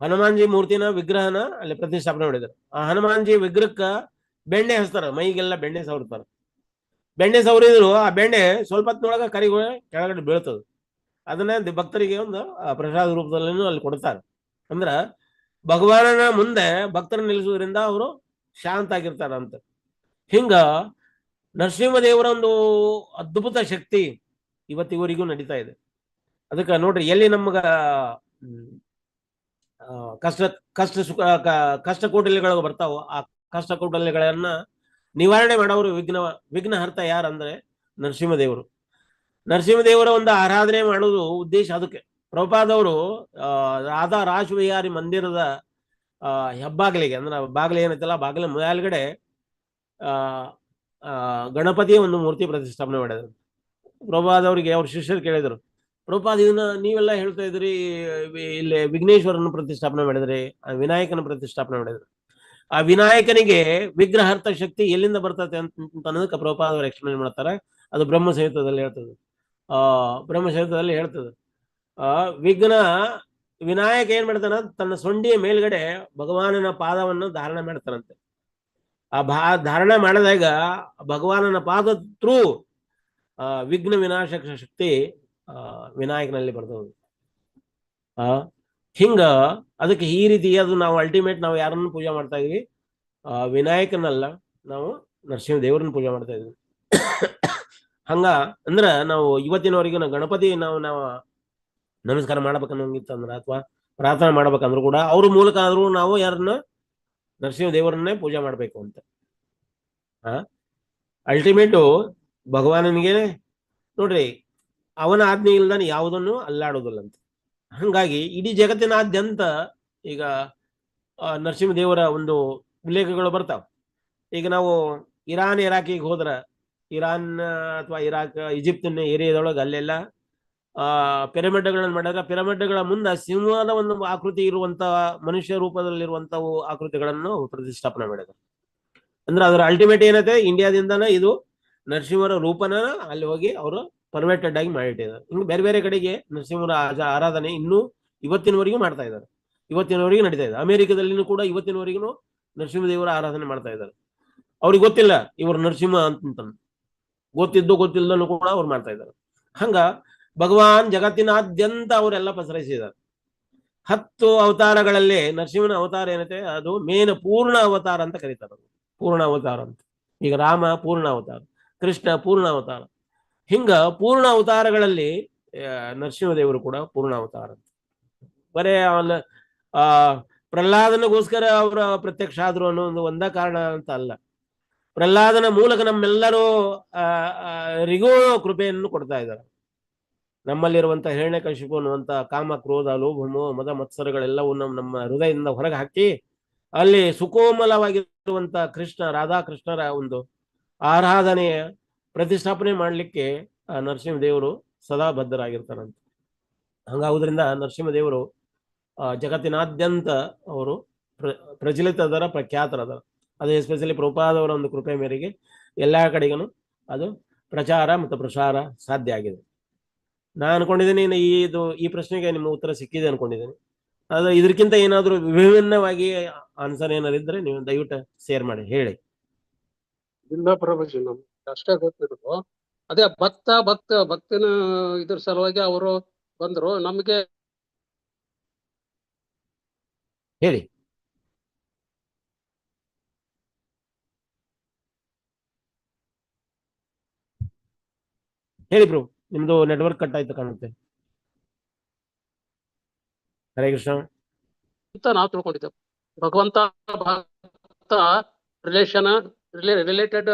ಹನುಮಾನ್ಜಿ ಮೂರ್ತಿನ ವಿಗ್ರಹನ ಅಲ್ಲಿ ಪ್ರತಿಷ್ಠಾಪನೆ ಮಾಡಿದ್ದಾರೆ. ಆ ಹನುಮಾನ್ಜಿ ವಿಗ್ರಹಕ್ಕ ಬೆಣ್ಣೆ ಹಚ್ತಾರ, ಮೈಗೆಲ್ಲ ಬೆಣ್ಣೆ ಸವರ್ತಾರ. ಬೆಣ್ಣೆ ಸವರಿದ್ರು ಆ ಬೆಣ್ಣೆ ಸ್ವಲ್ಪ ಹೊತ್ತಿನೊಳಗ ಕರಿಗಳು ಕೆಳಗಡೆ ಬೀಳ್ತದೆ. ಅದನ್ನ ಭಕ್ತರಿಗೆ ಒಂದು ಪ್ರಸಾದ ರೂಪದಲ್ಲಿ ಅಲ್ಲಿ ಕೊಡ್ತಾರೆ. ಅಂದ್ರ ಭಗವಾನನ ಮುಂದೆ ಭಕ್ತರ ನಿಲ್ಲಿಸುವುದರಿಂದ ಅವರು ಶಾಂತ ಆಗಿರ್ತಾರ ಅಂತ. ಹಿಂಗ ನರಸಿಂಹದೇವರ ಒಂದು ಅದ್ಭುತ ಶಕ್ತಿ ಇವತ್ತಿವರೆಗೂ ನಡೀತಾ ಇದೆ. ಅದಕ್ಕೆ ನೋಡ್ರಿ, ಎಲ್ಲಿ ನಮ್ಗ ಕಷ್ಟ ಕೌಟಲ್ಯಗಳು ಬರ್ತಾವೋ ಆ ಕಷ್ಟ ಕೌಟಲ್ಯಗಳನ್ನ ನಿವಾರಣೆ ಮಾಡೋರು ವಿಘ್ನಹರ್ತ ಯಾರಂದ್ರೆ ನರಸಿಂಹದೇವರು. ನರಸಿಂಹದೇವರ ಒಂದು ಆರಾಧನೆ ಮಾಡೋದು ಉದ್ದೇಶ ಅದಕ್ಕೆ. ಪ್ರಭುಪಾದವರು ರಾಧಾ ರಾಜವಿಹಾರಿ ಮಂದಿರದ ಹೆಬ್ಬಾಗಿಲಿಗೆ ಅಂದ್ರೆ ಬಾಗಿಲು ಏನೈತಲ್ಲ, ಬಾಗಿಲ ಮೇಲ್ಗಡೆ ಗಣಪತಿಯ ಒಂದು ಮೂರ್ತಿ ಪ್ರತಿಷ್ಠಾಪನೆ ಮಾಡಿದ್ರು. ಪ್ರಭುಪಾದವರಿಗೆ ಅವ್ರ ಶಿಷ್ಯರು ಕೇಳಿದ್ರು, ಪ್ರಭುಪಾದ ಇದನ್ನ ನೀವೆಲ್ಲ ಹೇಳ್ತಾ ಇದ್ರಿ, ಇಲ್ಲಿ ವಿಘ್ನೇಶ್ವರನ ಪ್ರತಿಷ್ಠಾಪನೆ ಮಾಡಿದ್ರಿ, ವಿನಾಯಕನ ಪ್ರತಿಷ್ಠಾಪನೆ ಮಾಡಿದ್ರಿ. ಆ ವಿನಾಯಕನಿಗೆ ವಿಗ್ರಹಾರ್ಥ ಶಕ್ತಿ ಎಲ್ಲಿಂದ ಬರ್ತದೆ ಅಂತ ಅನ್ನೋದಕ್ಕೆ ಪ್ರಭುಪಾದವರು ಎಕ್ಸ್ಪ್ಲೇನ್ ಮಾಡ್ತಾರೆ. ಅದು ಬ್ರಹ್ಮಸಹಿತದಲ್ಲಿ ಹೇಳ್ತದೆ. ವಿನಾಯಕ ಏನ್ ಮಾಡ್ತಾನ, ತನ್ನ ಸೊಂಡಿಯ ಮೇಲ್ಗಡೆ ಭಗವಾನನ ಪಾದವನ್ನು ಧಾರಣ ಮಾಡ್ತಾನಂತೆ. ಧಾರಣ ಮಾಡಿದಾಗ ಭಗವಾನನ ಪಾದ ಥ್ರೂ ವಿಘ್ನ ವಿನಾಶಕ ಶಕ್ತಿ ವಿನಾಯಕನಲ್ಲಿ ಬರ್ತದೆ. ಹಿಂಗ ಅದಕ್ಕೆ ಈ ರೀತಿ ಅದು ನಾವು ಅಲ್ಟಿಮೇಟ್ ನಾವು ಯಾರನ್ನು ಪೂಜೆ ಮಾಡ್ತಾ ಇದೀವಿ, ವಿನಾಯಕನಲ್ಲ, ನಾವು ನರಸಿಂಹ ದೇವರನ್ನ ಪೂಜೆ ಮಾಡ್ತಾ ಇದೀವಿ. ಹಂಗ ಅಂದ್ರ ನಾವು ಇವತ್ತಿನವರೆಗೂ ಗಣಪತಿ ನಾವು ನಮಸ್ಕಾರ ಮಾಡ್ಬೇಕನ್ನೋಂಗಿತ್ತಂದ್ರ ಅಥವಾ ಪ್ರಾರ್ಥನೆ ಮಾಡ್ಬೇಕಂದ್ರು ಕೂಡ ಅವ್ರ ಮೂಲಕ ಆದ್ರೂ ನಾವು ಯಾರನ್ನ ನರಸಿಂಹ ದೇವರನ್ನೇ ಪೂಜೆ ಮಾಡ್ಬೇಕು ಅಂತ. ಅಲ್ಟಿಮೇಟು ಭಗವಾನನಿಗೆ ನೋಡ್ರಿ, ಅವನ ಆಜ್ಞೆ ಇಲ್ದಾನೆ ಯಾವುದನ್ನು ಅಲ್ಲಾಡೋದಿಲ್ಲ ಅಂತ. ಹಂಗಾಗಿ ಇಡೀ ಜಗತ್ತಿನಾದ್ಯಂತ ಈಗ ನರಸಿಂಹದೇವರ ಒಂದು ಉಲ್ಲೇಖಗಳು ಬರ್ತಾವ. ಈಗ ನಾವು ಇರಾಕಿಗೆ ಹೋದ್ರ, ಇರಾನ್ ಅಥವಾ ಇರಾಕ್ ಈಜಿಪ್ಟಿನ ಏರಿಯಾದೊಳಗೆ ಅಲ್ಲೆಲ್ಲ ಪಿರಮಿಡ್ಗಳನ್ನು ಮಾಡಿದ್ರೆ ಪಿರಮಿಡ್ಗಳ ಮುಂದೆ ಸಿಂಹದ ಒಂದು ಆಕೃತಿ ಇರುವಂತ ಮನುಷ್ಯ ರೂಪದಲ್ಲಿರುವಂತವು ಆಕೃತಿಗಳನ್ನು ಪ್ರತಿಷ್ಠಾಪನೆ ಮಾಡಿದ್ದಾರೆ. ಅಂದ್ರೆ ಅದರ ಅಲ್ಟಿಮೇಟ್ ಏನೈತೆ, ಇಂಡಿಯಾದಿಂದಾನ ಇದು ನರಸಿಂಹರ ರೂಪನ ಅಲ್ಲಿ ಹೋಗಿ ಅವರು ಪರ್ಮಿಟೆಡ್ ಆಗಿ ಮಾಡಿಟ್ಟಿದ್ದಾರೆ. ಹಿಂಗೆ ಬೇರೆ ಬೇರೆ ಕಡೆಗೆ ನರಸಿಂಹರ ಆರಾಧನೆ ಇನ್ನೂ ಇವತ್ತಿನವರೆಗೂ ಮಾಡ್ತಾ ಇದ್ದಾರೆ, ಇವತ್ತಿನವರೆಗೂ ನಡೀತಾ ಇದೆ. ಅಮೆರಿಕದಲ್ಲಿನೂ ಕೂಡ ಇವತ್ತಿನವರೆಗೂ ನರಸಿಂಹದೇವರ ಆರಾಧನೆ ಮಾಡ್ತಾ ಇದ್ದಾರೆ. ಅವ್ರಿಗೆ ಗೊತ್ತಿಲ್ಲ ಇವರು ನರಸಿಂಹ ಅಂತ, ಗೊತ್ತಿಲ್ಲದನ್ನು ಕೂಡ ಅವ್ರು ಮಾಡ್ತಾ ಇದ್ದಾರೆ. ಹಂಗ ಭಗವಾನ್ ಜಗತ್ತಿನಾದ್ಯಂತ ಅವರೆಲ್ಲ ಪಸರಿಸಿದ್ದಾರೆ. 10 ಅವತಾರಗಳಲ್ಲಿ ನರಸಿಂಹನ ಅವತಾರ ಏನೈತೆ ಅದು ಮೇನ್ ಪೂರ್ಣ ಅವತಾರ ಅಂತ ಕರೀತಾರೆ. ಪೂರ್ಣ ಅವತಾರ ಅಂತ. ಈಗ ರಾಮ ಪೂರ್ಣ ಅವತಾರ, ಕೃಷ್ಣ ಪೂರ್ಣ ಅವತಾರ. ಹಿಂಗ ಪೂರ್ಣ ಅವತಾರಗಳಲ್ಲಿ ನರಸಿಂಹದೇವರು ಕೂಡ ಪೂರ್ಣ ಅವತಾರ ಅಂತ. ಬರೇ ಅವನ ಪ್ರಹ್ಲಾದನಿಗೋಸ್ಕರ ಅವರ ಪ್ರತ್ಯಕ್ಷ ಆದ್ರು ಅನ್ನೋ ಒಂದ ಕಾರಣ ಅಂತ ಅಲ್ಲ. ಪ್ರಹ್ಲಾದನ ಮೂಲಕ ನಮ್ಮೆಲ್ಲರೂ ರಿಗೋ ಕೃಪೆಯನ್ನು ಕೊಡ್ತಾ ಇದ್ದಾರೆ. ನಮ್ಮಲ್ಲಿರುವಂತ ಹಿರಣ್ಯಕಶಿಪು ಅನ್ನುವಂತ ಕಾಮ, ಕ್ರೋಧ, ಲೋಭ, ಮದ, ಮತ್ಸರಗಳೆಲ್ಲವೂ ನಮ್ಮ ಹೃದಯದಿಂದ ಹೊರಗೆ ಹಾಕಿ ಅಲ್ಲಿ ಸುಕೋಮಲವಾಗಿರುವಂತ ಕೃಷ್ಣ, ರಾಧಾಕೃಷ್ಣರ ಒಂದು ಆರಾಧನೆಯ ಪ್ರತಿಷ್ಠಾಪನೆ ಮಾಡ್ಲಿಕ್ಕೆ ನರಸಿಂಹದೇವರು ಸದಾ ಬದ್ಧರಾಗಿರ್ತಾರಂತ. ಹಂಗಾಗುವುದರಿಂದ ನರಸಿಂಹದೇವರು ಜಗತ್ತಿನಾದ್ಯಂತ ಅವರು ಪ್ರಚಲಿತದರ, ಪ್ರಖ್ಯಾತರದರ. ಅದು ಎಸ್ಪೆಷಲಿ ಪ್ರಭುಪಾದವರ ಒಂದು ಕೃಪೆ ಮೇರೆಗೆ ಎಲ್ಲಾ ಕಡೆಗೂ ಅದು ಪ್ರಚಾರ ಮತ್ತು ಪ್ರಸಾರ ಸಾಧ್ಯ ಆಗಿದೆ. ನಾನು ಅನ್ಕೊಂಡಿದ್ದೀನಿ ಈ ಪ್ರಶ್ನೆಗೆ ನಿಮ್ಮ ಉತ್ತರ ಸಿಕ್ಕಿದೆ ಅನ್ಕೊಂಡಿದ್ದೀನಿ. ಅದು ಇದಕ್ಕಿಂತ ಏನಾದರೂ ವಿಭಿನ್ನವಾಗಿ ಆನ್ಸರ್ ಏನಾದ್ರು ಇದ್ರೆ ನೀವು ದಯವಿಟ್ಟು ಶೇರ್ ಮಾಡಿ ಹೇಳಿ. ಇಲ್ಲ ಪ್ರಭುಜಿ, ನಮ್ಗೆ ಅಷ್ಟೇ ಗೊತ್ತಿರೋದು. ಅದೇ ಭಕ್ತನ ಇದ್ರ ಸಲುವಾಗಿ ಅವರು ಬಂದ್ರು. ನಮ್ಗೆ ಹೇಳಿ. ಹೇಳಿ ಬ್ರೋ, ನಿಮ್ದು ನೆಟ್ವರ್ಕ್ ಕಟ್ ಆಯ್ತು ಕಾಣುತ್ತೆ. ಹರೇ ಕೃಷ್ಣ ಅಂತ ನಾವು ತಿಳ್ಕೊಂಡಿದ್ದೇವೆ. ಭಗವಂತ ರಿಲೇಷನ್ ರಿಲೇಟೆಡ್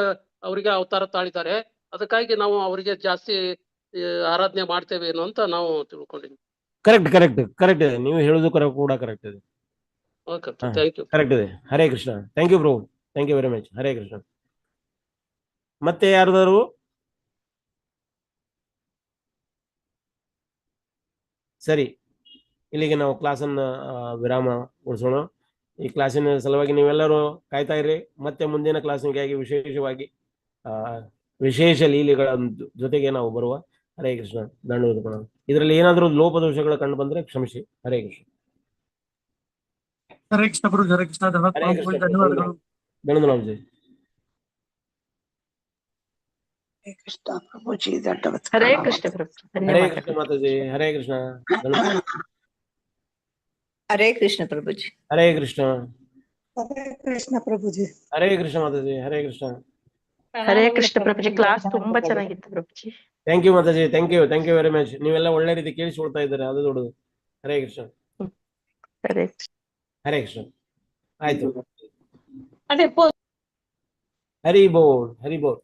ಅವರಿಗೆ ಅವತಾರ ತಾಳಿದ್ದಾರೆ. ಅದಕ್ಕಾಗಿ ನಾವು ಅವರಿಗೆ ಜಾಸ್ತಿ ಆರಾಧನೆ ಮಾಡ್ತೇವೆ ಏನು ಅಂತ ನಾವು ತಿಳ್ಕೊಂಡಿದ್ವಿ. ಕರೆಕ್ಟ್ ಕರೆಕ್ಟ್ ಕರೆಕ್ಟ್ ಇದೆ, ನೀವು ಹೇಳುದು ಕೂಡ ಕರೆಕ್ಟ್ ಇದೆ. Okay, thank you. ಕರೆಕ್ಟ್ ಇದೆ. Hare Krishna. Thank you bro, thank you very much. Hare Krishna. ಮತ್ತೆ ಯಾರ್ದಾರು? ಸರಿ, ಇಲ್ಲಿಗೆ ನಾವು ಕ್ಲಾಸನ್ನು ವಿರಾಮಗೊಳಿಸೋಣ. ಈ ಕ್ಲಾಸಿನ ಸಲುವಾಗಿ ನೀವೆಲ್ಲರೂ ಕಾಯ್ತಾ ಇರಿ. ಮತ್ತೆ ಮುಂದಿನ ಕ್ಲಾಸಿಗಾಗಿ ವಿಶೇಷವಾಗಿ ವಿಶೇಷ ಲೀಲೆಗಳ ಜೊತೆಗೆ ನಾವು ಬರುವ. ಹರೇ ಕೃಷ್ಣ. ಧನ್ಯವಾದಗಳು. ಇದರಲ್ಲಿ ಏನಾದರೂ ಲೋಪದೋಷಗಳು ಕಂಡು ಬಂದ್ರೆ ಕ್ಷಮಿಸಿ. ಹರೇ ಕೃಷ್ಣ. ಹರೇ ಕೃಷ್ಣ ಪ್ರಭು, ಹರೇ ಕೃಷ್ಣ ಧನ್ಯವಾದ ಹರೇ ಕೃಷ್ಣ. ಧನ್ಯವಾದಗಳು. ಧನ್ಯವಾದ ಜೈ. ಹರೇ ಕೃಷ್ಣ ಪ್ರಭುಜಿ. ಹರೇ ಕೃಷ್ಣ ಮಾತಾಜಿ. ಹರೇ ಕೃಷ್ಣ. ಹರೇ ಕೃಷ್ಣ ಪ್ರಭುಜಿ. ಹರೇ ಕೃಷ್ಣ. ಹರೇ ಕೃಷ್ಣ ಪ್ರಭುಜಿ. ಹರೇ ಕೃಷ್ಣ ಮಾತಾಜಿ. ಹರೇ ಕೃಷ್ಣ. ಹರೇ ಕೃಷ್ಣ ಪ್ರಭುಜಿ. ಕ್ಲಾಸ್ ತುಂಬಾ ಚೆನ್ನಾಗಿತ್ತು ಪ್ರಭುಜಿ. ಥ್ಯಾಂಕ್ ಯು ಮಾತಾಜಿ. Thank you very much. ನೀವೆಲ್ಲ ಒಳ್ಳೆ ರೀತಿ ಕೇಳಿಸ್ಕೊಳ್ತಾ ಇದ್ದಾರೆ, ಅದು ದೊಡ್ಡದು. ಹರೇ ಕೃಷ್ಣ. ಹರೇ ಹರೇ ಕೃಷ್ಣ. ಆಯ್ತು. ಅದೇ ಹರಿ ಬೋಲ್, ಹರಿ ಬೋಲ್.